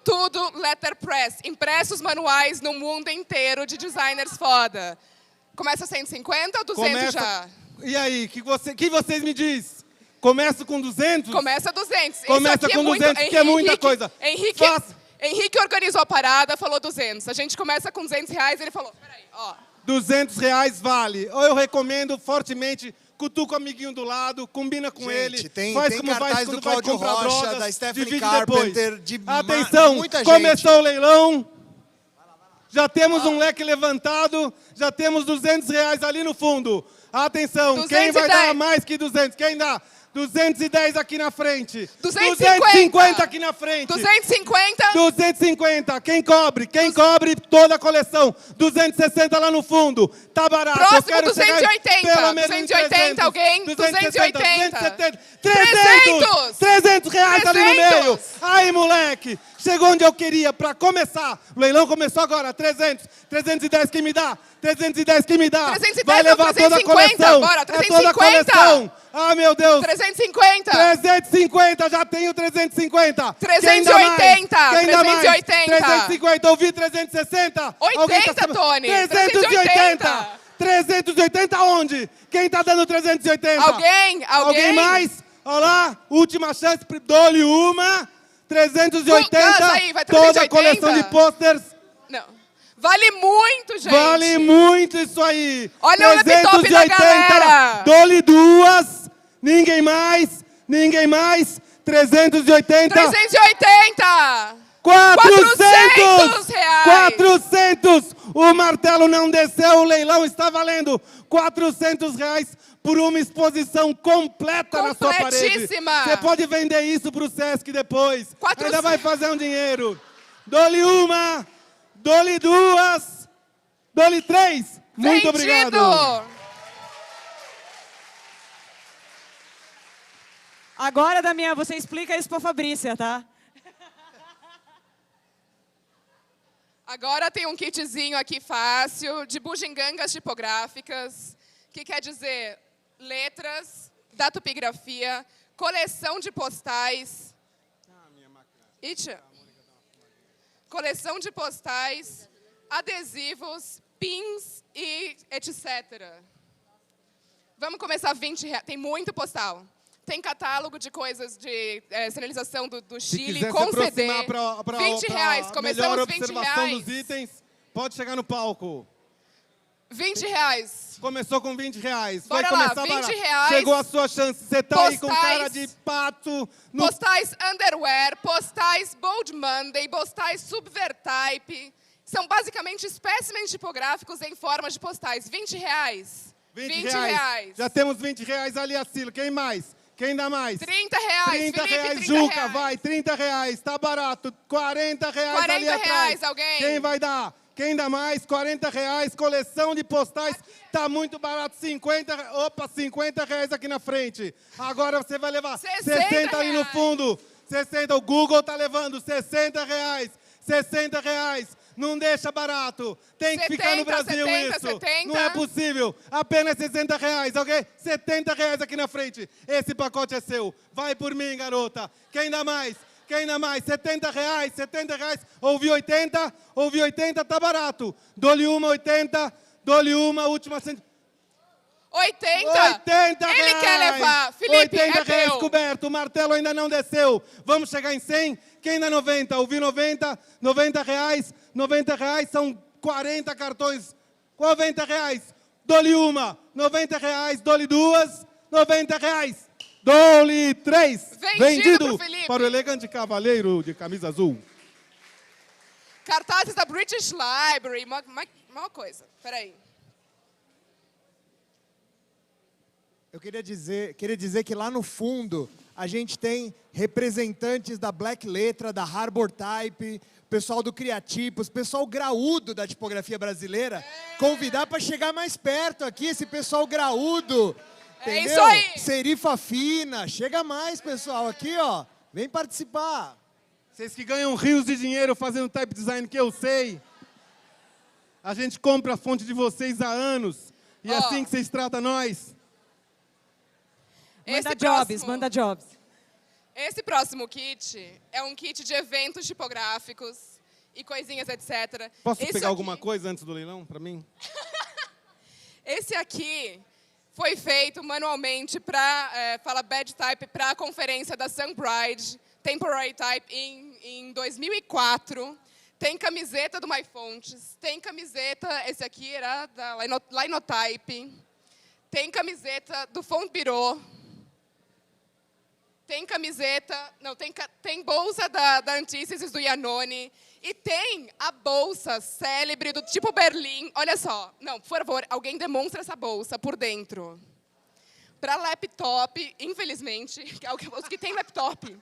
Tudo letterpress. Impressos manuais no mundo inteiro de designers foda. Começa 150 ou 200 já? E aí, que vocês me dizem? Começa com 200? Começa 200. Começa com 200, que é muita coisa. Henrique organizou a parada, falou 200. A gente começa com R$200, ele falou, peraí, ó. R$200 vale. Eu recomendo fortemente, cutuca o amiguinho do lado, combina com ele. Faz como faz quando vai comprar Rocha, drogas, da Stephanie divide Carpenter, depois. Atenção, começou o leilão. Já temos Ah. um leque levantado, já temos R$200 ali no fundo. Atenção, 210. quem vai dar mais que 200? Quem dá? 210 aqui na frente. 250 aqui na frente. 250. 250. Quem cobre? Quem cobre toda a coleção. 260 lá no fundo. Tá barato. Próximo, eu quero 280. Pelo menos 280, alguém? 280. 280. 300. 300 reais ali no 300. meio. Aí, moleque. Chegou onde eu queria para começar. O leilão começou agora. 300. 310 quem me dá? 310 quem me dá? 310 vai levar toda a coleção. Bora, 350. É toda a coleção. Ah, meu Deus. 350. 350, já tenho 350. 380. Quem dá mais? 380. 350, ouvi 360. 80, Tony. 380. 380 onde? Quem tá dando 380? Alguém? Mais? Olha lá, última chance, dou-lhe uma. 380, aí, vai 380. toda a coleção de posters. Não. Vale muito, gente. Vale muito isso aí. Olha o laptop da galera. Dou-lhe duas. Ninguém mais. 380. 380. 400 reais. 400. O martelo não desceu, o leilão está valendo. 400 reais por uma exposição completa na sua parede. Completíssima. Você pode vender isso para o Sesc depois. 400. Ainda vai fazer um dinheiro. Dou-lhe uma. Dou-lhe duas. Dou-lhe três. Muito Vendido. obrigado. Agora, Damião, você explica isso para a Fabrícia, tá? Agora tem um kitzinho aqui fácil de bugigangas tipográficas, que quer dizer letras, datapigrafia, coleção de postais. Coleção de postais, adesivos, pins e etc. Vamos começar 20 reais. Tem muito postal. Tem catálogo de coisas de sinalização do Chile com CD. 20 reais. Começamos melhor 20 observação reais. dos itens. Pode chegar no palco. 20 reais. Começou com 20 reais. Bora Vai lá, começar 20 barato. reais. Chegou a sua chance. Você tá aí com Postais. cara de pato. No... Postais underwear, postais Bold Monday, postais Subvertype. São basicamente espécimes tipográficos em forma de postais. 20 reais. 20 reais. Já temos 20 reais ali, Acilo. Quem mais? Quem dá mais? 30 reais. 30 Felipe, reais, 30 Juca, reais. vai. 30 reais, tá barato. 40 reais 40 ali atrás. reais, alguém? Quem vai dar? Quem dá mais? 40 reais, coleção de postais. Tá muito barato. 50 reais aqui na frente. Agora você vai levar 60 ali no fundo. 60, o Google tá levando 60 reais. 60 reais. Não deixa barato. Tem que ficar no Brasil 70, isso. 70. Não é possível. Apenas 60 reais, ok? 70 reais aqui na frente. Esse pacote é seu. Vai por mim, garota. Quem dá mais? Quem dá mais? 70 reais, 70 reais. Ouvi 80? Ouvi 80, tá barato. Dou-lhe uma, 80. Dou-lhe uma, última... 80? 80 reais. Ele quer levar. Felipe, 80 é reais teu. coberto. O martelo ainda não desceu. Vamos chegar em 100? Quem dá 90? Ouvi 90? 90 reais. 90 reais são 40 cartões. 90 reais. Dou-lhe uma. 90 reais. Dou-lhe duas. 90 reais. Dou-lhe três. Vendido pro Felipe. Para o elegante cavaleiro de camisa azul. Cartazes da British Library. Uma coisa. Peraí. Eu queria dizer que lá no fundo a gente tem representantes da Black Letra, da Harbor Type, pessoal do DiaTipo, pessoal graúdo da tipografia brasileira. Convidar para chegar mais perto aqui, esse pessoal graúdo. É Entendeu? isso aí. Serifa fina. Chega mais, pessoal. Aqui, ó. Vem participar. Vocês que ganham rios de dinheiro fazendo type design, que eu sei. A gente compra a fonte de vocês há anos. E é assim que vocês tratam nós. Manda jobs. Esse próximo kit é um kit de eventos tipográficos e coisinhas, etc. Posso Esse pegar aqui- alguma coisa antes do leilão, para mim? Esse aqui foi feito manualmente para, fala bad type, para a conferência da Sunbride, Temporary Type, em 2004. Tem camiseta do MyFonts, tem camiseta, esse aqui era da Linotype, tem camiseta do Font Bureau, tem camiseta, não, tem bolsa da Antíthesis do Iannone, e tem a bolsa célebre do tipo Berlim. Olha só, não, por favor, alguém demonstra essa bolsa por dentro. Para laptop, infelizmente, os que tem laptop.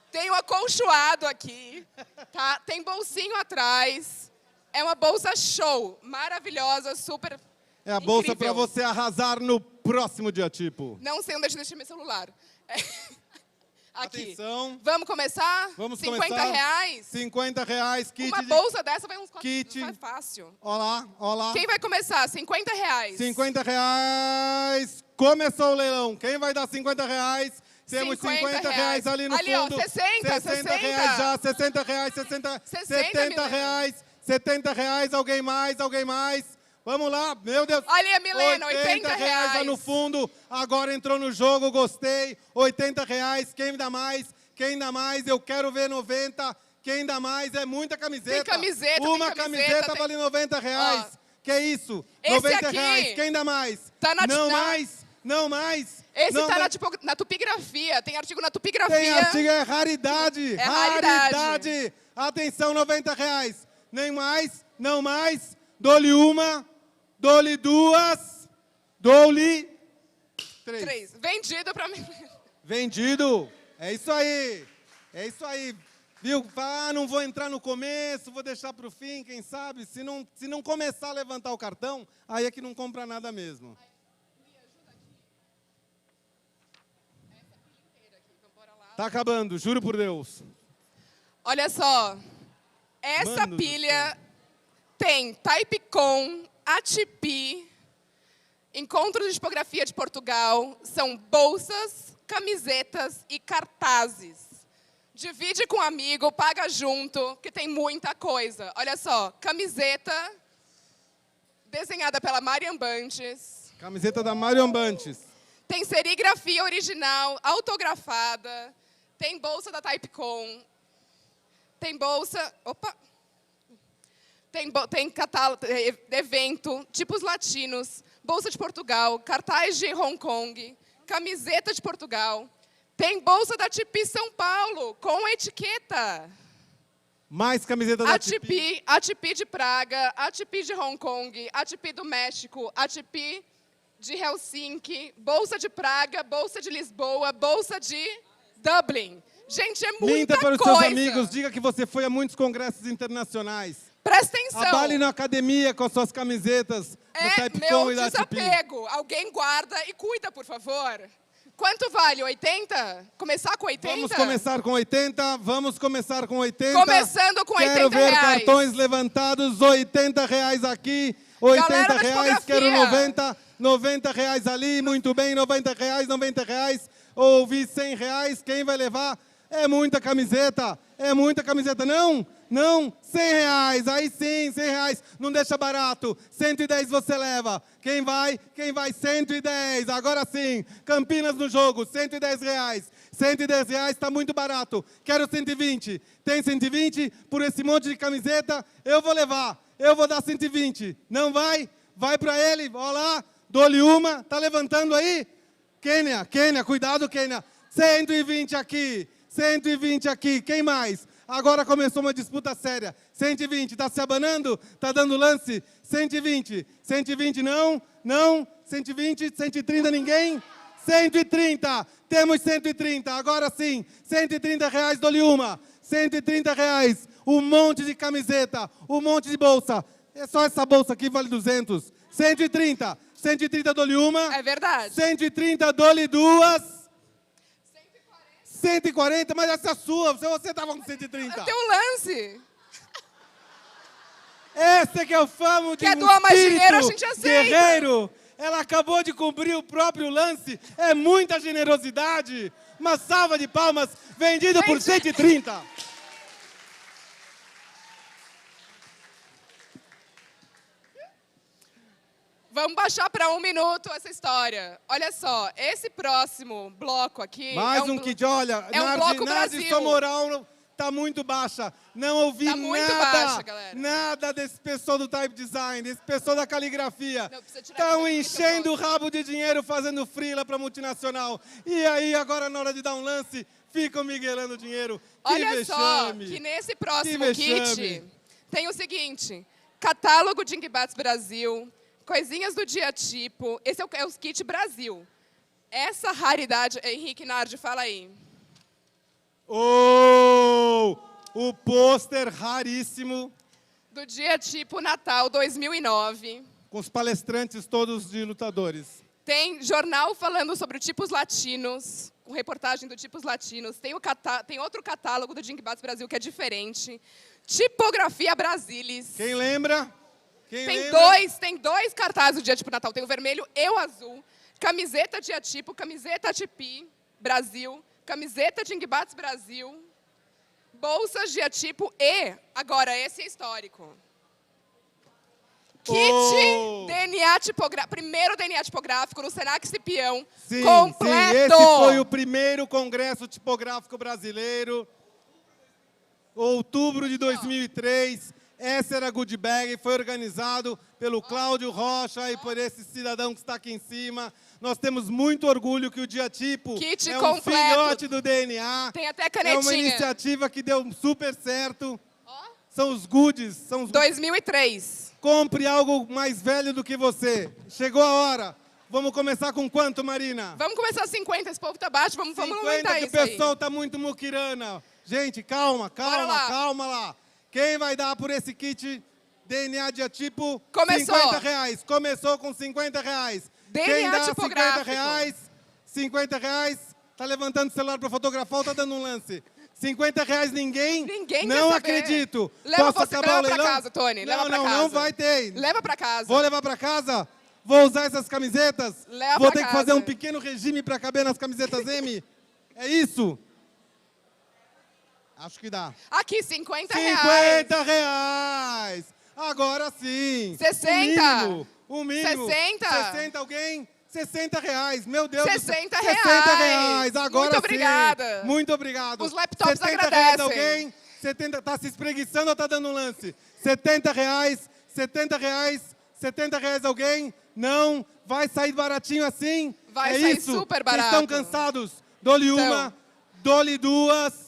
Tem o acolchoado aqui, tá? Tem bolsinho atrás. É uma bolsa show, maravilhosa, super É a bolsa incrível. para você arrasar no próximo DiaTipo. Não sei onde eu deixei meu celular. Aqui. Atenção. Vamos começar? Vamos 50 começar. reais? 50 reais, kit Uma de... bolsa dessa vai uns 4 kit. Vai fácil. Olá, olá. Quem vai começar? 50 reais. 50 reais. Começou o leilão. Quem vai dar 50 reais? Temos 50 reais ali no Ali, ó, fundo. 60 reais já, 60 reais, 70 Milena. reais, 70 reais, alguém mais, alguém mais. Vamos lá, meu Deus. Olha, Milena, 80 reais lá no fundo, agora entrou no jogo, gostei. 80 reais, quem dá mais? Quem dá mais? Eu quero ver 90. Quem dá mais? É muita camiseta. Tem camiseta, Uma tem camiseta tem... vale 90 reais. Ó, que isso? esse 90 aqui reais, quem dá mais? tá na- Não na- mais, não mais. Esse não tá vai- na tupografia, tem artigo na tupografia. Tem artigo, é raridade. É raridade. Atenção, 90 reais. Nem mais, não mais. Dou-lhe uma, dou-lhe duas, dou-lhe três. 3. Vendido pra mim. Vendido. É isso aí. É isso aí. Viu? Ah, não vou entrar no começo, vou deixar para o fim, quem sabe? Se não começar a levantar o cartão, aí é que não compra nada mesmo. Tá acabando, juro por Deus. Olha só, essa Mano do pilha tem Typecon, ATP, Encontros de Tipografia de Portugal, são bolsas, camisetas e cartazes. Divide com um amigo, paga junto, que tem muita coisa. Olha só, camiseta desenhada pela Marian Bantes. Camiseta da Marion Bantes. Tem serigrafia original, autografada. Tem bolsa da Typecon. Tem bolsa... Opa! Tem catálogo, evento, tipos latinos, bolsa de Portugal, cartaz de Hong Kong, camiseta de Portugal. Tem bolsa da Tipi São Paulo, com etiqueta. Mais camiseta da Tipi. A Tipi de Praga, a Tipi de Hong Kong, a Tipi do México, a Tipi de Helsinki, bolsa de Praga, bolsa de Lisboa, bolsa de Dublin. Gente, é muita Minta para os coisa. seus amigos, diga que você foi a muitos congressos internacionais. Presta atenção. Abale na academia com as suas camisetas do É Typecon meu e da Tipi. desapego. Alguém guarda e cuida, por favor. Quanto vale? 80? Começar com 80? Vamos começar com 80, vamos começar com 80. Começando com 80 Quero ver reais. cartões levantados, 80 reais aqui, 80 Galera da reais, quero tipografia. 90 reais ali, muito bem, 90 reais. Ouvi 100 reais, quem vai levar? É muita camiseta, não, 100 reais, aí sim, 100 reais, não deixa barato, 110 você leva, quem vai, 110, agora sim, Campinas no jogo, 110 reais, 110 reais está muito barato, quero 120, tem 120, por esse monte de camiseta, eu vou levar, eu vou dar 120, não vai? Vai para ele, ó lá, dou-lhe uma, tá levantando aí? Quênia, cuidado Quênia, 120 aqui, quem mais? Agora começou uma disputa séria. 120, tá se abanando? Tá dando lance? 120 não, 120, 130 ninguém? 130, temos 130, agora sim, 130 reais, dou-lhe uma. 130 reais, um monte de camiseta, um monte de bolsa. É só essa bolsa aqui vale 200. 130, dou-lhe uma. É verdade. 130, dou-lhe duas. 140, mas essa é sua, você estava com 130. Tem um lance. Esse que eu famo de Quer doar mais dinheiro, a gente espírito aceita. guerreiro. Ela acabou de cumprir o próprio lance. É muita generosidade. Uma salva de palmas, vendido por 130. Vamos baixar para 1 minuto essa história. Olha só, esse próximo bloco aqui... Mais um kit, olha, é um bloco Brasil. sua moral tá muito baixa. Não ouvi Tá muito nada, baixa, galera. nada desse pessoal do type design, desse pessoal da caligrafia. Não, precisa tirar Estão esse enchendo o microfone. rabo de dinheiro fazendo freela para multinacional. E aí, agora na hora de dar um lance, ficam miguelando dinheiro. Que Olha só, vexame. que nesse próximo Que kit vexame. tem o seguinte, catálogo de Ingbats Brasil, coisinhas do DiaTipo, esse é o kit Brasil. Essa raridade, Henrique Nardi, fala aí. Oh, o pôster raríssimo, Do DiaTipo Natal 2009. com os palestrantes todos de lutadores. Tem jornal falando sobre tipos latinos, com reportagem do tipos latinos. Tem outro catálogo do Ingbats Brasil que é diferente. Tipografia Brasilis. Quem lembra? Tem dois cartazes do DiaTipo Natal. Tem o vermelho e o azul. Camiseta DiaTipo, camiseta Tipi Brasil, camiseta de Ingbats Brasil, bolsas DiaTipo e, agora, esse é histórico. Kit DNA tipográfico, primeiro DNA tipográfico no Senac Cipião, Sim, completo. sim, esse foi o primeiro congresso tipográfico brasileiro, outubro de 2003. Essa era a Good Bag, foi organizado pelo Cláudio Rocha e por esse cidadão que está aqui em cima. Nós temos muito orgulho que o DiaTipo Kit é um completo. filhote do DNA. Tem até É uma canetinha. iniciativa que deu super certo. São os goodies. São os 2003. Compre algo mais velho do que você. Chegou a hora. Vamos começar com quanto, Marina? Vamos começar 50, esse povo tá baixo, vamos 50, aumentar que isso o aí. pessoal tá muito muquirana. Gente, calma, Bora lá. calma lá. Quem vai dar por esse kit DNA DiaTipo? Começou. R$50. Começou com R$50. DNA Quem dá tipográfico. R$50. Tá levantando o celular para fotografar ou tá dando um lance? R$50 ninguém? Ninguém Não quer saber. acredito. Leva Posso você, acabar o leva pra leilão? casa, Tony, leva pra Não casa. vai ter. Leva pra casa. Vou levar para casa? Vou usar essas camisetas? Leva Vou pra ter que casa. fazer um pequeno regime para caber nas camisetas M? É isso? Acho que dá. Aqui, R$50. R$50. Agora sim. 60. O mínimo. 60. 60 alguém? R$60. Meu Deus do céu. R$60. R$60. Agora Muito sim. obrigada. Muito obrigado. Os laptops R$70 agradecem. alguém? 70, tá se espreguiçando ou tá dando um lance? R$70. R$70 alguém? Não. Vai sair baratinho assim? Vai é sair isso? super Vocês barato. estão cansados? Dou-lhe uma, dou-lhe duas.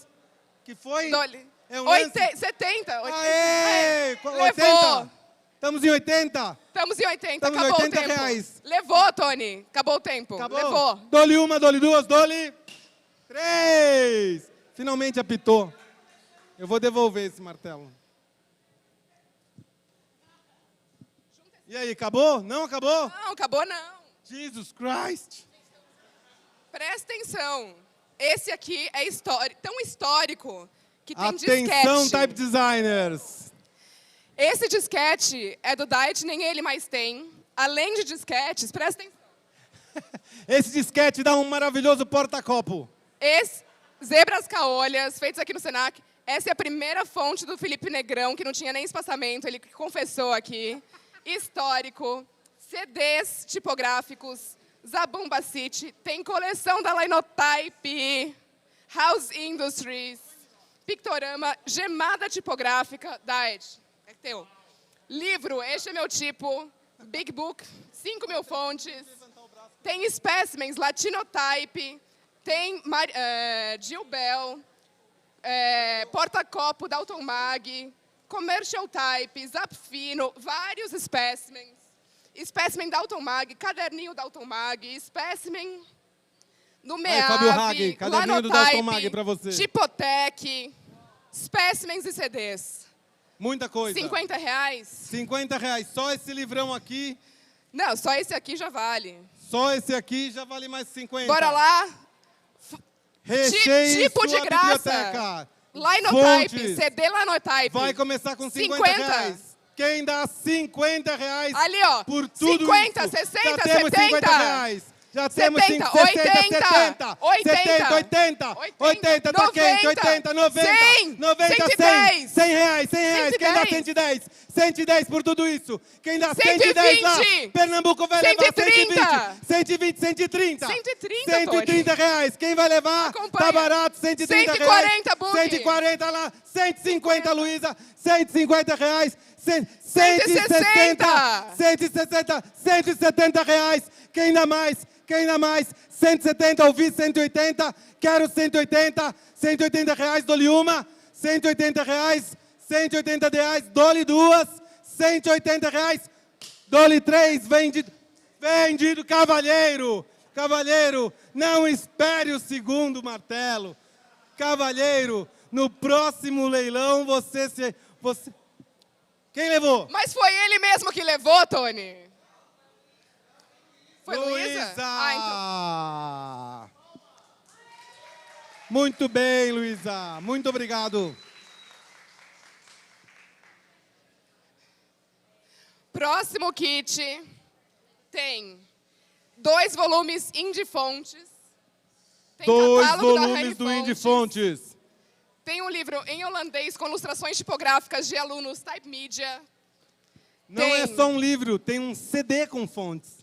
Que foi? Dolly. É um lance? 70. Aê! 80? Levou. Estamos em 80? Estamos em 80. Estamos em Acabou R$80. o tempo. Levou, Tony. Acabou o tempo. Acabou? Levou. Dou-lhe uma, dou-lhe duas, dou-lhe 3. Finalmente apitou. Eu vou devolver esse martelo. E aí, acabou? Não acabou? Não, acabou não. Jesus Christ. Presta atenção. Esse aqui é tão histórico que tem Atenção, disquete. type designers. Esse disquete é do Diet, nem ele mais tem. Além de disquetes, presta atenção. Esse disquete dá um maravilhoso porta-copo. Zebras caolhas, feitos aqui no Senac. Essa é a primeira fonte do Felipe Negrão, que não tinha nem espaçamento, ele confessou aqui. Histórico, CDs tipográficos, Zabumba City, tem coleção da Linotype, House Industries, Pictorama, gemada tipográfica, Diet, é teu. Livro, este é meu tipo, Big Book, 5.000 fontes, tem specimens, Latinotype, tem Jill Bell, porta-copo Dalton Mag, Commercial Type, Zapfino, vários specimens. Specimen Dalton Mag, caderninho Dalton Mag, specimen no Aí, Fábio Hag, MEAV, caderninho do Dalton Mag pra você. Tipotec, specimens e CDs. Muita coisa. R$50. R$50. Só esse livrão aqui. Não, só esse aqui já vale. Só esse aqui já vale mais 50. Bora lá? Recheie tipo sua de graça. biblioteca. Linotype, Fontes. CD Linotype. Vai começar com 50 reais. Quem dá 50 reais Ali, ó. por tudo 50, isso? 60, Já temos 70. 50 reais. Já temos 70, 60, 80, 70, 80, 80, 80, tá quente, 80, 90, 100, 90, 100, 110. 100 reais, 100 reais. Quem dá 110? 110 por tudo isso. Quem dá 110 lá? 120. Pernambuco vai levar 130. 120, 130. 130, 130 reais. Quem vai levar? Acompanha. Tá barato, 130 reais. 140, Bug. 140 lá, 150, Luísa, 150 reais. 160. 160, 170 reais. Quem dá mais? Quem dá mais? 170, ouvi 180. Quero 180. 180 reais, dou-lhe uma. 180 reais. 180 reais, dou-lhe duas. 180 reais, dou-lhe três. Vendido. Vendido, cavalheiro. Cavalheiro, não espere o segundo martelo. Cavalheiro, no próximo leilão você... Quem levou? Mas foi ele mesmo que levou, Tony. Foi Luísa? Luísa! Ah, então. Muito bem, Luísa. Muito obrigado. Próximo kit tem 2 volumes Indie Fontes. Tem 2 catálogo da volumes Harry do Indie Fontes. Tem um livro em holandês com ilustrações tipográficas de alunos Type Media. Não é só um livro, tem um CD com fontes.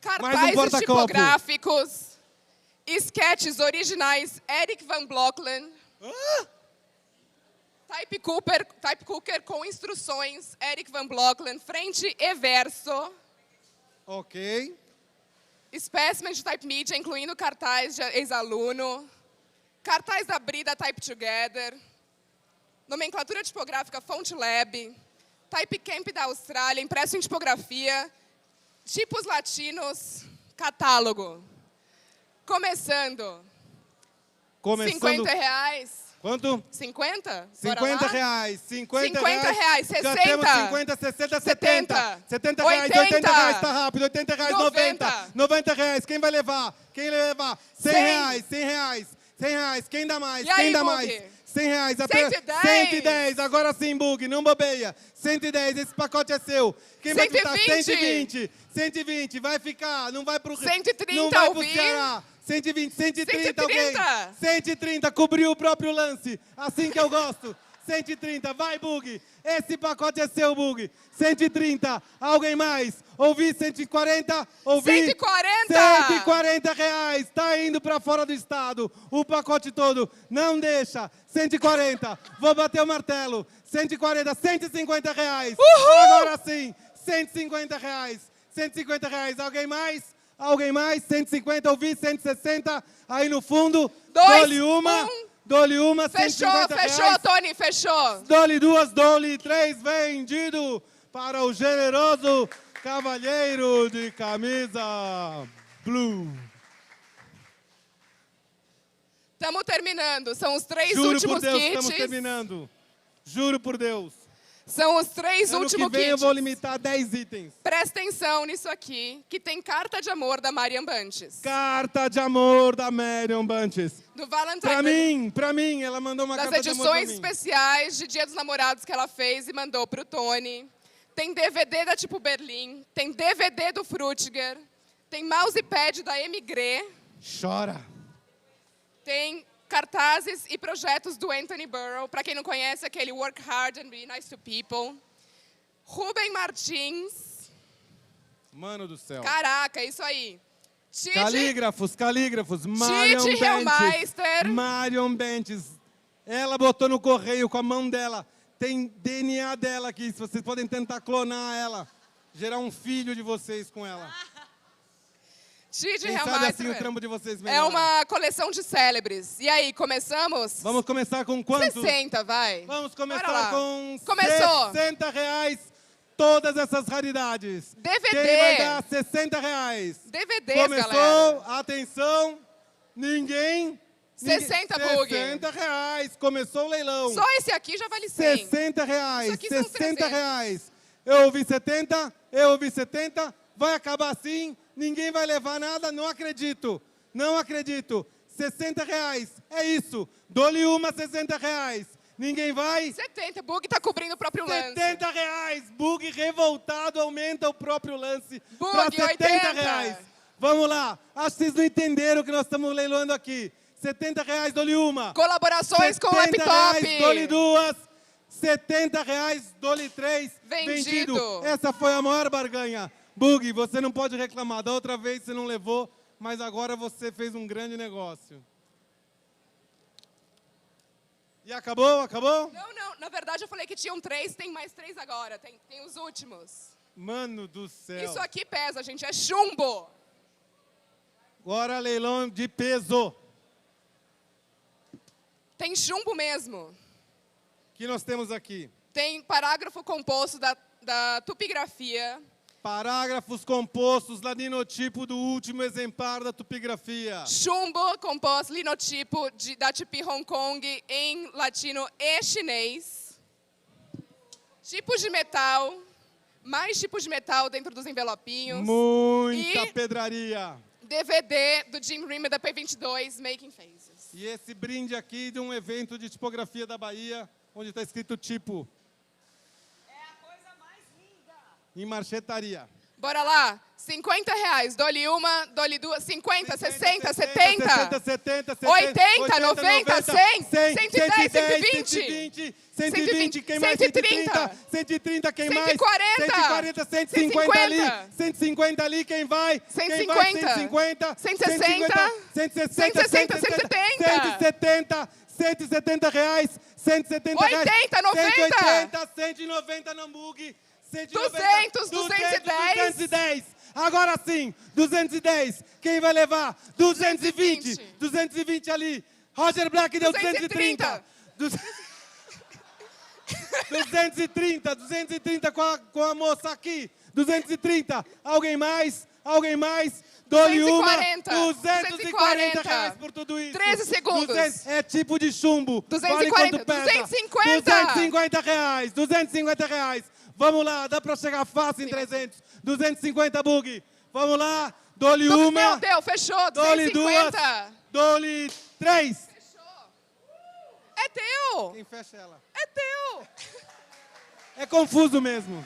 Cartazes tipográficos, sketches originais Eric Van Blocklen, Type Cooker com instruções Eric Van Blocklen, frente e verso. Ok. Espécimen de Type Media, incluindo cartaz de ex-aluno, cartaz da Brida Type Together, nomenclatura tipográfica Font Lab, Type Camp da Austrália, impresso em tipografia, tipos latinos, catálogo. Começando. 50 reais. Quanto? 50? 50 reais. 50 reais. 60. Já temos 50, 60, 70. 70 reais, 80 reais, tá rápido. 80 reais, 90. 90 reais, quem vai levar? Quem vai levar? 100 reais, 100 reais. 100 reais, quem dá mais? E Quem aí, dá Bug? mais? 100 reais. 110. 110, agora sim, Bug, não bobeia. 110, esse pacote é seu. Quem vai custar? 120. 120, vai ficar, não vai pro... 130, não vai pro ouvi. Ceará. 120, 130, 130. alguém. 130, cobriu o próprio lance. Assim que eu gosto. 130, vai, Bug. Esse pacote é seu, Bug. 130, alguém mais? Ouvi 140, ouvi... 140! 140 reais, tá indo para fora do estado. O pacote todo, não deixa. 140, vou bater o martelo. 140, 150 reais. Uhul! Agora sim, 150 reais. 150 reais, alguém mais? Alguém mais? 150, ouvi 160. Aí no fundo, dou-lhe uma. Dou-lhe uma, Fechou, 150 fechou, reais. Tony, fechou. Dou-lhe duas, dou-lhe três, vendido para o generoso cavalheiro de camisa blue. Estamos terminando, são os 3 Juro últimos por Deus, kits. estamos terminando. Juro por Deus. São os 3 Ano últimos que vem kits. eu vou limitar 10 itens. Presta atenção nisso aqui, que tem carta de amor da Marian Bantes. Carta de amor da Marian Bantes. Do Valentine. Pra mim, ela mandou uma Das carta de amor pra edições mim. especiais de Dia dos Namorados que ela fez e mandou pro Tony. Tem DVD da Tipo Berlim, tem DVD do Frutiger, tem mousepad da Emigré, Chora. tem cartazes e projetos do Anthony Burrow. Para quem não conhece, aquele Work Hard and Be Nice to People. Rubem Martins. Mano do céu. Caraca, é isso aí. Calígrafos. Marian Tite Bentes. Hellmeister. Marian Bentes. Ela botou no correio com a mão dela. Tem DNA dela aqui. Vocês podem tentar clonar ela. Gerar um filho de vocês com ela. Tite Quem sabe Hellmeister. assim o trampo de vocês É melhora. uma coleção de célebres. E aí, começamos? Vamos começar com quanto? 60, vai. Vamos Bora começar lá. com Começou. 60 reais. Todas essas raridades. DVD. Quem vai dar 60 reais? DVDs, Começou, galera. atenção, ninguém... 60, Bug. 60 reais, começou o leilão. Só esse aqui já vale 100. 60 reais, Isso aqui são 60 300. reais. Eu ouvi 70, eu ouvi 70, Vai acabar assim? Ninguém vai levar nada? Não acredito. Não acredito. R$60. É isso. Dou-lhe uma, R$60. Ninguém vai? 70, Bug tá cobrindo o próprio lance. R$70. Bug revoltado aumenta o próprio lance para Bug, R$70. Vamos lá. Acho que vocês não entenderam o que nós estamos leiloando aqui. R$70, dou-lhe uma. Colaborações com o laptop. R$70, dou-lhe duas. R$70, dou-lhe três. Vendido. Essa foi a maior barganha. Bug, você não pode reclamar. Da outra vez você não levou, mas agora você fez um grande negócio. E acabou? Acabou? Não, não. Na verdade, eu falei que tinham 3, tem mais 3 agora. Tem os últimos. Mano do céu. Isso aqui pesa, gente. É chumbo. Agora leilão de peso. Tem chumbo mesmo. O que nós temos aqui? Tem parágrafo composto da tupigrafia. Parágrafos compostos, linotipo do último exemplar da tupigrafia. Chumbo composto, linotipo da Tipi Hong Kong em latino e chinês. Tipos de metal, mais tipos de metal dentro dos envelopinhos. Muita e pedraria. DVD do Jim Rima da P22, Making Faces. E esse brinde aqui de um evento de tipografia da Bahia, onde está escrito tipo. Em marchetaria. Bora lá. R$50. Dou-lhe uma, dou-lhe duas. 50, 60, 70. 80, 90, 100. 110, 120. 120, quem mais? 130. 130, quem mais? 140. 150 ali. 150 ali, quem vai? 150. 150. 160. 160, 170. 170 reais. 170 reais. 80, 90. 180, 190 no Mug. 200, 210. 210. Agora sim, 210. Quem vai levar? 220. 220 ali. Roger Black deu 230. 230 com a moça aqui. 230. Alguém mais? Alguém mais? Dou-lhe uma. 240 reais por tudo isso. 13 segundos. 200, é tipo de chumbo. 240. 250. 250 reais. 250 reais. Vamos lá, dá pra chegar fácil em 300. 250, Bug. Vamos lá, dou-lhe uma. Deu, fechou. Dou-lhe 250. duas. Dou-lhe 3. Fechou. É teu. Quem fecha ela? É teu. É confuso mesmo.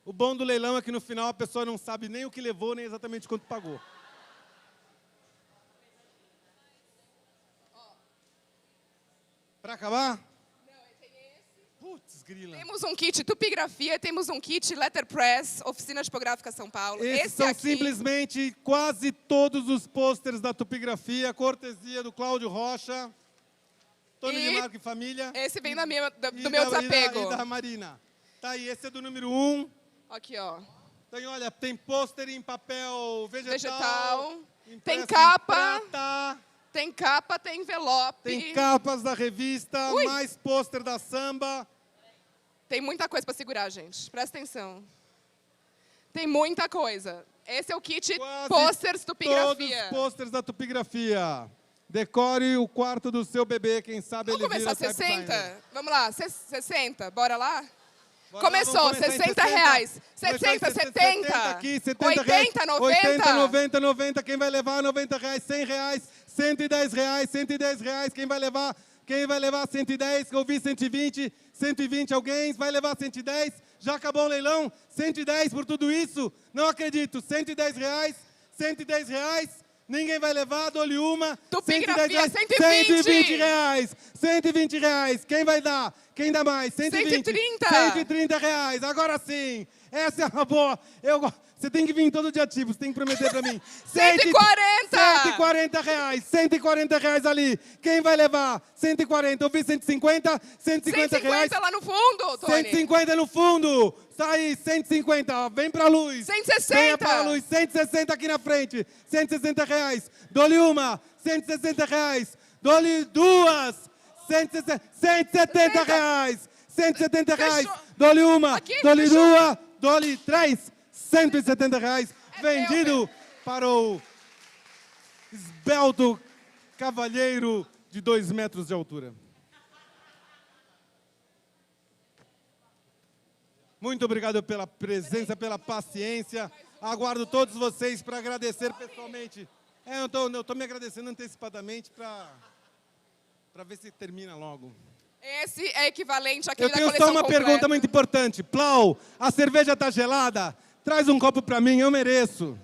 O bom do leilão é que no final a pessoa não sabe nem o que levou, nem exatamente quanto pagou. Para acabar? Putz, grila. Temos um kit tupigrafia, temos um kit letterpress, Oficina Tipográfica São Paulo. Esses Esse são aqui, simplesmente quase todos os pôsteres da tupigrafia, cortesia do Cláudio Rocha, Tony de Marco e Família. Esse vem do meu desapego. E da Marina. Tá aí, esse é do número 1. Aqui, ó. Tem, olha, tem pôster em papel Vegetal. Tem impresso em capa. prata. Tem capa, tem envelope. Tem capas da revista, mais pôster da samba. Tem muita coisa para segurar, gente. Presta atenção. Tem muita coisa. Esse é o kit posters tupigrafia. Todos os posters da tupigrafia. Decore o quarto do seu bebê, quem sabe Vamos ele vira começar 60? designer. Vamos lá, 60. Bora lá? Bora Começou, lá, vamos começar em 60 reais. 60, 70. Aqui, 70 80, 90. 80, 90, 90. Quem vai levar? 90 reais, 100 reais, 110 reais, 110 reais. Quem vai levar? Quem vai levar 110? Ouvi 120, 120 alguém. Vai levar 110? Já acabou o leilão? 110 por tudo isso? Não acredito. 110 reais, 110 reais. Ninguém vai levar, dou-lhe uma. Tupigrafia, 120 reais. 120 reais. Quem vai dar? Quem dá mais? 120. 130. 130 reais. Agora sim. Essa é uma boa. Você tem que vir todo dia tipo, você tem que prometer pra mim. 140. 140 reais. 140 reais ali. Quem vai levar? 140. Ouvi 150. 150 reais. 150 lá no fundo, Tony. 150 no fundo. Sai, 150. Vem pra luz. 160. Venha pra luz. 160 aqui na frente. 160 reais. Dou-lhe uma. 160 reais. Dou-lhe duas. 170 reais. 170 reais. Dou-lhe uma. Dou-lhe duas. Dou-lhe três. 170 reais. Vendido para o esbelto cavalheiro de 2 metros de altura. Muito obrigado pela presença, pela paciência. Aguardo todos vocês para agradecer pessoalmente. Eu estou me agradecendo antecipadamente para ver se termina logo. Esse é equivalente àquele Eu da tenho coleção só uma completa. pergunta muito importante. Plau, a cerveja está gelada? Traz um copo para mim, eu mereço.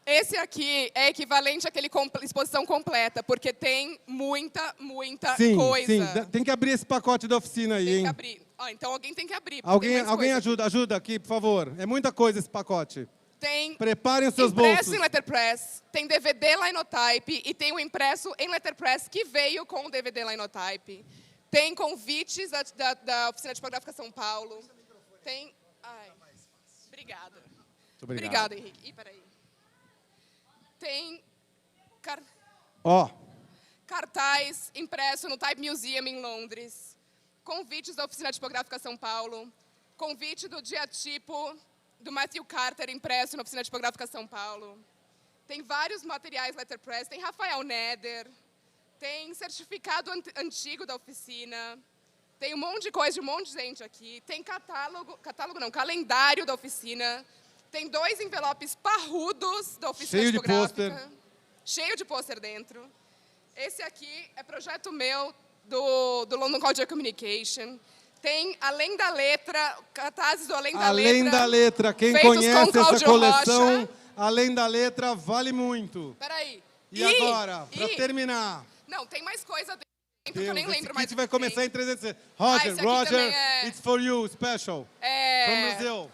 Esse aqui é equivalente àquele exposição completa, porque tem muita coisa. Sim, tem que abrir esse pacote da oficina aí, Tem hein? que abrir. Então alguém tem que abrir. Alguém coisa ajuda aqui, por favor. É muita coisa esse pacote. Tem Preparem os seus impresso bolsos. em letterpress, tem DVD Linotype e tem o impresso em letterpress que veio com o DVD Linotype. Tem convites da Oficina Tipográfica São Paulo. Tem... Ai, obrigada. Muito obrigado. Obrigada, Henrique. Peraí. Tem cartaz impresso no Type Museum em Londres. Convites da Oficina Tipográfica São Paulo. Convite do DiaTipo, do Matthew Carter, impresso na Oficina Tipográfica São Paulo. Tem vários materiais letterpress. Tem Rafael Neder. Tem certificado antigo da oficina. Tem um monte de coisa de um monte de gente aqui. Tem calendário da oficina. Tem 2 envelopes parrudos da oficina Cheio de tipográfica. pôster. Cheio de pôster dentro. Esse aqui é projeto meu do London College of Communication. Tem Além da Letra, cartazes do Além da Letra. Além da Letra, quem feitos conhece com essa Cláudio coleção, Rocha. Além da Letra, vale muito. Peraí. E agora, para terminar? Não, tem mais coisa dentro que eu Deus, nem esse lembro mais. kit vai começar em 360. esse aqui Roger, também é- it's for you, special. From Brazil.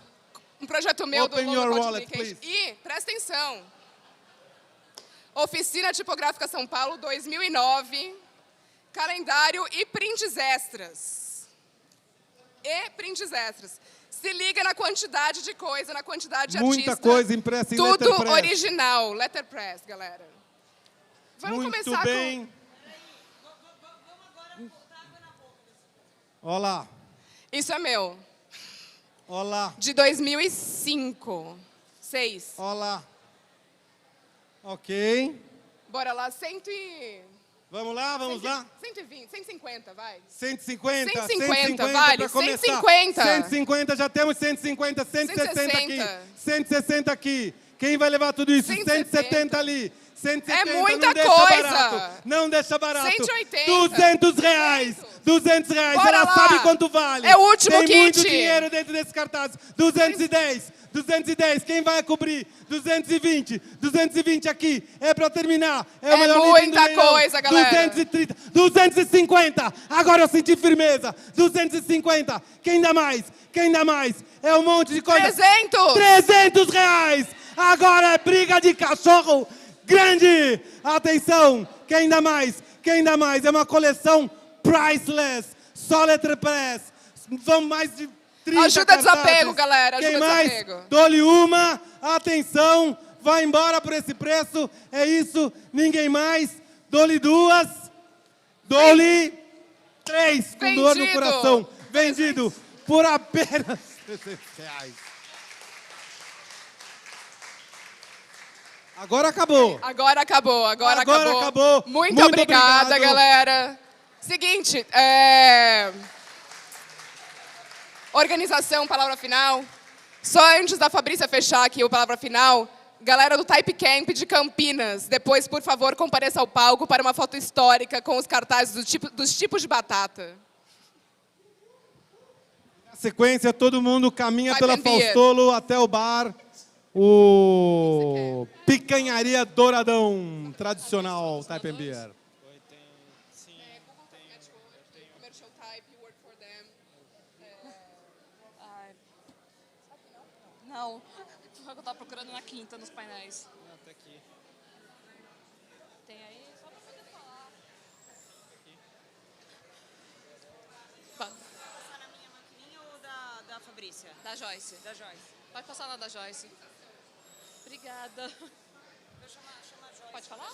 Um projeto meu Open do your London wallet, Communication. E, presta atenção, Oficina Tipográfica São Paulo 2009, calendário e prints extras. Se liga na quantidade de coisa, na quantidade de Muita artista. coisa impressa em Tudo letterpress. original, letterpress, galera. Vamos Muito começar bem. Olá. Isso é meu. Olá. De 2005. 6. Olá. Ok. Bora lá, Vamos lá, vamos lá. 120, 150, vai. 150, 150, vale, para começar. 150. 150, já temos 150, 160 aqui. 160 aqui. Quem vai levar tudo isso? 170 ali. 170, É muita não deixa coisa. Barato. Não deixa barato. 180. 200 reais. 200 reais. Bora Ela lá. sabe quanto vale. É o último Tem kit. muito dinheiro dentro desse cartaz. 210. 210. Quem vai cobrir? 220. 220 aqui. É para terminar. É o melhor item do muita leilão. coisa, galera. 230. 250. Agora eu senti firmeza. 250. Quem dá mais? Quem dá mais? É um monte de coisa. 300. 300 reais. Agora é briga de cachorro grande. Atenção. Quem dá mais? Quem dá mais? É uma coleção priceless. Só letterpress. Vão mais de 30 Ajuda cartazes. desapego, galera. Quem Ajuda mais? desapego. Dou-lhe uma. Atenção. Vai embora por esse preço. É isso. Ninguém mais. Dou-lhe 2. Dou-lhe 3. Com dor no Vendido. coração. Vendido por apenas 300 reais. Agora acabou. Agora acabou. Acabou. Muito obrigada, obrigado. galera. Seguinte, organização, palavra final. Só antes da Fabrícia fechar aqui o palavra final, galera do Type Camp de Campinas, depois, por favor, compareça ao palco para uma foto histórica com os cartazes dos tipos de batata. Na sequência, todo mundo caminha Type pela and Beer. Faustolo até o bar. O Picanharia Douradão, tradicional Type and Beer. Não, eu tava procurando na quinta, nos painéis. Até aqui. Tem aí, só pra poder falar. Passar na minha maquininha ou da Fabrícia? Da Joyce. Da Joyce. Pode passar na da Joyce. Obrigada. Vou chamar a Joyce. Pode falar?